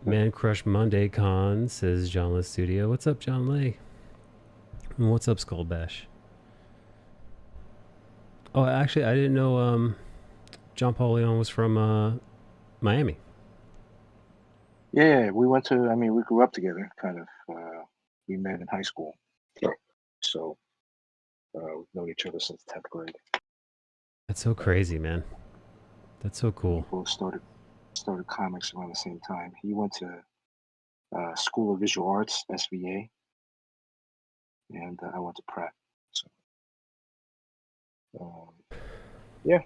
Man Crush Monday Con, says John Le Studio. What's up, John Lay? And what's up, Skullbash? Oh, actually, I didn't know John Paul Leon was from Miami.
yeah, we went to. I mean, we grew up together. Kind of. We met in high school, so we've known each other since 10th grade.
That's so crazy, man. That's so
We
cool.
both started comics around the same time. He went to School of Visual Arts, SVA, and I went to Pratt. So, yeah.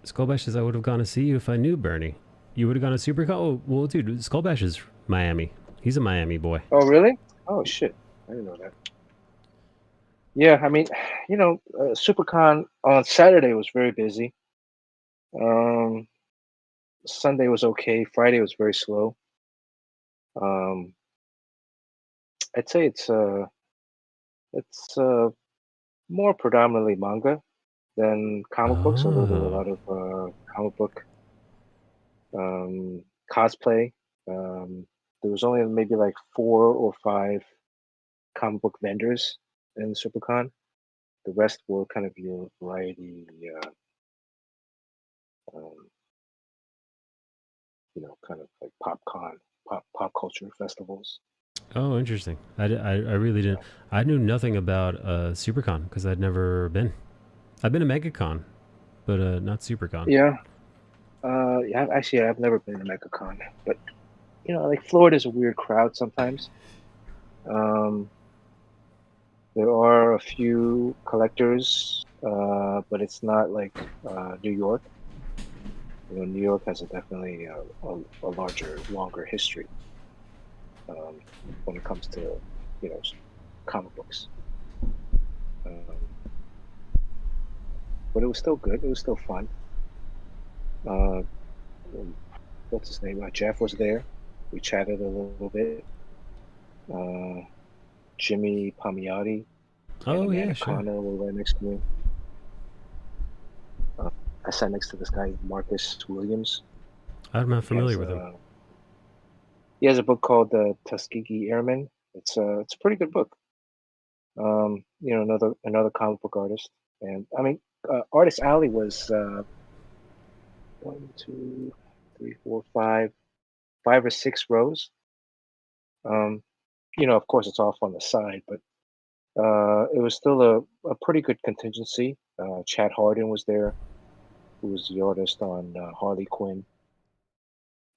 Skullbash says I would have gone to see you if I knew Bernie. You would have gone to SuperCon? Oh, well, dude, Skullbash is Miami. He's a Miami boy.
Oh, really? Oh, shit. I didn't know that. Yeah, I mean, SuperCon on Saturday was very busy. Um, Sunday was okay. Friday was very slow. Um, I'd say it's more predominantly manga than comic books, although there were a
Oh.
lot of comic book cosplay. There was only maybe like 4 or 5 comic book vendors in SuperCon. The rest were kind of your variety, um, kind of like pop culture festivals.
Oh, interesting. I really didn't. I knew nothing about SuperCon because I'd never been. I've been to MegaCon, but not SuperCon.
Yeah. Yeah. Actually, I've never been to MegaCon, but like Florida's a weird crowd sometimes. Um, there are a few collectors, but it's not like New York. New York has definitely a larger, longer history um, when it comes to comic books. Um, but it was still good. It was still fun. Uh, what's his name? Jeff was there. We chatted a little bit. Uh, Jimmy Palmiotti and
Oh yeah,
Amanda
sure.
Connor were right next to me. Uh, I sat next to this guy Marcus Williams.
I'm not
He has
familiar with him.
a book called The Tuskegee Airmen. It's a pretty good book. Another comic book artist, and I mean, Artist Alley was one, two, three, four, five or six rows. Um, of course, it's off on the side, but it was still a pretty good contingency. Chad Harden was there, who was the artist on Harley Quinn,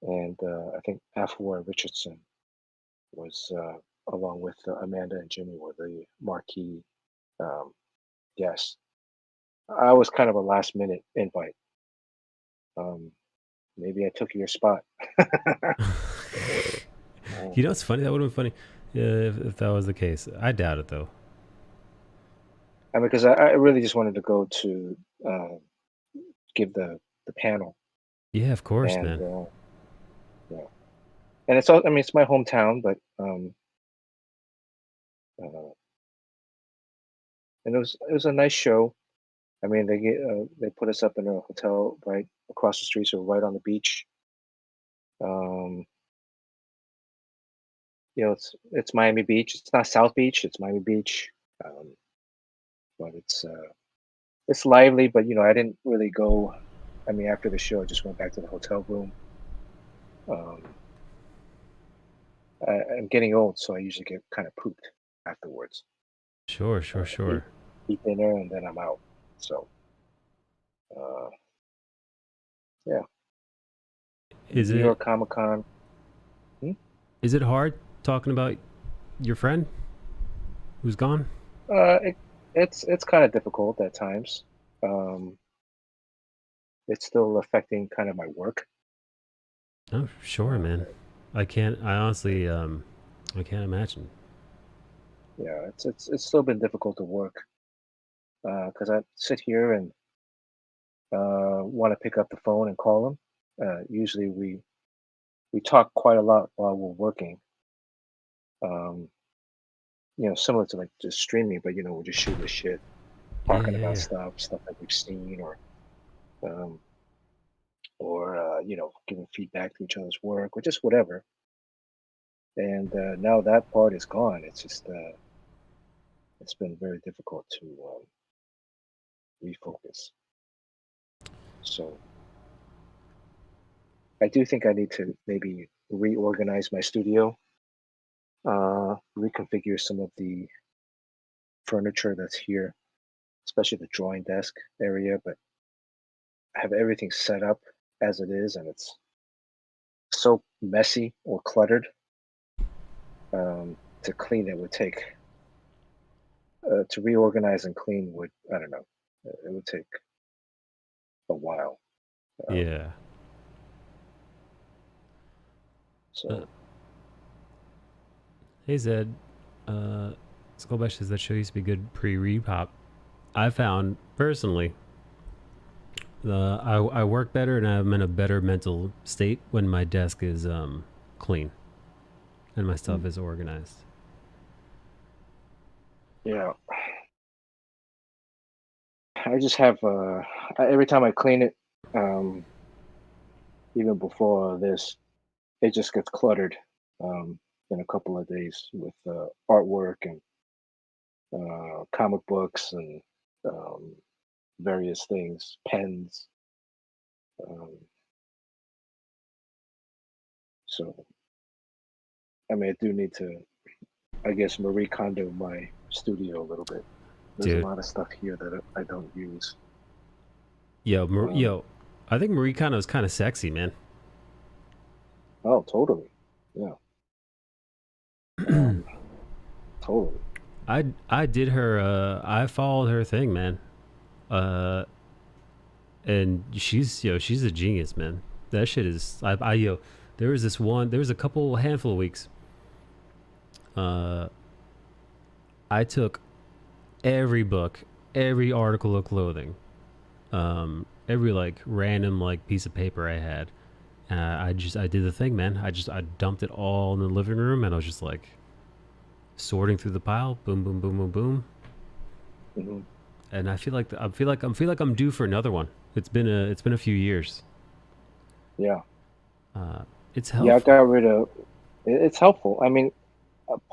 and I think Afua Richardson was, along with Amanda and Jimmy, were the marquee um, guests. I was kind of a last minute invite. Um, maybe I took your spot.
You know, it's funny. That would have been funny if that was the case. I doubt it though.
I mean, because I really just wanted to go to uh, give the panel,
Yeah, of course,
and
man.
yeah, and it's all. I mean, it's my hometown, but uh, and it was a nice show. I mean, they put us up in a hotel right across the street, so right on the beach. Um, it's Miami Beach. It's not South Beach. It's Miami Beach. Um, but it's lively. But I didn't really go. I mean, after the show, I just went back to the hotel room. Um, I'm getting old, so I usually get kind of pooped afterwards.
Sure, sure,
Eat
sure.
eat dinner and then I'm out. So uh, yeah,
Is
New
it
York Comic Con. Hmm?
is it hard talking about your friend who's gone?
It's kind of difficult at times. Um, it's still affecting kind of my work.
Oh, sure, man.
Uh,
I can't. I honestly, I can't imagine.
yeah, it's still been difficult to work because I sit here and want to pick up the phone and call them. Usually we talk quite a lot while we're working. Um, similar to like just streaming, but we're just shooting the shit,
Yeah,
talking
yeah,
about
yeah.
stuff that we've seen, um, or giving feedback to each other's work, or just whatever. And now that part is gone. It's been very difficult to refocus. So I do think I need to maybe reorganize my studio, reconfigure some of the furniture that's here, especially the drawing desk area. But I have everything set up as it is, and it's so messy or cluttered. To clean it would take to reorganize and clean would, I don't know, it would take a while. Um,
Yeah. Uh,
so
hey Zed, uh, Skullbash says that show used to be good pre-repop. I found personally, I work better and I'm in a better mental state when my desk is clean and my stuff
mm,
is organized.
yeah, I just have every time I clean it, um, even before this, it just gets cluttered in a couple of days with artwork and comic books and um, various things, pens. Um, so I mean, I do need to I guess, Marie Kondo my studio a little bit. There's a
Dude.
lot of stuff here that I don't use.
Yo, I think Marie Kondo is kind of sexy, man.
Oh, totally. Yeah. Um, totally.
I did her. I followed her thing, man. Uh, and she's a genius, man. That shit is. There was there was a handful of weeks. I took every book, every article of clothing, every like random like piece of paper I had. I did the thing, man. I dumped it all in the living room, and I was just like sorting through the pile, boom, boom, boom, boom, boom.
Mm-hmm.
And I feel like I'm due for another one. It's been a few years.
Yeah.
It's
Yeah, I
helpful.
got rid of it's helpful. I mean,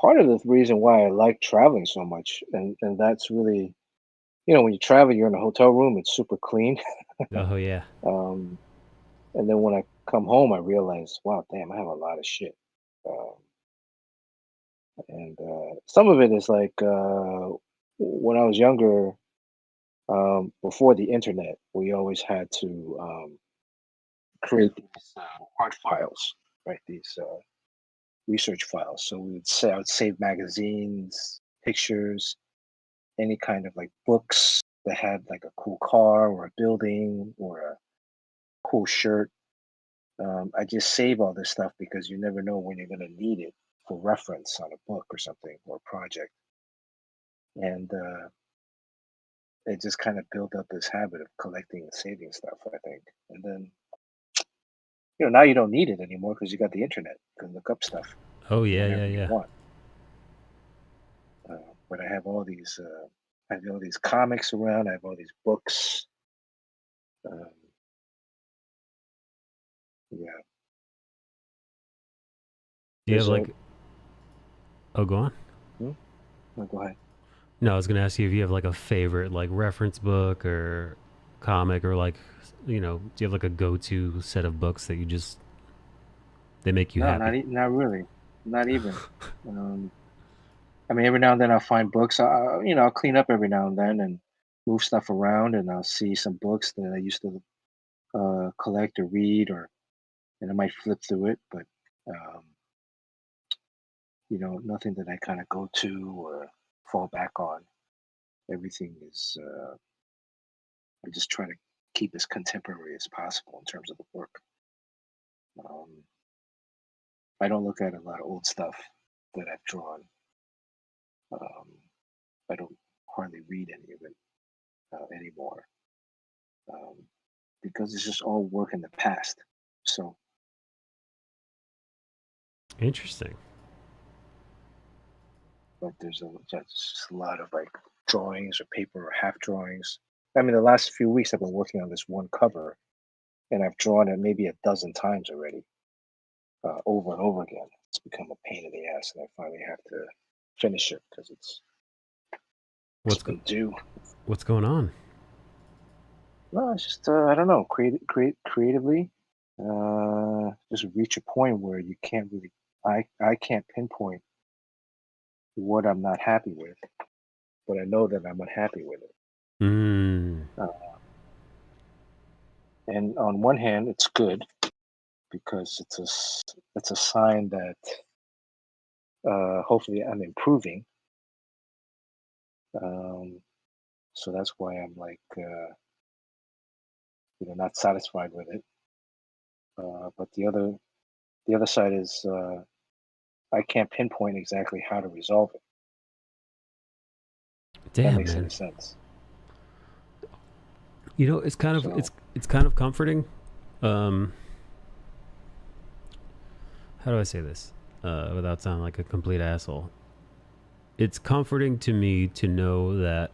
part of the reason why I like traveling so much, and that's really, when you travel, you're in a hotel room, it's super clean.
Oh yeah,
Um, and then when I come home, I realize, wow, damn, I have a lot of shit. Um, and some of it is like when I was younger, before the internet, we always had to create these art files, right? These research files. So I would save magazines, pictures, any kind of like books that had like a cool car or a building or a cool shirt. I just save all this stuff because you never know when you're going to need it for reference on a book or something or a project. And it just kind of built up this habit of collecting and saving stuff, I think. And then, now you don't need it anymore because you got the internet. You can look up stuff
oh yeah,
whenever
yeah,
you
yeah.
want. But I have I have all these comics around. I have all these books. Um, yeah,
Do you have
there's a.
like? Oh, go on.
Hmm? No, go ahead.
No, I was gonna ask you if you have like a favorite like reference book or comic or like do you have like a go-to set of books that they make you
No,
happy?
not really, not even. Um, I mean, every now and then I'll find books. I'll clean up every now and then and move stuff around, and I'll see some books that I used to collect or read, and I might flip through it, but um, nothing that I kind of go to or fall back on. Everything is. I just try to keep as contemporary as possible in terms of the work. Um, I don't look at a lot of old stuff that I've drawn. Um, I don't hardly read any of it anymore um, because it's just all work in the past. So,
Interesting.
but there's just a lot of like drawings or paper or half drawings. I mean, the last few weeks I've been working on this one cover, and I've drawn it maybe a dozen times already, over and over again. It's become a pain in the ass, and I finally have to finish it because it's
What's
been due.
what's going on?
No, it's just I don't know, creatively. Just reach a point where you can't really. I can't pinpoint what I'm not happy with, but I know that I'm unhappy with it.
Mm.
Uh, and on one hand, it's good because it's a sign that hopefully I'm improving. Um, so that's why I'm like not satisfied with it. But the other side is I can't pinpoint exactly how to resolve it. If that
Damn,
makes
man.
any sense.
It's kind of
So
it's kind of comforting. Um, how do I say this without sounding like a complete asshole? It's comforting to me to know that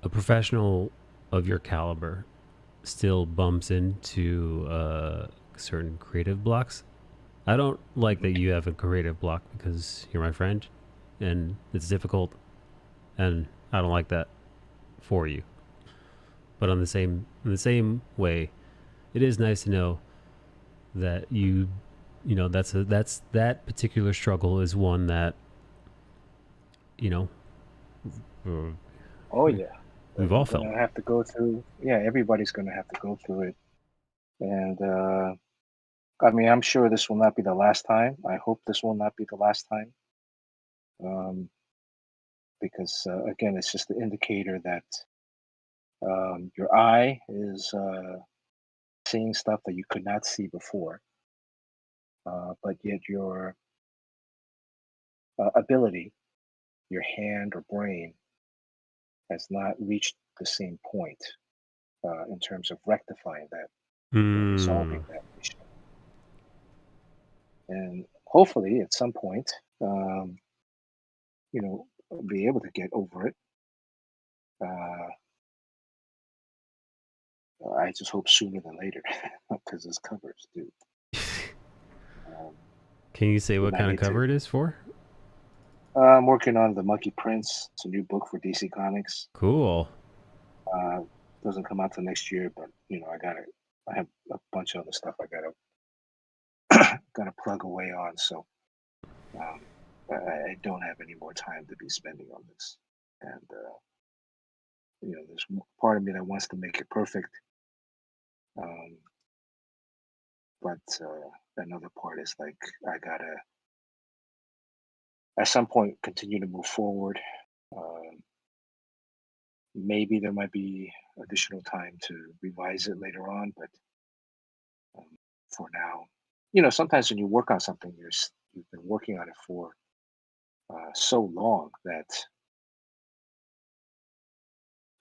a professional of your caliber still bumps into certain creative blocks. I don't like that
mhm.
you have a creative block because you're my friend and it's difficult, and I don't like that for you. But in the same way, it is nice to know that you you know, that particular struggle is one that, you know,
Oh yeah,
we've all
we're
felt.
gonna have to go through. Yeah, everybody's gonna have to go through it, and I mean, I'm sure this will not be the last time. I hope this will not be the last time, um, because again, it's just the indicator that your eye is seeing stuff that you could not see before, but yet your ability, your hand or brain, has not reached the same point in terms of rectifying that or
Mm,
resolving that issue. And hopefully, at some point, um, you know, be able to get over it. Uh, I just hope sooner than later because this covers, dude. Um,
can you say
and
what
I
kind of
need to.
cover it is for?
I'm working on the Monkey Prince. It's a new book for DC Comics.
Cool.
Uh, doesn't come out till next year, but I have a bunch of other stuff I gotta plug away on. So um, I don't have any more time to be spending on this. And there's part of me that wants to make it perfect, um, but another part is like I gotta at some point continue to move forward. Um, Maybe there might be additional time to revise it later on, but um, for now, sometimes when you work on something, you've been working on it for so long that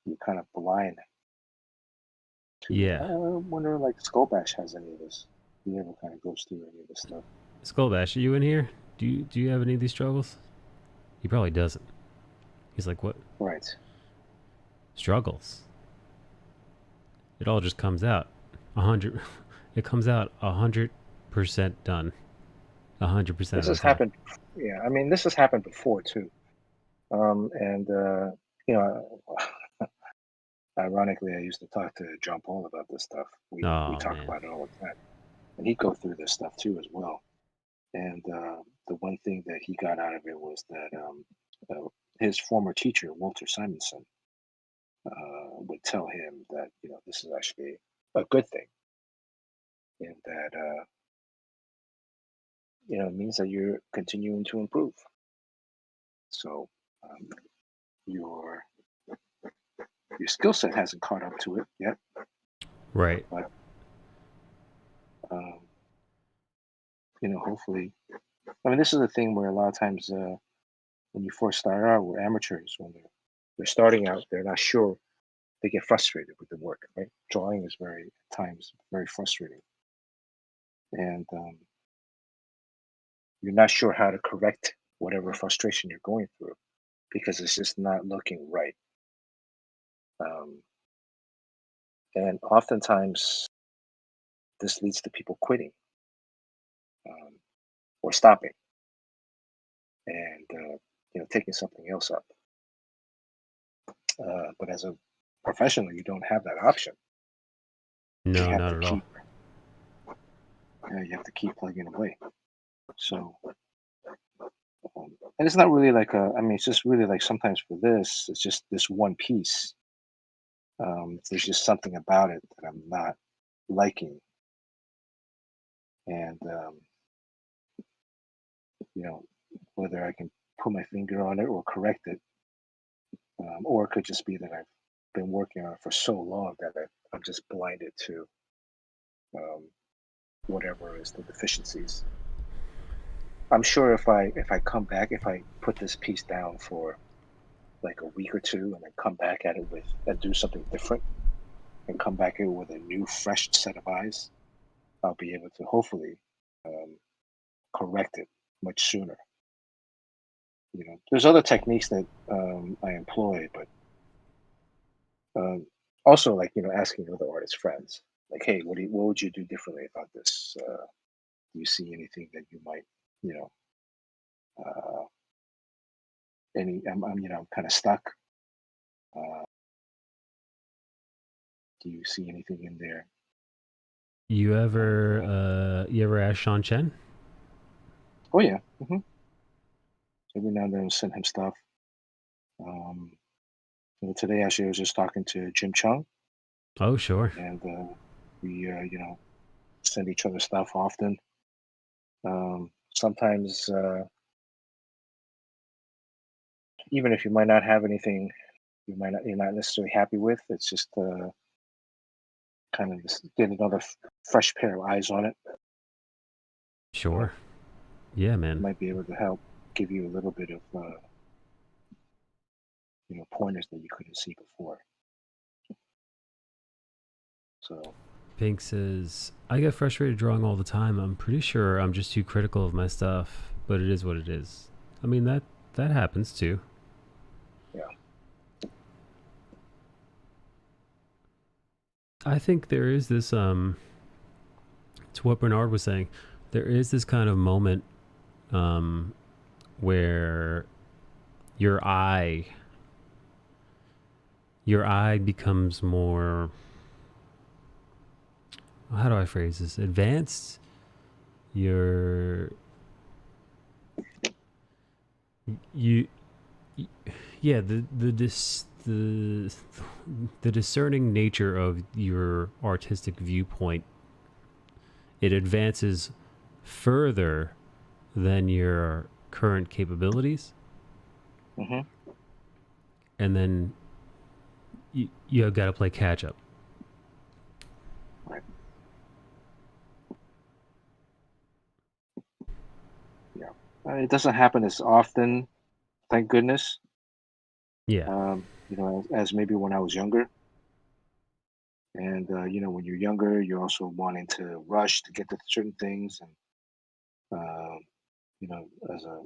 you're kind of blind to. I
Yeah.
wonder, like, Skullbash has any of this. He ever kind of goes through any of this stuff.
Skullbash, are you in here? Do you have any of these struggles? He probably doesn't. He's like, what
Right.
struggles? It all just comes out 100. It comes out 100% done, 100%
This
of
has
the time.
happened. Yeah, I mean, this has happened before too. And you know, ironically, I used to talk to John Paul about this stuff. We
Oh
talk
man.
about it all the time, and he'd go through this stuff too as well. And the one thing that he got out of it was that his former teacher, Walter Simonson, would tell him that this is actually a good thing, and that it means that you're continuing to improve. So um, your your skill set hasn't caught up to it yet,
Right.
but um, hopefully. I mean, this is the thing where a lot of times when you first start out, we're amateurs. When they're starting out, they're not sure. They get frustrated with the work. Right, drawing is very at times very frustrating, and you're not sure how to correct whatever frustration you're going through because it's just not looking right. Um, and oftentimes, this leads to people quitting um, or stopping and taking something else up. But as a professional, you don't have that option. You
No,
have
not
to
at all.
keep you have to keep plugging away. So, and it's not really like I mean, it's just really like sometimes for this, it's just this one piece. There's just something about it that I'm not liking, and you know, whether I can put my finger on it or correct it, or it could just be that I've been working on it for so long that I'm just blinded to um, whatever is the deficiencies. I'm sure if I come back, if I put this piece down for like a week or two, and then come back at it with and do something different, and come back at it with a new, fresh set of eyes, I'll be able to hopefully um, correct it much sooner. There's other techniques that I employ, but um, also like asking other artist friends, like, hey, what would you do differently about this? Do you see anything that you might, you know, uh, I'm kind of stuck. Uh, do you see anything in there?
You
And
ever you ever ask Sean Chen?
Oh yeah. Every now and then I'll send him stuff. Um, today actually I was just talking to Jim Chung,
Oh, sure.
and we send each other stuff often. Sometimes even if you might not have anything you're not necessarily happy with, it's just kind of just get another fresh pair of eyes on it.
Sure. Yeah, man.
Might be able to help give you a little bit of pointers that you couldn't see before. So
Pink says, I get frustrated drawing all the time. I'm pretty sure I'm just too critical of my stuff, but it is what it is. I mean, that happens too.
yeah.
I think there is this, to what Bernard was saying, there is this kind of moment where your eye becomes more, how do I phrase this, advanced. You yeah, the discerning nature of your artistic viewpoint, it advances further than your current capabilities, and then you got to play catch up.
Right. Yeah. It doesn't happen as often, thank goodness.
Yeah.
As maybe when I was younger. And when you're younger, you're also wanting to rush to get to certain things, and as a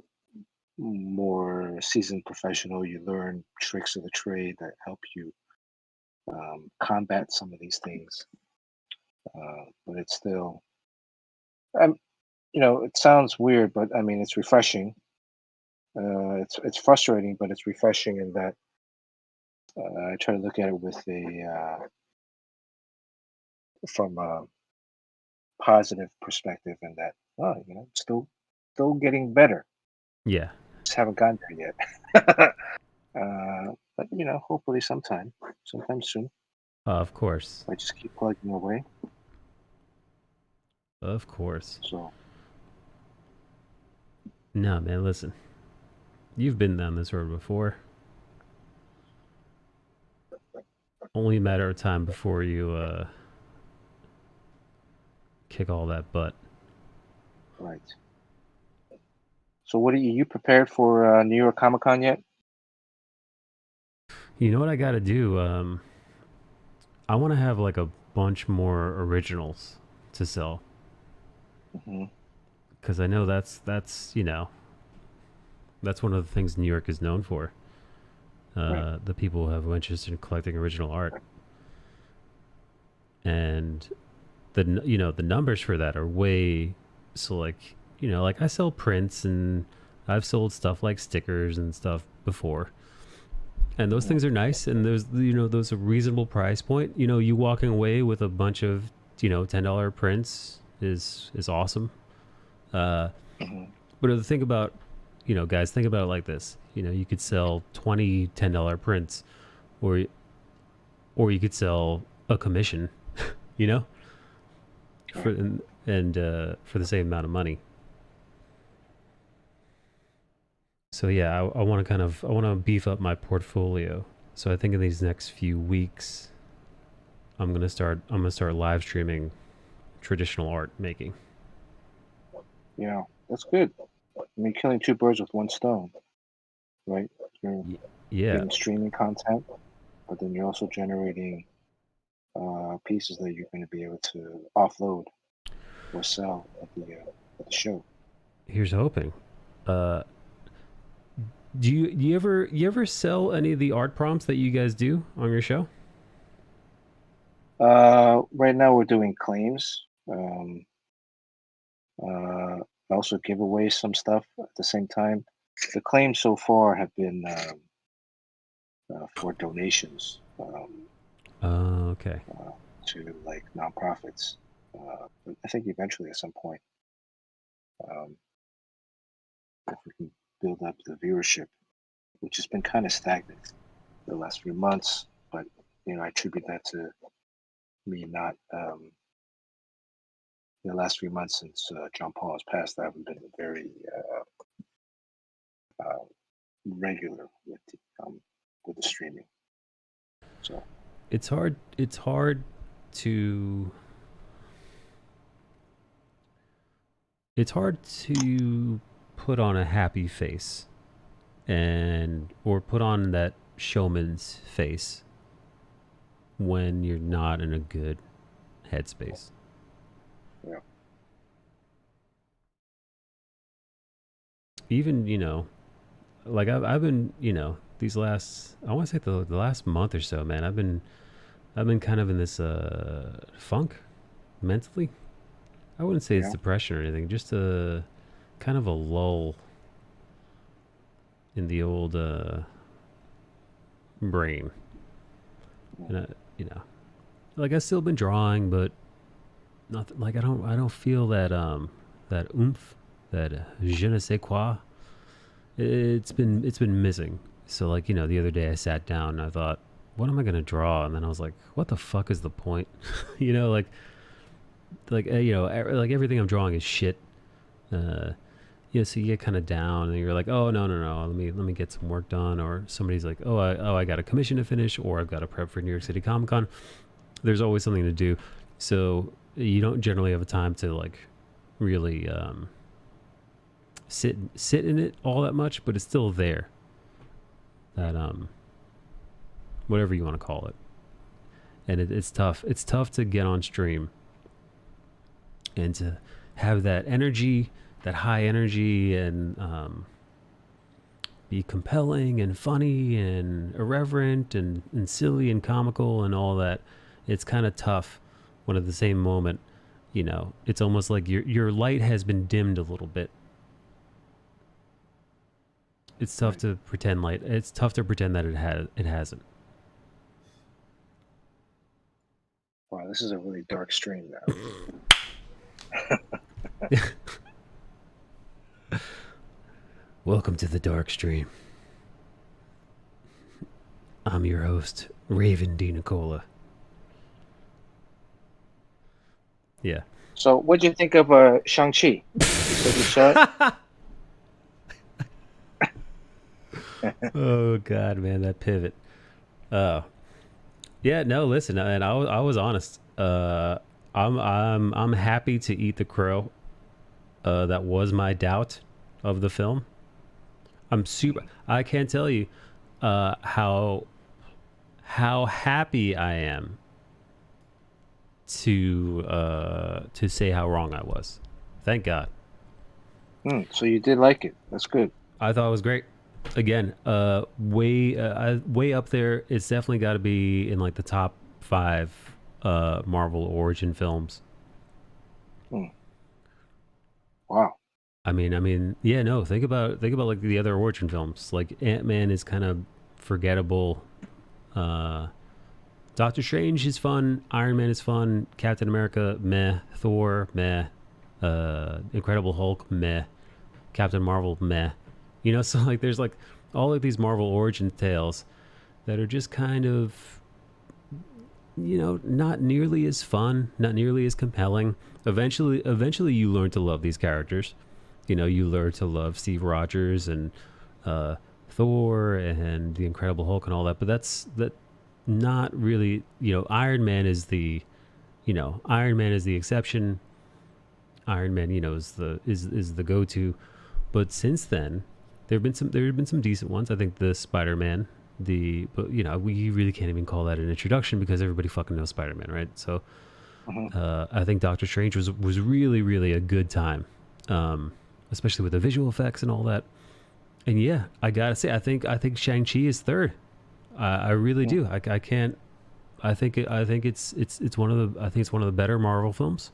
more seasoned professional, you learn tricks of the trade that help you combat some of these things. But it's still, um, it sounds weird, but I mean, it's refreshing. It's frustrating, but it's refreshing in that I try to look at it with from a positive perspective, and that still getting better.
Yeah.
Just haven't gotten there yet. But hopefully sometime soon.
Of course.
I just keep plugging away.
Of course.
So
No, man, listen. You've been down this road before. Only a matter of time before you kick all that butt.
right. So what are you prepared for New York Comic Con yet?
You know what I got to do? I want to have like a bunch more originals to sell, because I know that's that's one of the things New York is known for.
Right.
The people who have interest in collecting original art, and the numbers for that are way, so like like I sell prints, and I've sold stuff like stickers and stuff before, and those things are nice, and those a reasonable price point. You walking away with a bunch of $10 prints is awesome. But the thing about guys, think about it like this. You could sell 20 $10 prints, or you could sell a commission, for for the same amount of money. So yeah, I want to beef up my portfolio. So I think in these next few weeks, I'm gonna start live streaming traditional art making.
Yeah, that's good. I mean, killing two birds with one stone, right? You're
Yeah,
getting streaming content, but then you're also generating pieces that you're going to be able to offload or sell at the show.
here's hoping. Uh, do you ever sell any of the art prompts that you guys do on your show?
Right now we're doing claims. I also give away some stuff at the same time. The claims so far have been for donations
Okay.
to like nonprofits. I think eventually at some point. Um, if we can build up the viewership, which has been kind of stagnant the last few months. But I attribute that to me not the last few months since John Paul has passed. I haven't been very regular with the streaming. So
it's hard to put on a happy face or put on that showman's face when you're not in a good headspace.
Yeah.
Even, like I've been, these last, I want to say the last month or so, man, I've been kind of in this funk mentally. I wouldn't say it's depression or anything, just a kind of a lull in the old brain. And like I've still been drawing, but not like I don't feel that that oomph, that je ne sais quoi. It's been missing. So like, the other day I sat down and I thought, what am I gonna draw? And then I was like, what the fuck is the point? Like everything I'm drawing is shit. So you get kind of down and you're like, oh no, let me get some work done. Or somebody's like, I got a commission to finish, or I've got to prep for New York City Comic Con. There's always something to do, so you don't generally have a time to like really sit in it all that much, but it's still there. That whatever you want to call it, and it's tough. It's tough to get on stream and to have that energy, that high energy, and be compelling and funny and irreverent and silly and comical and all that. It's kind of tough when at the same moment, it's almost like your light has been dimmed a little bit. It's tough to pretend it's tough to pretend that it hasn't.
Wow, this is a really dark stream now.
Welcome to the dark stream. I'm your host, Raven D. Nicola. Yeah.
So, what'd you think of Shang-Chi? You said you saw it?
Oh God, man, that pivot. Yeah, no, listen, and I was honest. I'm happy to eat the crow. That was my doubt of the film. I can't tell you how happy I am to say how wrong I was. Thank God.
So you did like it. That's good.
I thought it was great. Again, way up there. It's definitely got to be in like the top 5 Marvel origin films.
Wow.
I mean, yeah, no. Think about like the other origin films. Like Ant-Man is kind of forgettable. Doctor Strange is fun. Iron Man is fun. Captain America, meh. Thor, meh. Incredible Hulk, meh. Captain Marvel, meh. So like there's like all of these Marvel origin tales that are just kind of, not nearly as fun, not nearly as compelling. Eventually you learn to love these characters. You learn to love Steve Rogers and Thor and the Incredible Hulk and all that, but that's not really, Iron Man is the exception. Iron Man, is the go-to. But since then, there have been some decent ones. I think the Spider-Man, but we really can't even call that an introduction because everybody fucking knows Spider-Man, right? So I think Doctor Strange was really, really a good time, especially with the visual effects and all that. And yeah, I gotta say, I think Shang-Chi is third. I really do. I can't. I think it's one of the better Marvel films.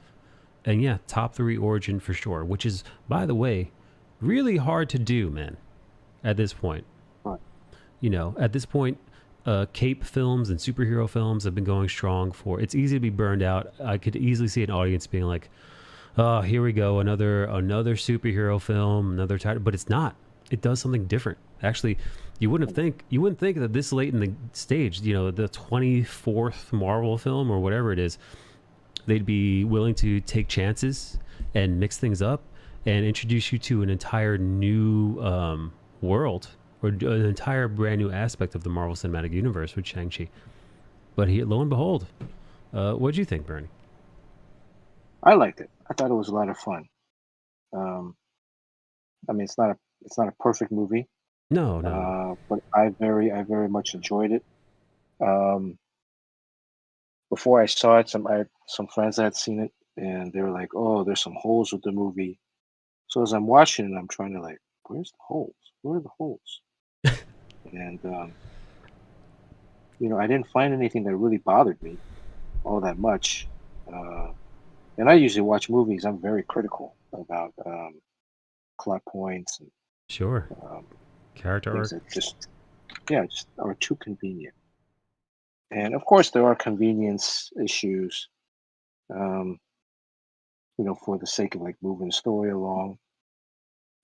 And yeah, top 3 origin for sure. Which is, by the way, really hard to do, man. At this point, at this point, cape films and superhero films have been going strong for. It's easy to be burned out. I could easily see an audience being like, Oh, here we go. Another superhero film, another title, but it's not. It does something different. Actually, you wouldn't think that this late in the stage, the 24th Marvel film or whatever it is, they'd be willing to take chances and mix things up and introduce you to an entire new world or an entire brand new aspect of the Marvel Cinematic Universe with Shang-Chi. But lo and behold, what'd you think, Bernie?
I liked it. I thought it was a lot of fun. I mean, it's not a perfect movie,
No.
but I very much enjoyed it. Um, Before I saw it, I had some friends that had seen it, and they were like, "Oh, there's some holes with the movie." So as I'm watching it, I'm trying to like, "Where's the holes? Where are the holes?" And I didn't find anything that really bothered me all that much. Uh, and I usually watch movies. I'm very critical about plot points and
Sure.
um,
Character
things
arc.
that just are too convenient. And of course, there are convenience issues, um, for the sake of like moving the story along.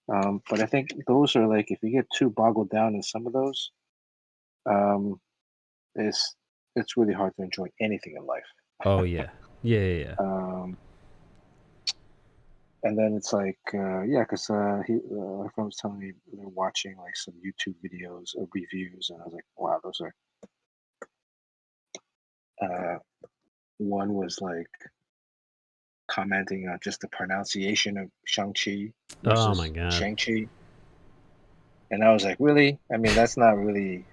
But I think those are like, if you get too boggled down in some of those, um, it's it's really hard to enjoy anything in life.
Oh yeah. Yeah.
Um, and then it's like, yeah, because my friend was telling me they're watching like some YouTube videos of reviews, and I was like, wow, those are. Uh, One was like commenting on just the pronunciation of Shang-Chi
Oh my
versus
god.
Shang-Chi. And I was like, really? I mean, that's not really,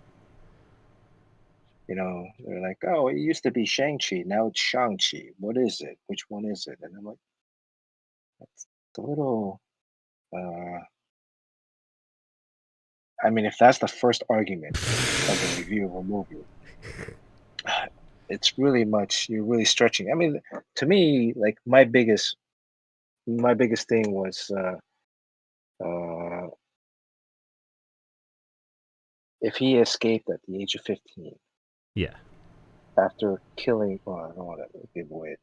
they're like, oh, it used to be Shang-Chi. Now it's Shang-Chi. What is it? Which one is it? And I'm like, that's a little, uh, I mean, if that's the first argument of a review of a movie, it's really much, you're really stretching. I mean, to me, like my biggest thing was, uh, if he escaped at the age of 15,
Yeah.
after killing, well, I don't want to give away,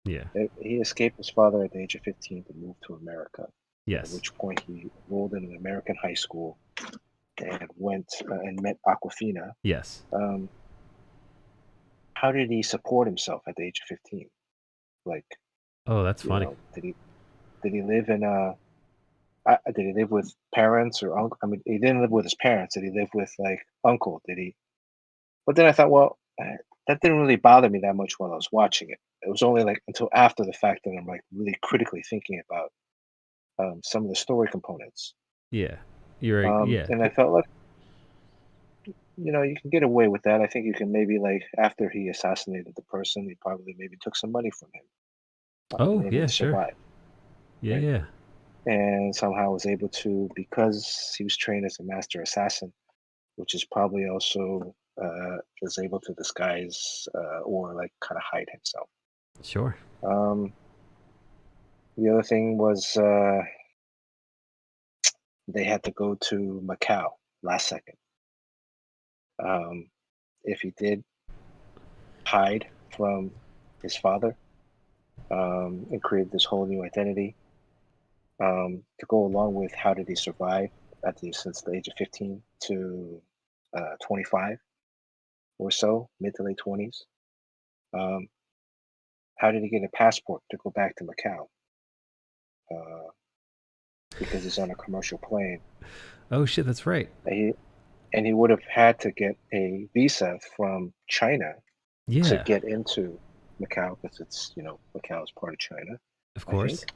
Yeah.
he escaped his father at the age of 15 to move to America, at
Yes.
which point he enrolled in an American high school and went and met Aquafina.
Yes.
Um, how did he support himself at the age of 15? Like,
Oh, that's funny.
did he live in did he live with parents or uncle? I mean, he didn't live with his parents. Did he live with like uncle? Did he? But then I thought, well, that didn't really bother me that much while I was watching it. It was only like until after the fact that I'm like really critically thinking about some of the story components.
Yeah. You're right. Yeah.
And I felt like, you can get away with that. I think you can maybe like after he assassinated the person, he probably maybe took some money from him in
Oh,
order
yeah,
to
sure.
survive,
Yeah,
right?
yeah.
And somehow was able to, because he was trained as a master assassin, which is probably also is able to disguise or like kind of hide himself.
Sure.
Um, the other thing was they had to go to Macau last second. Um, if he did hide from his father and create this whole new identity to go along with how did he survive since the age of 15 to 25 or so, mid to late 20s. Um, how did he get a passport to go back to Macau? Uh, because he's on a commercial plane.
Oh shit, that's right.
And he would have had to get a visa from China to
Yeah.
get into Macau because Macau is part of China,
Of
I
course.
think.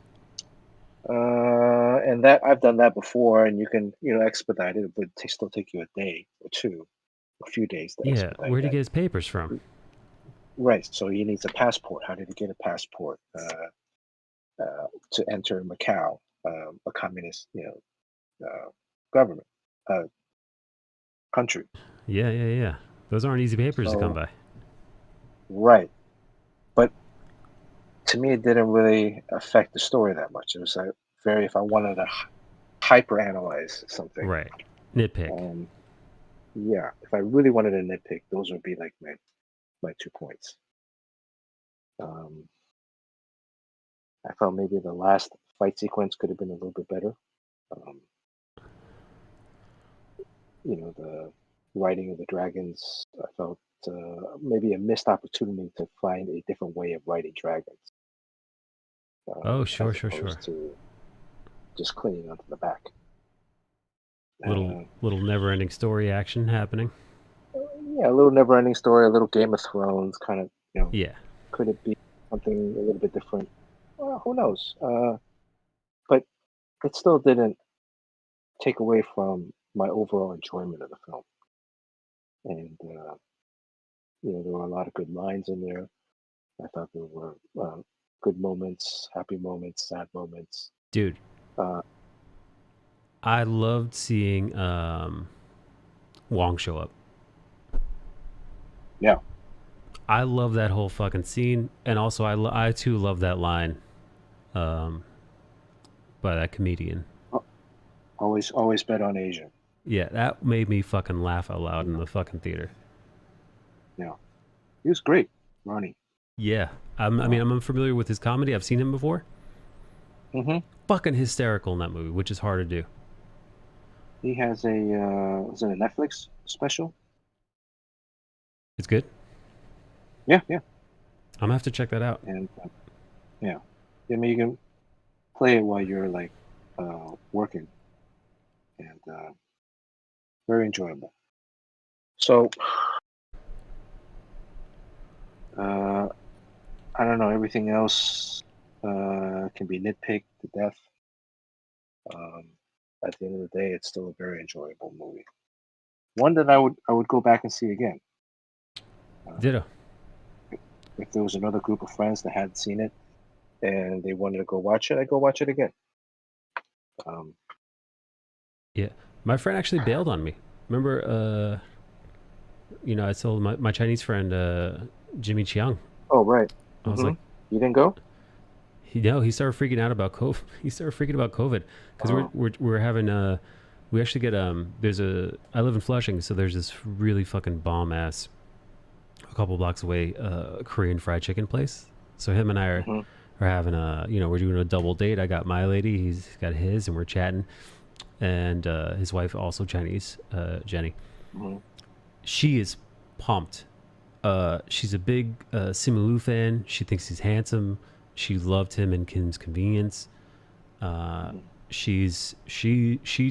And that I've done that before, and you can expedite it. It would still take you a day or two, a few days to
Yeah.
expedite
Where'd he
that.
get his papers from?
Right. So he needs a passport. How did he get a passport to enter Macau, a communist government uh, country?
Yeah. Those aren't easy papers to come
So
by.
right, but to me, it didn't really affect the story that much. It was like very if I wanted to hyper analyze something.
Right. Nitpick.
Um, yeah, if I really wanted to nitpick, those would be like my 2 points. Um, I felt maybe the last fight sequence could have been a little bit better. Um, the riding of the dragons, I felt maybe a missed opportunity to find a different way of riding dragons.
Oh, sure,
as
sure,
opposed
sure.
to just clinging onto the back.
Little never-ending story action happening.
Yeah, a little never-ending story, a little Game of Thrones kind of.
Yeah.
Could it be something a little bit different? Well, who knows? But it still didn't take away from my overall enjoyment of the film. And there were a lot of good lines in there. I thought there were good moments, happy moments, sad moments.
Dude,
Uh,
I loved seeing Wong show up.
yeah,
I love that whole fucking scene, and also I too love that line, by that comedian.
always bet on Asia.
Yeah, that made me fucking laugh out loud in the fucking theater.
Yeah, he was great, Ronnie.
Yeah, I mean, I'm unfamiliar with his comedy. I've seen him before.
Mm-hmm.
Fucking hysterical in that movie, which is hard to do.
He has is it a Netflix special?
It's good.
Yeah.
I'm gonna have to check that out.
And yeah, I mean, you can play it while you're like working, and very enjoyable. So I don't know. Everything else can be nitpicked to death. At the end of the day, it's still a very enjoyable movie. One that I would go back and see again.
Ditto.
If there was another group of friends that hadn't seen it and they wanted to go watch it, I'd go watch it again.
Yeah, my friend actually bailed on me. Remember, I told my Chinese friend Jimmy Chiang.
Oh right.
I was like,
you didn't go?
he started freaking out about COVID. He started freaking about COVID because we're having we actually get I live in Flushing, so there's this really fucking bomb ass a couple blocks away Korean fried chicken place. So him and I are having we're doing a double date. I got my lady, he's got his, and we're chatting. And his wife, also Chinese, Jenny. She is pumped. She's a big Simu Liu fan. She thinks he's handsome. She loved him in Kim's Convenience. She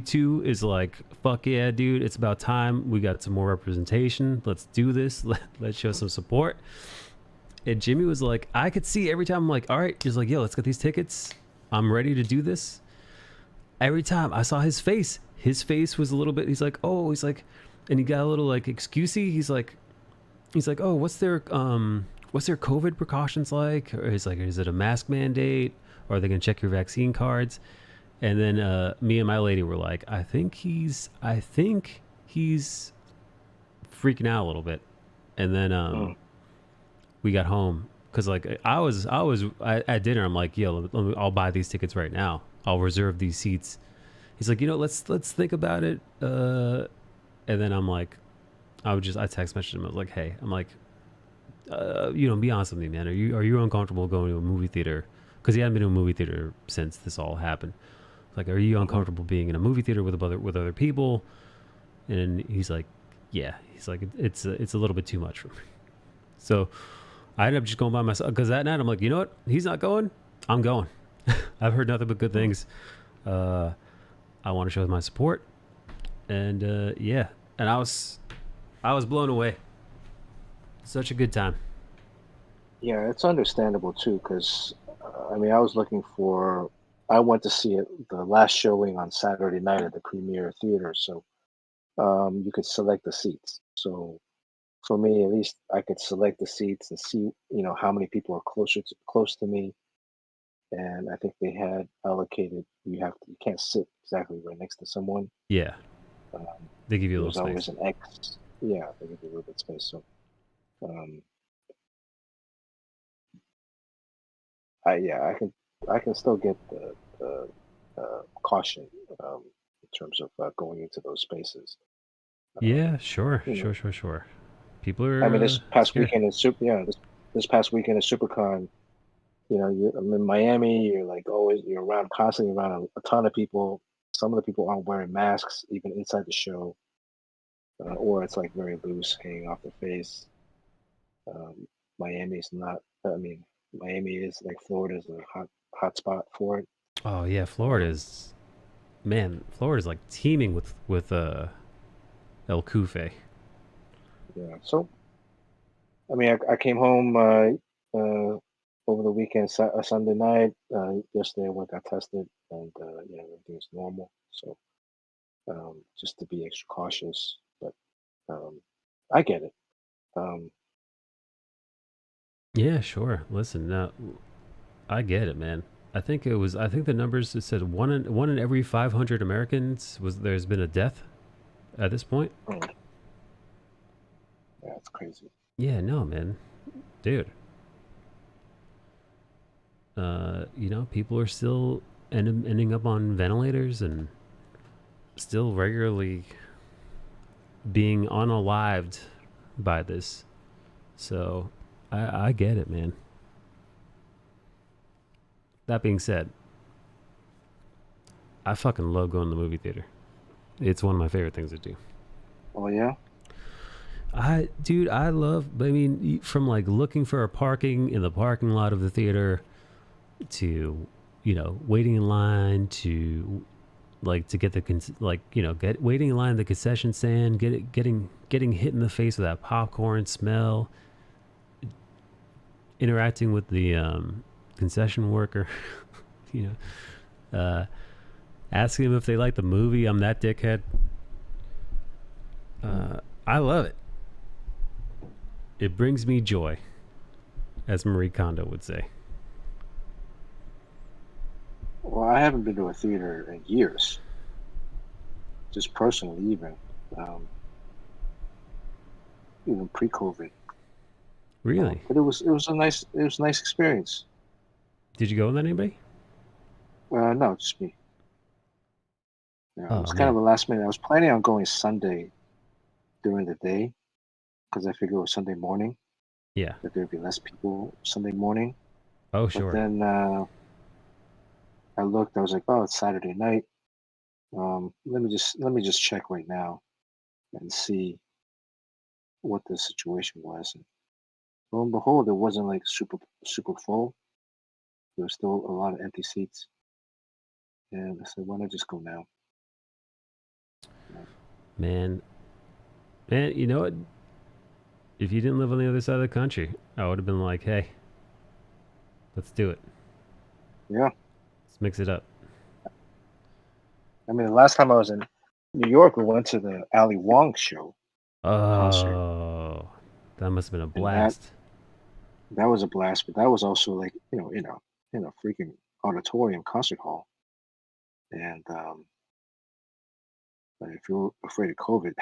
too is like, fuck yeah, dude, it's about time. We got some more representation. Let's do this. Let's show some support. And Jimmy was like, I could see every time. I'm like, all right. He's like, yo, let's get these tickets. I'm ready to do this. Every time I saw his face was a little bit, he's like, and he got a little like excusey. He's like, oh, what's their COVID precautions like? Or he's like, is it a mask mandate? Or are they going to check your vaccine cards? And then me and my lady were like, I think he's freaking out a little bit. And then we got home because like I was at dinner. I'm like, yo, I'll buy these tickets right now. I'll reserve these seats. He's like, let's think about it. And then I'm like, I text messaged him. I was like, hey, I'm like, be honest with me, man. Are you uncomfortable going to a movie theater? Because he hadn't been to a movie theater since this all happened. Like, are you uncomfortable being in a movie theater with other people? And he's like, yeah. He's like, it's a little bit too much for me. So I ended up just going by myself. Because that night I'm like, you know what? He's not going. I'm going. I've heard nothing but good things. I want to show my support. And yeah. And I was blown away. Such a good time.
Yeah, it's understandable too, because I went to see it the last showing on Saturday night at the Premiere Theater, so you could select the seats. So for me, at least, I could select the seats and see, how many people are close to me. And I think they had allocated. You can't sit exactly right next to someone.
Yeah, they give you a little space.
There's always an X. Yeah, they give you a little bit of space. So, I can still get the caution in terms of going into those spaces.
Yeah, sure. People are.
I mean, this past weekend at SuperCon, I'm in Miami. You're like always, you're around constantly around a ton of people. Some of the people aren't wearing masks even inside the show, or it's like very loose, hanging off the face. Um, Miami's not. I mean, Miami is like Florida's a hot spot for it.
Oh yeah,
Um,
Florida's like teeming with El Kufe.
yeah. So I mean, I came home over the weekend, Sunday night. Yesterday, I went got tested, and everything's normal. So just to be extra cautious, but um, I get it. Um,
Yeah, sure. Listen, now I get it, man. I think the numbers it said one in every 500 Americans was there's been a death at this point.
mm, yeah, it's crazy.
Yeah, no, man. Dude. People are still ending up on ventilators and still regularly being unalived by this. So I get it, man. That being said, I fucking love going to the movie theater. It's one of my favorite things to do.
Oh yeah,
I mean, from like looking for a parking in the parking lot of the theater to, waiting in line to like to get the get waiting in line at the concession stand, getting hit in the face with that popcorn smell, interacting with the concession worker, you asking them if they like the movie. I'm that dickhead. I love it. It brings me joy, as Marie Kondo would say.
well, I haven't been to a theater in years, just personally, um, even pre-COVID.
Really?
But it was a nice experience.
Did you go with anybody?
No, just me. Yeah, it
Oh
was kind
man.
of a last minute. I was planning on going Sunday during the day because I figured it was Sunday morning
Yeah.
that there'd be less people Sunday morning.
Oh
But
sure.
then I looked. I was like, oh, it's Saturday night. Let me just check right now and see what the situation was. And lo and behold, it wasn't like super full. There was still a lot of empty seats. And I said, why not just go now? Yeah.
Man. Man, you know what? If you didn't live on the other side of the country, I would have been like, hey, let's do it.
Yeah.
Let's mix it up.
I mean, the last time I was in New York, we went to the Ali Wong show concert,
Oh, that must have been a
and that
blast.
that was a blast. But that was also like in a freaking auditorium concert hall. And but if you're afraid of COVID,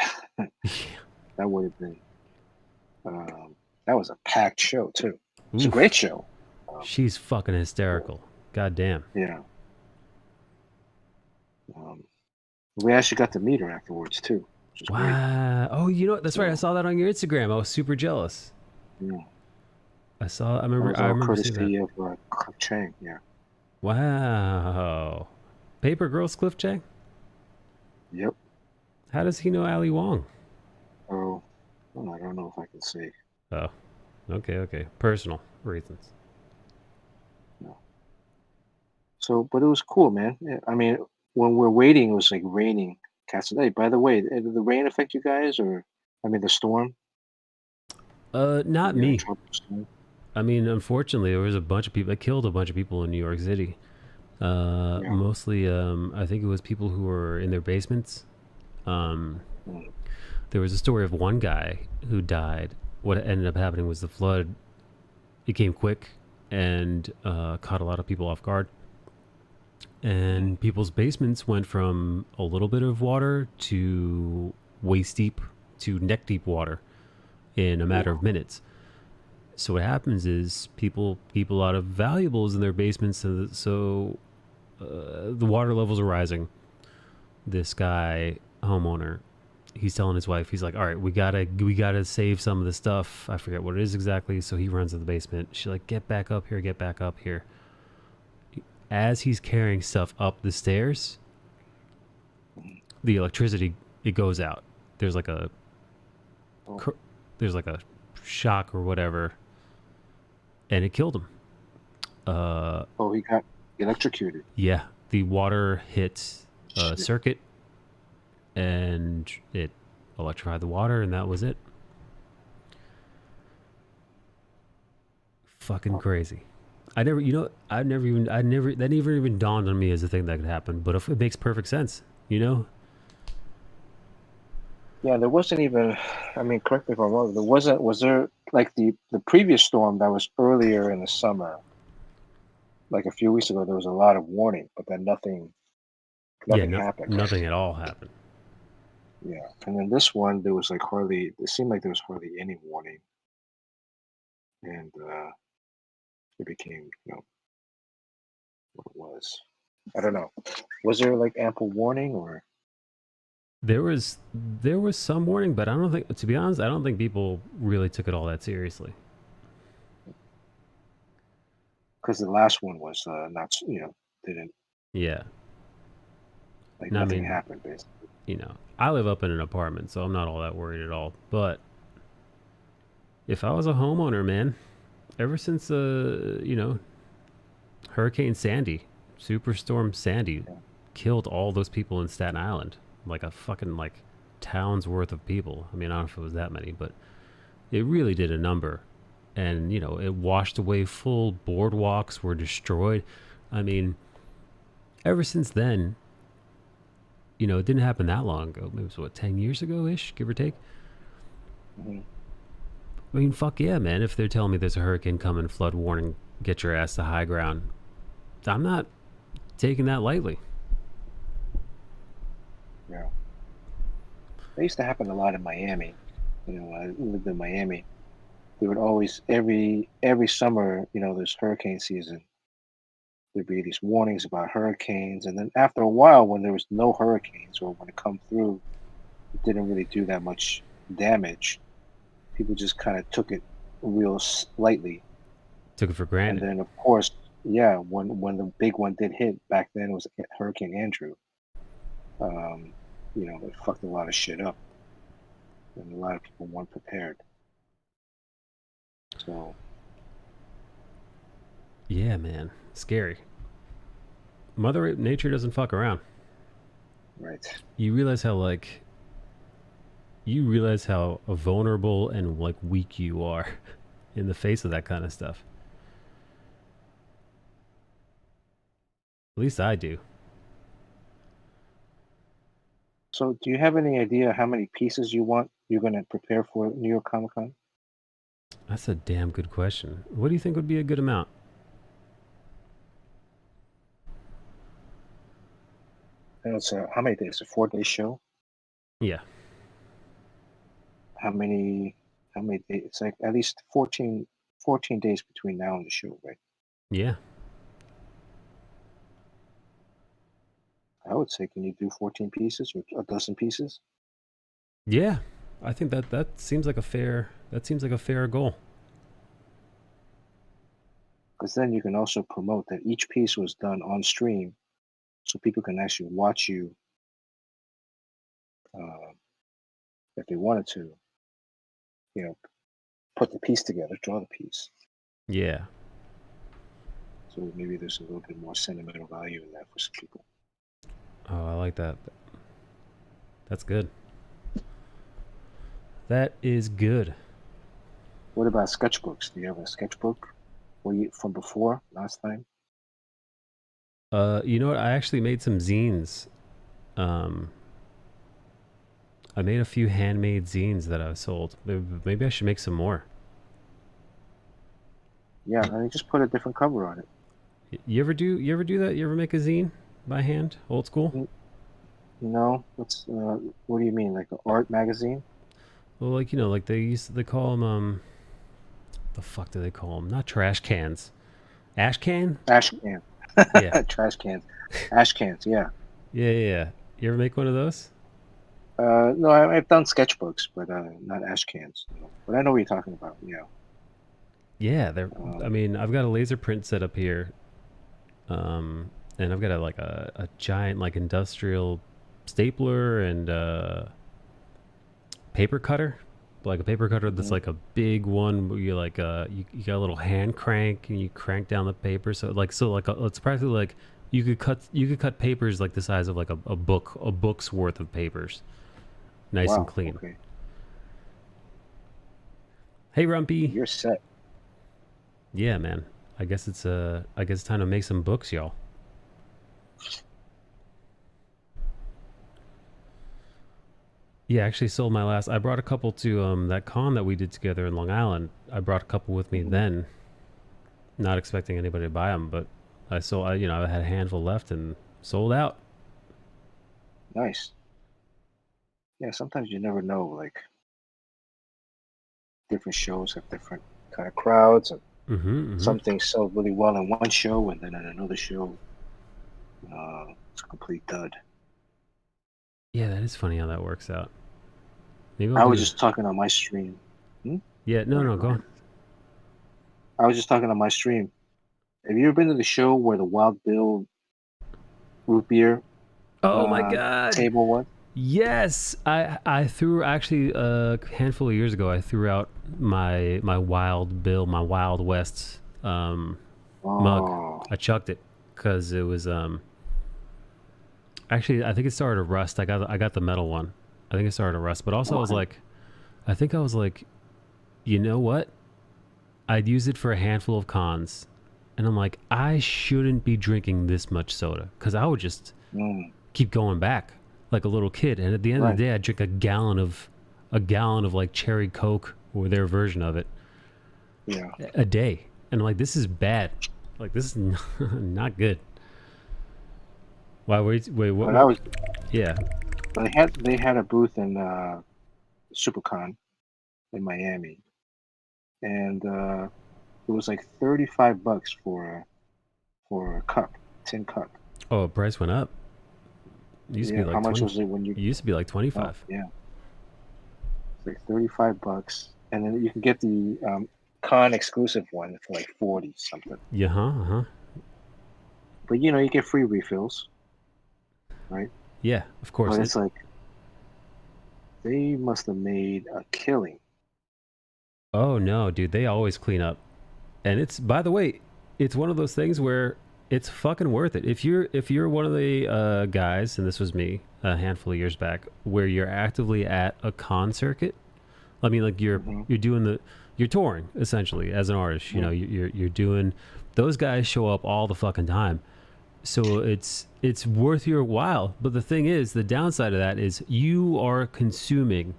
that would have been that was a packed show too. It's a
Oof.
great show. Um,
She's fucking
but,
hysterical. God damn.
yeah, um, we actually got to meet her afterwards too, which was great.
Wow. Oh, you know what? That's right. I
So
saw that on your Instagram. I was super jealous.
yeah,
I
that
remember.
was
I
all
remember seeing that.
courtesy of Cliff Chang. Yeah.
Wow. Paper Girls Cliff Chang?
Yep.
How does he know Ali Wong?
Oh, well, I don't know if I can say.
Oh, okay. Personal reasons.
No. So, but it was cool, man. Yeah, I mean, when we're waiting, it was like raining. Cats. Hey, by the way, did the rain affect you guys, or I mean, the storm? Did
Not
you get in
me.
trouble? with the storm?
I mean, unfortunately, there was a bunch of people that killed a bunch of people in New York City.
Yeah.
Mostly, I think it was people who were in their basements. Um,
Mm.
there was a story of one guy who died. What ended up happening was the flood. It came quick and caught a lot of people off guard. And people's basements went from a little bit of water to waist deep to neck deep water in a matter
Yeah.
of minutes. So what happens is people keep a lot of valuables in their basements, so the water levels are rising. This guy, homeowner, he's telling his wife, he's like, all right, we gotta save some of the stuff. I forget what it is exactly. So he runs to the basement. She's like, get back up here, get back up here. As he's carrying stuff up the stairs, the electricity, it goes out. There's like a shock or whatever, and it killed him.
He got electrocuted.
Yeah, the water hit a circuit, and it electrified the water, and that was it. Fucking crazy. That never even dawned on me as a thing that could happen, but it makes perfect sense, you know?
Yeah, there wasn't even, I mean, correct me if I'm wrong, was there, like, the previous storm that was earlier in the summer, like a few weeks ago, there was a lot of warning, but then nothing happened.
Nothing at all happened.
Yeah, and then this one, there was like it seemed like there was hardly any warning. And it became, what it was. I don't know. Was there like ample warning or?
There was some warning, but I don't think, to be honest, I don't think people really took it all that seriously.
Because the last one was not, didn't.
Yeah.
Like nothing happened, basically.
You know, I live up in an apartment, so I'm not all that worried at all. But if I was a homeowner, man, ever since Hurricane Sandy, Superstorm Sandy, killed all those people in Staten Island, like a fucking town's worth of people. I mean, I don't know if it was that many, but it really did a number. And it washed away full boardwalks were destroyed. I mean, ever since then, it didn't happen that long ago. Maybe it was 10 years ago ish, give or take.
Mm-hmm.
I mean, fuck yeah, man. If they're telling me there's a hurricane coming, flood warning, get your ass to high ground, I'm not taking that lightly.
Yeah. That used to happen a lot in Miami. I lived in Miami. There would always, every summer, there's hurricane season. There'd be these warnings about hurricanes. And then after a while, when there was no hurricanes or when it come through, it didn't really do that much damage. People just kind of took it real lightly.
Took it for granted.
And then, of course, yeah, when the big one did hit back then, it was Hurricane Andrew. It fucked a lot of shit up. And a lot of people weren't prepared. So.
Yeah, man. Scary. Mother Nature doesn't fuck around.
Right.
You realize how vulnerable and weak you are in the face of that kind of stuff. At least I do.
So do you have any idea how many pieces you're going to prepare for New York Comic Con?
That's a damn good question. What do you think would be a good amount?
And it's how many days? A 4-day show?
Yeah.
How many days? It's like at least 14 days between now and the show, right?
Yeah.
I would say, can you do 14 pieces or a dozen pieces?
Yeah. I think that seems like a fair goal.
Because then you can also promote that each piece was done on stream, so people can actually watch you if they wanted to, put the piece together, draw the piece.
Yeah.
So maybe there's a little bit more sentimental value in that for some people.
Oh, I like that. That's good. That is good.
What about sketchbooks? Do you have a sketchbook from before last time?
You know what? I actually made some zines. I made a few handmade zines that I sold. Maybe I should make some more.
Yeah, I mean, just put a different cover on it.
You ever do that? You ever make a zine by hand, old school?
No, what do you mean, like an art magazine?
Well, they call them the fuck do they call them? Not trash cans. Ash can?
Ash can.
Yeah.
Trash cans. Ash cans, yeah.
Yeah. You ever make one of those?
No, I've done sketchbooks, but not ash cans. No. But I know what you're talking about. Yeah.
Yeah, they're. I
Um,
mean, I've got a laser print set up here, and I've got a giant like industrial stapler and paper cutter, like a paper cutter that's
mhm.
like a big one where you like you got a little hand crank and you crank down the paper. It's practically like you could cut papers like the size of like a book's worth of papers, nice and
Wow.
clean.
Okay.
Hey Rumpy.
You're set.
Yeah, man. I guess it's time to make some books, y'all. Yeah, I actually sold my last. I brought a couple to that con that we did together in Long Island. I brought a couple with me
Mhm.
then, not expecting anybody to buy them, but I had a handful left and sold out.
Nice. Yeah. Sometimes you never know. Like different shows have different kind of crowds, and
Mm-hmm.
some things sell really well in one show, and then in another show, it's a complete dud.
Yeah, that is funny how that works out. Maybe I'll
I was
do.
just talking on my stream. Hmm?
Yeah,
Go
no,
ahead.
no,
Go
go
ahead.
on.
I was just talking on my stream. Have you ever been to the show where the Wild Bill root beer
Oh my God!
table was?
Yes, I threw actually a handful of years ago. I threw out my Wild Bill, my Wild West mug.
Oh,
I chucked it because it was actually I think it started to rust. I got the metal one. I think it started to rust, but also
okay.
I was like, you know what? I'd use it for a handful of cons, and I'm like, I shouldn't be drinking this much soda because I would just
Mm,
keep going back like a little kid, and at the end of
right.
the day, I'd drink a gallon of like cherry Coke or their version of it
Yeah.
a day, and I'm like, this is bad. Like this is not good. Why? Wait.
When I
What?
was,
Yeah.
they had a booth in SuperCon in Miami, and it was like $35 for a cup, tin cup.
Oh, price went up. It used to be
Yeah. How
like
much
20.
was it when you?
It used to be like
Oh,
25.
yeah. It's like $35, and then you can get the con exclusive one for like 40 something.
Yeah. Huh.
But you get free refills, right?
Yeah. Of course.
But it's like they must have made a killing.
Oh no, dude. They always clean up. And it's, by the way, it's one of those things where it's fucking worth it. If you're one of the guys, and this was me a handful of years back, where you're actively at a con circuit. I mean, like
Hmm.
you're touring essentially as an artist. You know,
Mm.
you're doing. Those guys show up all the fucking time, so it's worth your while. But the thing is, the downside of that is you are consuming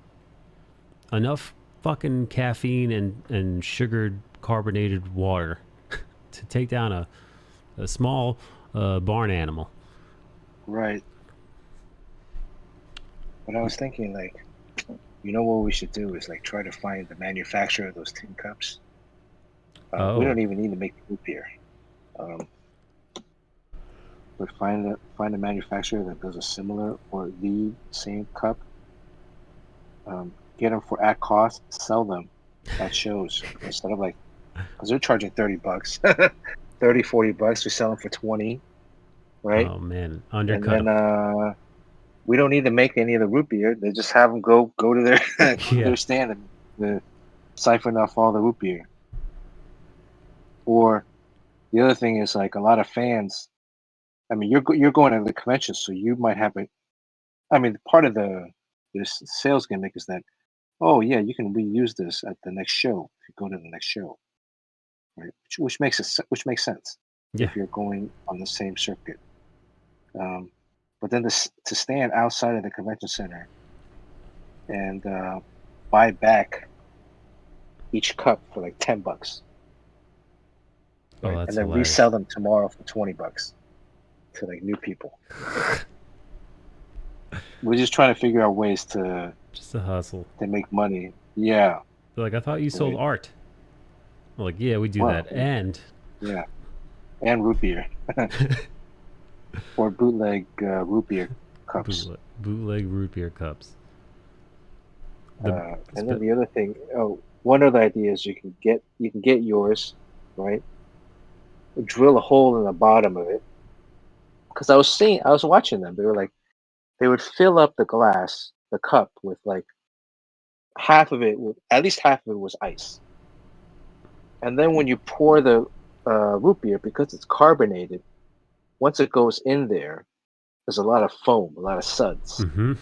enough fucking caffeine and sugared carbonated water to take down a small barn animal.
Right. But I was thinking, like, what we should do is like try to find the manufacturer of those tin cups. We
Oh,
don't even need to make the root beer. Um, but find a manufacturer that does a similar or the same cup. Get them for at cost, sell them at shows instead of like, because they're charging $30, 30, $40. We sell them for 20, right?
oh man,
And
undercut
then
'em.
we don't need to make any of the root beer. They just have them go to their
Yeah.
their stand and siphon off all the root beer. Or the other thing is like a lot of fans. I mean, you're going to the convention, so you might have it. I mean, part of the sales gimmick is that, oh yeah, you can reuse this at the next show if you go to the next show, right? Which makes sense
Yeah.
if you're going on the same circuit. Um, but then to stand outside of the convention center and buy back each cup for like $10,
Oh,
right?
that's
And then
hilarious.
resell them tomorrow for $20 to like new people. We're just trying to figure out ways to
Just a hustle.
make money. Yeah.
They're like, I thought you sold
Right.
art. I'm like, yeah, we do
Well,
that, and
yeah. And root beer. Or bootleg root beer cups.
bootleg root beer cups.
And then the other thing, one other idea is you can get yours, right? Drill a hole in the bottom of it. Because I was watching them. They were like, they would fill up the cup with like at least half of it was ice. And then when you pour the root beer, because it's carbonated, once it goes in there, there's a lot of foam, a lot of suds,
Mm-hmm.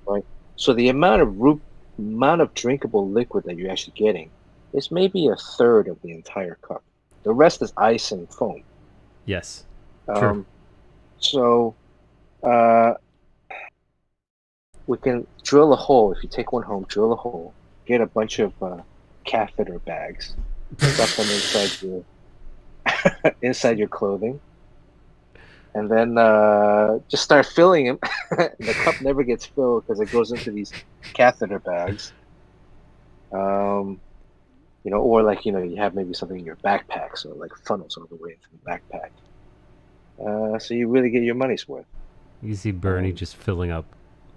right? So the amount of drinkable liquid that you're actually getting is maybe a third of the entire cup. The rest is ice and foam.
Yes. True.
So we can drill a hole. If you take one home, drill a hole, get a bunch of catheter bags, stuff them inside your clothing, and then just start filling them. The cup never gets filled because it goes into these catheter bags. Or like you have maybe something in your backpack, so like funnels all the way into the backpack. So you really get your money's worth.
You see Bernie just filling up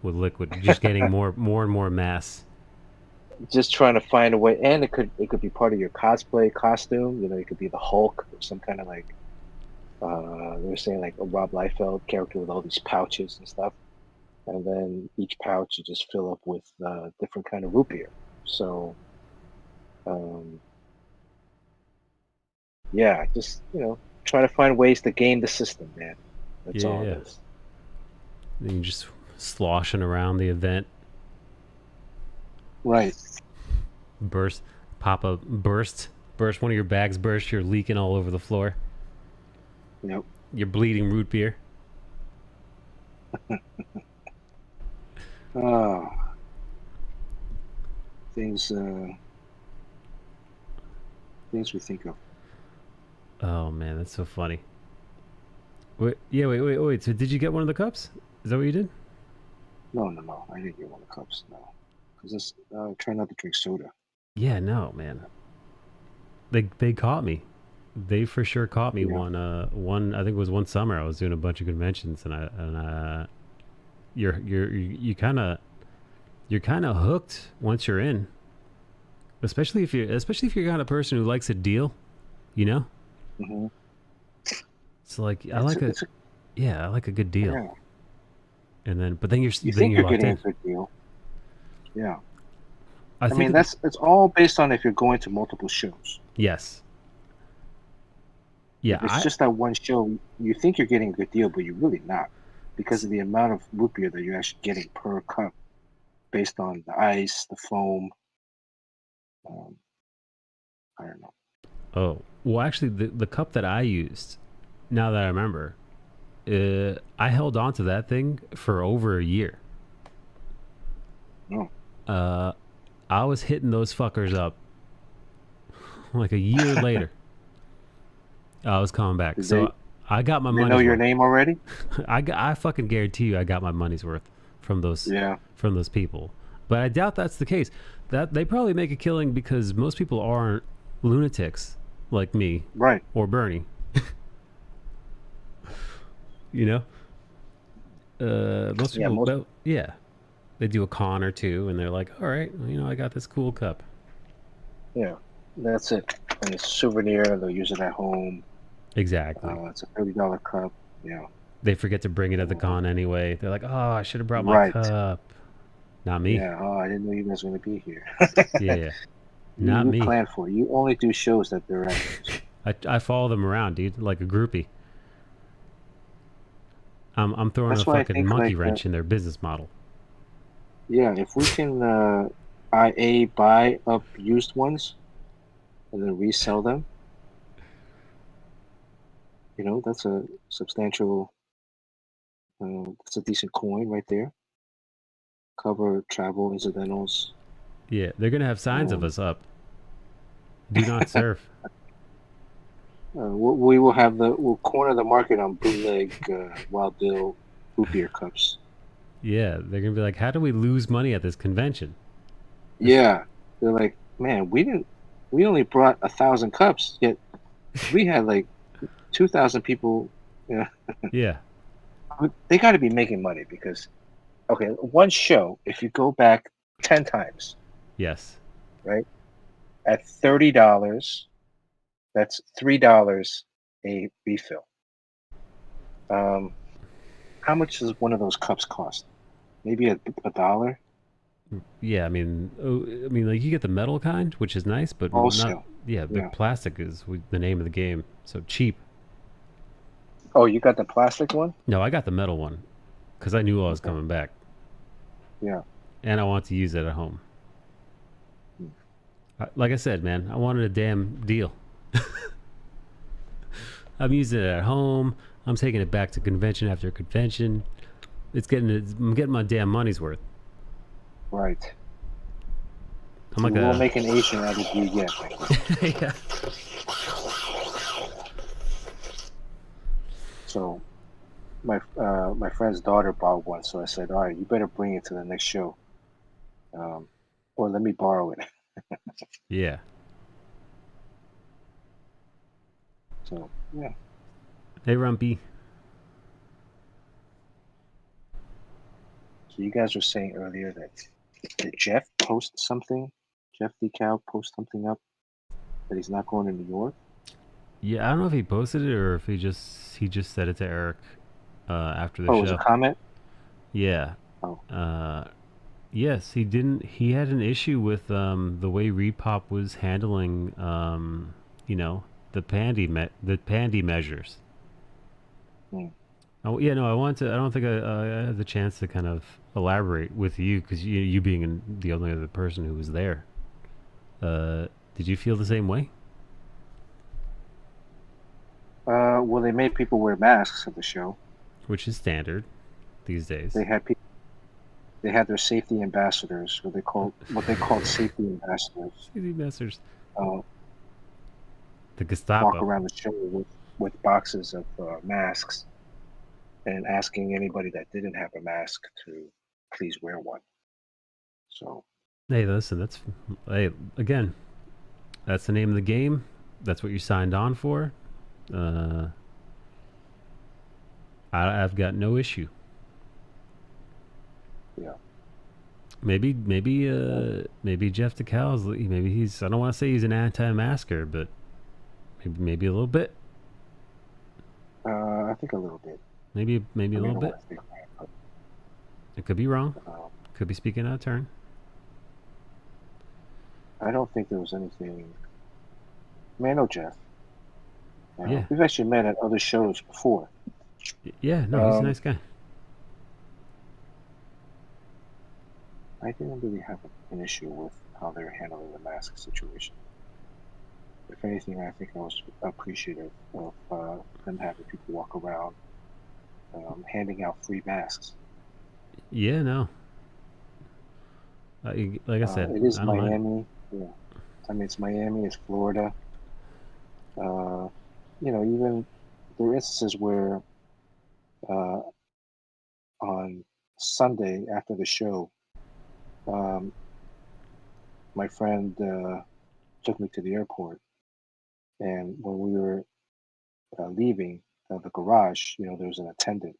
with liquid, just getting more and more mass.
Just trying to find a way, and it could be part of your cosplay costume. It could be the Hulk or some kind of like they were saying like a Rob Liefeld character with all these pouches and stuff, and then each pouch you just fill up with different kind of root beer. So, yeah, just try to find ways to game the system, man. That's all it is.
Then you're just sloshing around the event.
Right.
Burst one of your bags burst, you're leaking all over the floor.
Yep.
You're bleeding root beer.
Things we think of.
Oh man, that's so funny. Wait. So did you get one of the cups? Is that what you did?
No. I didn't get one of the cups. No, because I try not to drink soda.
Yeah, no, man. They caught me. They for sure caught me. One I think it was one summer. I was doing a bunch of conventions, and you're kind of hooked once you're in. Especially if you're the kind of person who likes a deal,
Mm-hmm.
So like I like a good deal.
Yeah.
And then, but then you're
getting a good deal. Yeah.
I
mean, it's all based on if you're going to multiple shows.
Yes. Yeah.
If it's just that one show, you think you're getting a good deal, but you're really not, because of the amount of root beer that you're actually getting per cup, based on the ice, the foam. I don't know.
Oh, well, actually, the cup that I used, now that I remember, I held on to that thing for over a year.
Oh.
I was hitting those fuckers up like a year later. I was coming back. I got my money.
They know your name already?
I fucking guarantee you I got my money's worth from those people. But I doubt that's the case. That they probably make a killing because most people aren't lunatics like me,
right?
Or Bernie. Most people, they do a con or two, and they're like, "All right, I got this cool cup."
Yeah, that's it. And it's a souvenir. They'll use it at home.
Exactly.
It's a $30 cup. Yeah.
They forget to bring it at the con anyway. They're like, "Oh, I should have brought my cup." Not me.
Yeah. Oh, I didn't know you guys were going to be here.
Yeah. Not me.
You plan for it. You only do shows that they're at.
I follow them around, dude, like a groupie. I'm throwing a fucking monkey wrench in their business model.
Yeah, if we can buy up used ones and then resell them, that's a substantial, that's a decent coin right there. Cover travel incidentals.
Yeah, they're gonna have signs of us up. Do not serve.
We will have we'll corner the market on bootleg Wild Bill root beer cups.
Yeah, they're gonna be like, how do we lose money at this convention?
Yeah, they're like, man, we only brought 1,000 cups, yet we had like 2,000 people.
Yeah.
They got to be making money because, okay, one show, if you go back 10 times,
Yes.
right? At $30, that's $3 a refill. How much does one of those cups cost? Maybe a dollar
Yeah, I mean, like you get the metal kind, which is nice, but not.
wholesale.
Yeah,
Yeah.
but plastic is the name of the game. So cheap.
Oh, you got the plastic one?
No, I got the metal one because I knew I was
Okay.
coming back,
Yeah.
and I want to use it at home. Like I said, man, I wanted a damn deal. I'm using it at home. I'm taking it back to convention after convention. I'm getting my damn money's worth.
Right.
I'm like
We'll make an Asian out of you yet.
Yeah.
So my friend's daughter bought one, so I said, all right, you better bring it to the next show. Or let me borrow it.
Yeah.
So yeah.
Hey, Rumpy.
So you guys were saying earlier that did Jeff post something? Jeff DeCal post something up that he's not going to New York?
Yeah, I don't know if he posted it or if he just said it to Eric after the
Oh,
show.
it was a comment?
Yeah.
Oh.
Yes, he didn't. He had an issue with the way Repop was handling, the pandy measures.
Hmm.
Oh yeah, no, I want to. I don't think I had the chance to kind of elaborate with you because you being the only other person who was there. Did you feel the same way?
Well, they made people wear masks at the show.
Which is standard these days.
They had people. They had their safety ambassadors, what they called safety ambassadors.
Safety ambassadors. The
Walk
Gestapo.
around the show with boxes of masks and asking anybody that didn't have a mask to please wear one. So
Hey, listen, again, that's the name of the game. That's what you signed on for. I've got no issue.
yeah,
Maybe Jeff DeCal's. Maybe he's. I don't want to say he's an anti-masker, but maybe a little bit.
I think a little bit.
Maybe a little bit. It could be wrong. Could be speaking out of turn.
I don't think there was anything. I mean, I know Jeff.
Yeah.
We've actually met at other shows before.
Yeah, no, he's a nice guy.
I didn't really have an issue with how they're handling the mask situation. If anything, I think I was appreciative of them having people walk around handing out free masks.
Yeah, no. Like I said,
it is
I don't mind.
Miami. Yeah, I mean it's Miami, it's Florida. Even there are instances where on Sunday after the show, my friend took me to the airport, and when we were leaving the garage, there was an attendant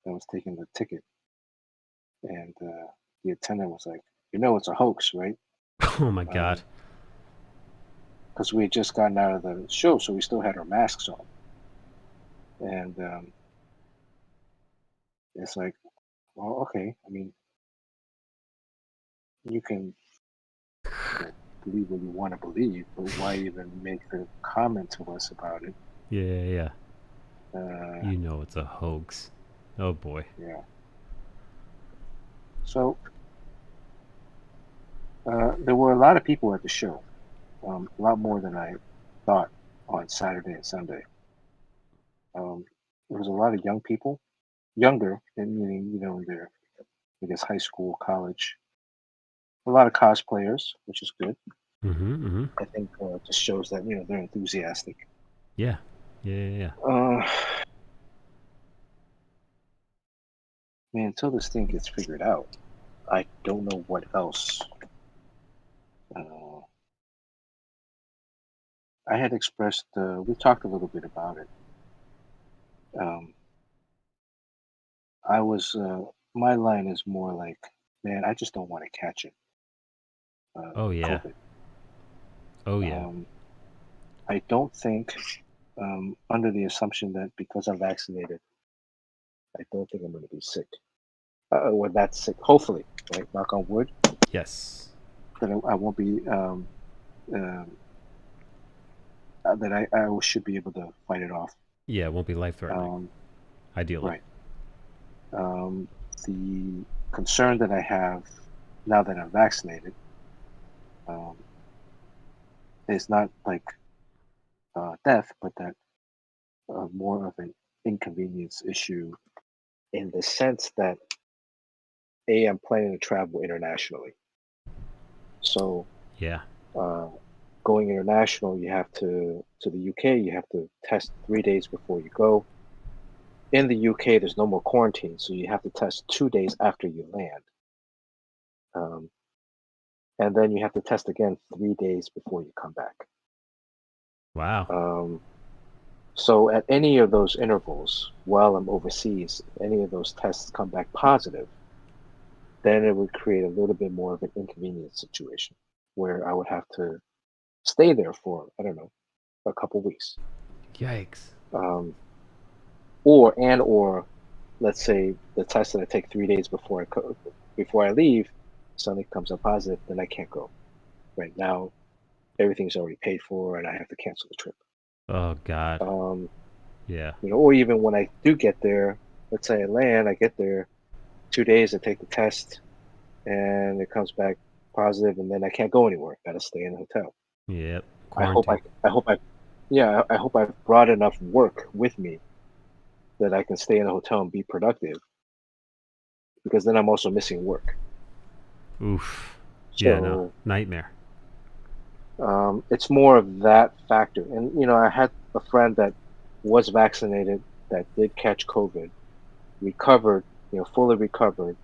that was taking the ticket, and the attendant was like, it's a hoax, right?
Oh my god.
Because we had just gotten out of the show, so we still had our masks on. And it's like, well, okay. I mean, you can believe what you want to believe, but why even make the comment to us about it?
Yeah. It's a hoax. Oh boy.
Yeah. So there were a lot of people at the show, a lot more than I thought on Saturday and Sunday. There was a lot of young people, younger, and meaning in their, I guess, high school, college. A lot of cosplayers, which is good.
Mm-hmm.
I think just shows that they're enthusiastic.
Yeah.
Man, until this thing gets figured out, I don't know what else. I had expressed. We talked a little bit about it. I was. My line is more like man, I just don't want to catch it.
Oh yeah.
COVID.
Oh yeah.
I don't think, under the assumption that because I'm vaccinated, I don't think I'm going to be sick. Or that sick. Hopefully, right? Knock on wood.
Yes.
That I won't be. That I should be able to fight it off.
Yeah, it won't be life threatening. Ideally.
Right. The concern that I have now that I'm vaccinated is not like death, but that more of an inconvenience issue in the sense that I'm planning to travel internationally. So
Yeah.
going international, you have to the UK. You have to test 3 days before you go. In the UK, there's no more quarantine, so you have to test 2 days after you land. And then you have to test again 3 days before you come back.
Wow.
So at any of those intervals while I'm overseas, if any of those tests come back positive, then it would create a little bit more of an inconvenient situation where I would have to stay there for, I don't know, a couple weeks.
Yikes.
Or let's say the test that I take 3 days before I leave, suddenly comes up positive, then I can't go. Right now, everything's already paid for, and I have to cancel the trip.
Oh God. Yeah.
Or even when I do get there, let's say I land, I get there 2 days, I take the test, and it comes back positive, and then I can't go anywhere. Got to stay in the hotel.
Yep.
I hope
Quarantine.
I hope I've brought enough work with me that I can stay in a hotel and be productive, because then I'm also missing work.
Oof. Yeah. No.
So
Nightmare.
it's more of that factor. And I had a friend that was vaccinated that did catch COVID, recovered, fully recovered.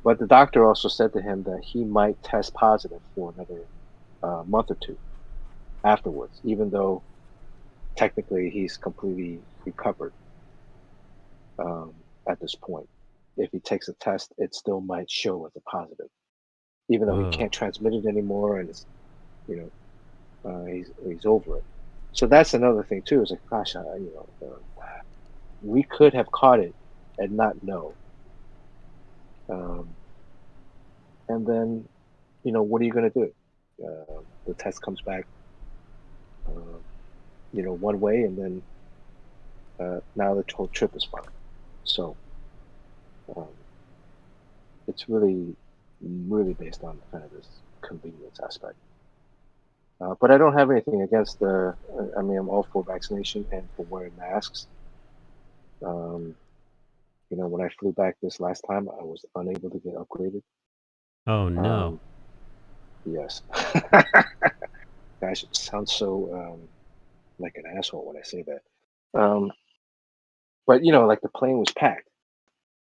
But the doctor also said to him that he might test positive for another month or two afterwards, even though technically he's completely recovered at this point. If he takes a test, it still might show as a positive, even though he
Whoa.
can't transmit it anymore, and it's he's over it. So that's another thing too. Is like, gosh, we could have caught it and not know. And then, what are you going to do? The test comes back, one way, and then now the whole trip is fine. So um, it's really, really based on kind of this convenience aspect. But I don't have anything against I mean, I'm all for vaccination and for wearing masks. Um, when I flew back this last time, I was unable to get upgraded.
Oh no.
Yes. Gosh, it sounds so like an asshole when I say that. But like the plane was packed,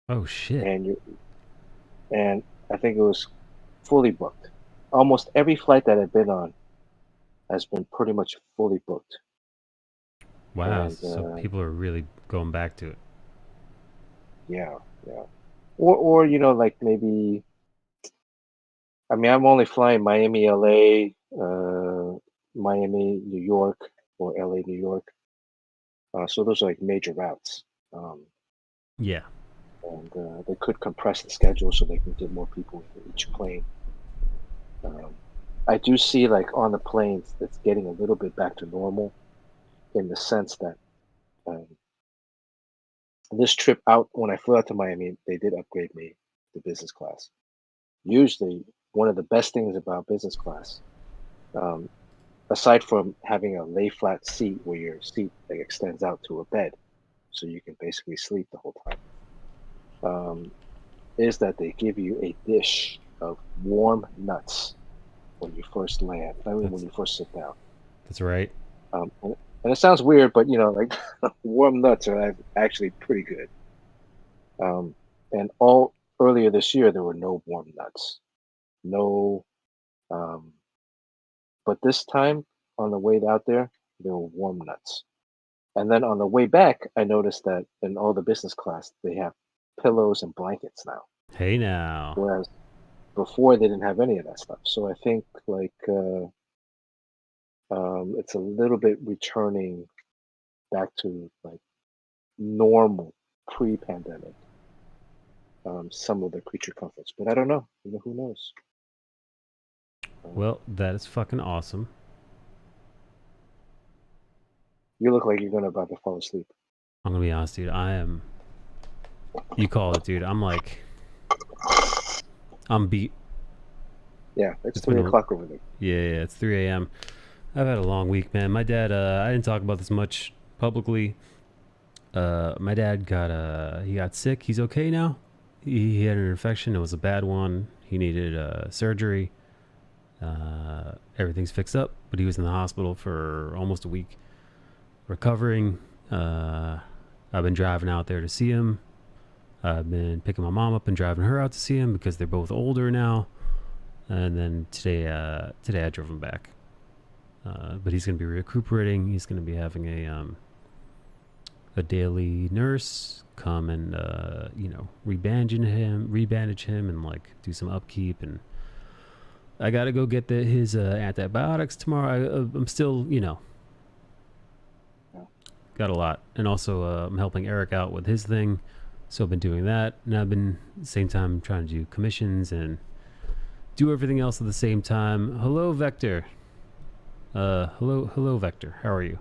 Oh shit.
and I think it was fully booked. Almost every flight that I've been on has been pretty much fully booked.
Wow.
And
So people are really going back to it.
yeah, yeah. Or like maybe, I mean, I'm only flying Miami, LA, Miami, New York, or LA, New York. So those are like major routes.
Yeah.
And they could compress the schedule so they can get more people in each plane. I do see like on the planes, it's getting a little bit back to normal in the sense that um, this trip out, when I flew out to Miami, they did upgrade me to business class. Usually, one of the best things about business class, um, aside from having a lay flat seat where your seat like, extends out to a bed, so you can basically sleep the whole time, is that they give you a dish of warm nuts when you first land. I mean, when
That's
you first sit down.
that's right.
And it sounds weird, but like warm nuts are actually pretty good. And all earlier this year, there were no warm nuts, no. Um, but this time, on the way out there were warm nuts. And then on the way back, I noticed that in all the business class, they have pillows and blankets now.
Hey now.
Whereas, before they didn't have any of that stuff. So I think like it's a little bit returning back to like normal pre-pandemic. Some of the creature comforts, but I don't know. You know, who knows?
Well, that is fucking awesome.
You look like you're about to fall asleep.
I'm gonna be honest, dude. I am. You call it, dude. I'm like, I'm beat.
Yeah, it's
It's been
3 o'clock over there.
Yeah, it's 3 a.m. I've had a long week, man. My dad, I didn't talk about this much publicly. My dad got sick. He's okay now. He had an infection. It was a bad one. He needed surgery. Everything's fixed up, but he was in the hospital for almost a week recovering. I've been driving out there to see him. I've been picking my mom up and driving her out to see him because they're both older now. And then today I drove him back. But he's going to be recuperating. He's going to be having a daily nurse come and rebandage him and like do some upkeep. And I got to go get his antibiotics tomorrow. I'm still, got a lot. And also I'm helping Eric out with his thing. So I've been doing that. And I've been at the same time trying to do commissions and do everything else at the same time. Hello, Vector. Hello, Vector. How are you?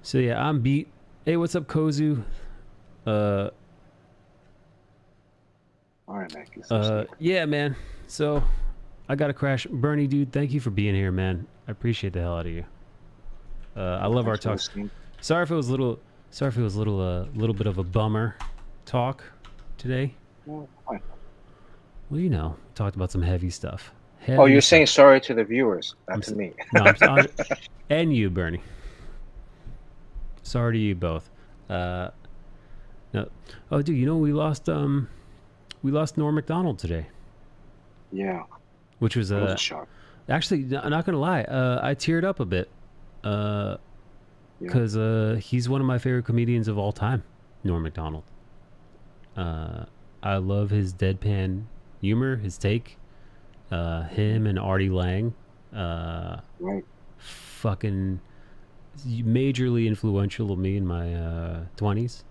So yeah, I'm beat. Hey, what's up, Kozu?
All right, man.
Yeah, man. So I got to crash. Bernie, dude, thank you for being here, man. I appreciate the hell out of you. I love our talks. Sorry if it was a little bit of a bummer talk today.
No, fine.
Well, talked about some heavy stuff.
Oh, you're saying sorry to the viewers, not to me.
No, and you, Bernie. Sorry to you both. No. Oh, dude, we lost Norm Macdonald today.
Yeah.
Which was
a shock.
Actually, I'm not gonna lie. I teared up a bit. Because he's one of my favorite comedians of all time, Norm Macdonald. I love his deadpan humor, his take. Him and Artie Lang,
right?
Fucking majorly influential to me in my 20s.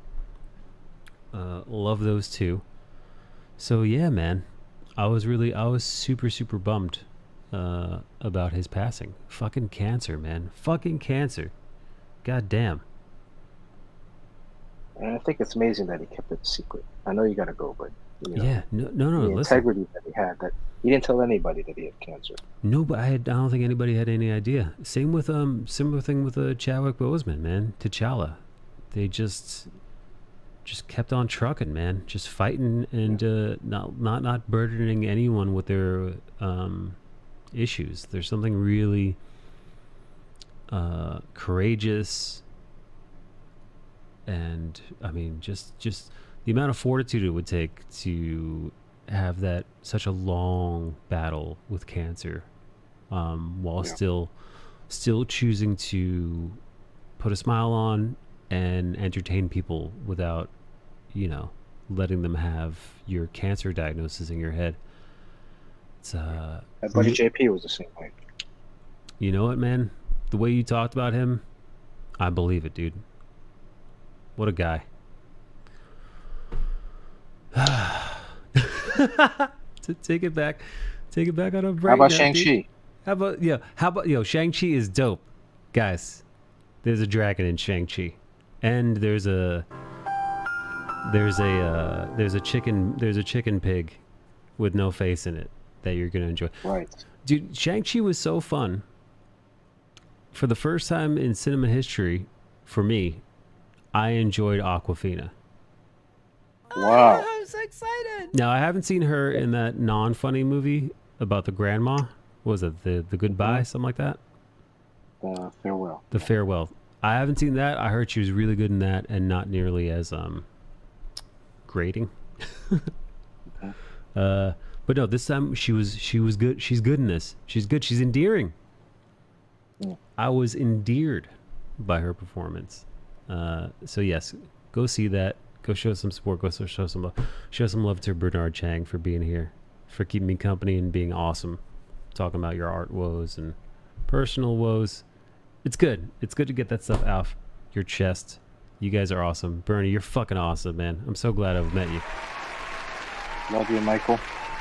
Love those two. So yeah, man, I was super bummed about his passing. Fucking cancer, man. Fucking cancer. God damn.
And I think it's amazing that he kept it secret. I know you gotta go, but
yeah, no.
The integrity that he had, that he didn't tell anybody that he had cancer.
No, but I don't think anybody had any idea. Same with similar thing with Chadwick Boseman, man. T'Challa, they just kept on trucking, man. Just fighting and not burdening anyone with their issues. There's something really courageous, and I mean, just the amount of fortitude it would take to have that such a long battle with cancer, while still choosing to put a smile on and entertain people without, letting them have your cancer diagnosis in your head. It's
My buddy JP was the same way.
You know what, man? The way you talked about him, I believe it, dude. What a guy. To take it back on a break.
How about Shang-Chi?
How about Shang-Chi is dope. Guys, there's a dragon in Shang-Chi. And there's a chicken pig with no face in it that you're gonna enjoy.
Right.
Dude, Shang-Chi was so fun. For the first time in cinema history, for me, I enjoyed Awkwafina.
Wow.
I'm so excited. Now, I haven't seen her in that non-funny movie about the grandma. What was it? The Goodbye? Something like that?
Farewell.
The Farewell. I haven't seen that. I heard she was really good in that and not nearly as grating. But no, this time she was good. She's good in this. She's good. She's endearing.
Yeah.
I was endeared by her performance. So yes, go see that. Go show some support. Go show some love. Show some love to Bernard Chang for being here, for keeping me company and being awesome. Talking about your art woes and personal woes. It's good. It's good to get that stuff off your chest. You guys are awesome. Bernie, you're fucking awesome, man. I'm so glad I've met you.
Love you, Michael.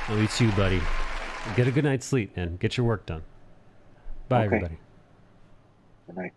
Love you too, buddy. Get a good night's sleep, man. Get your work done. Bye,
Okay.
everybody.
Good night.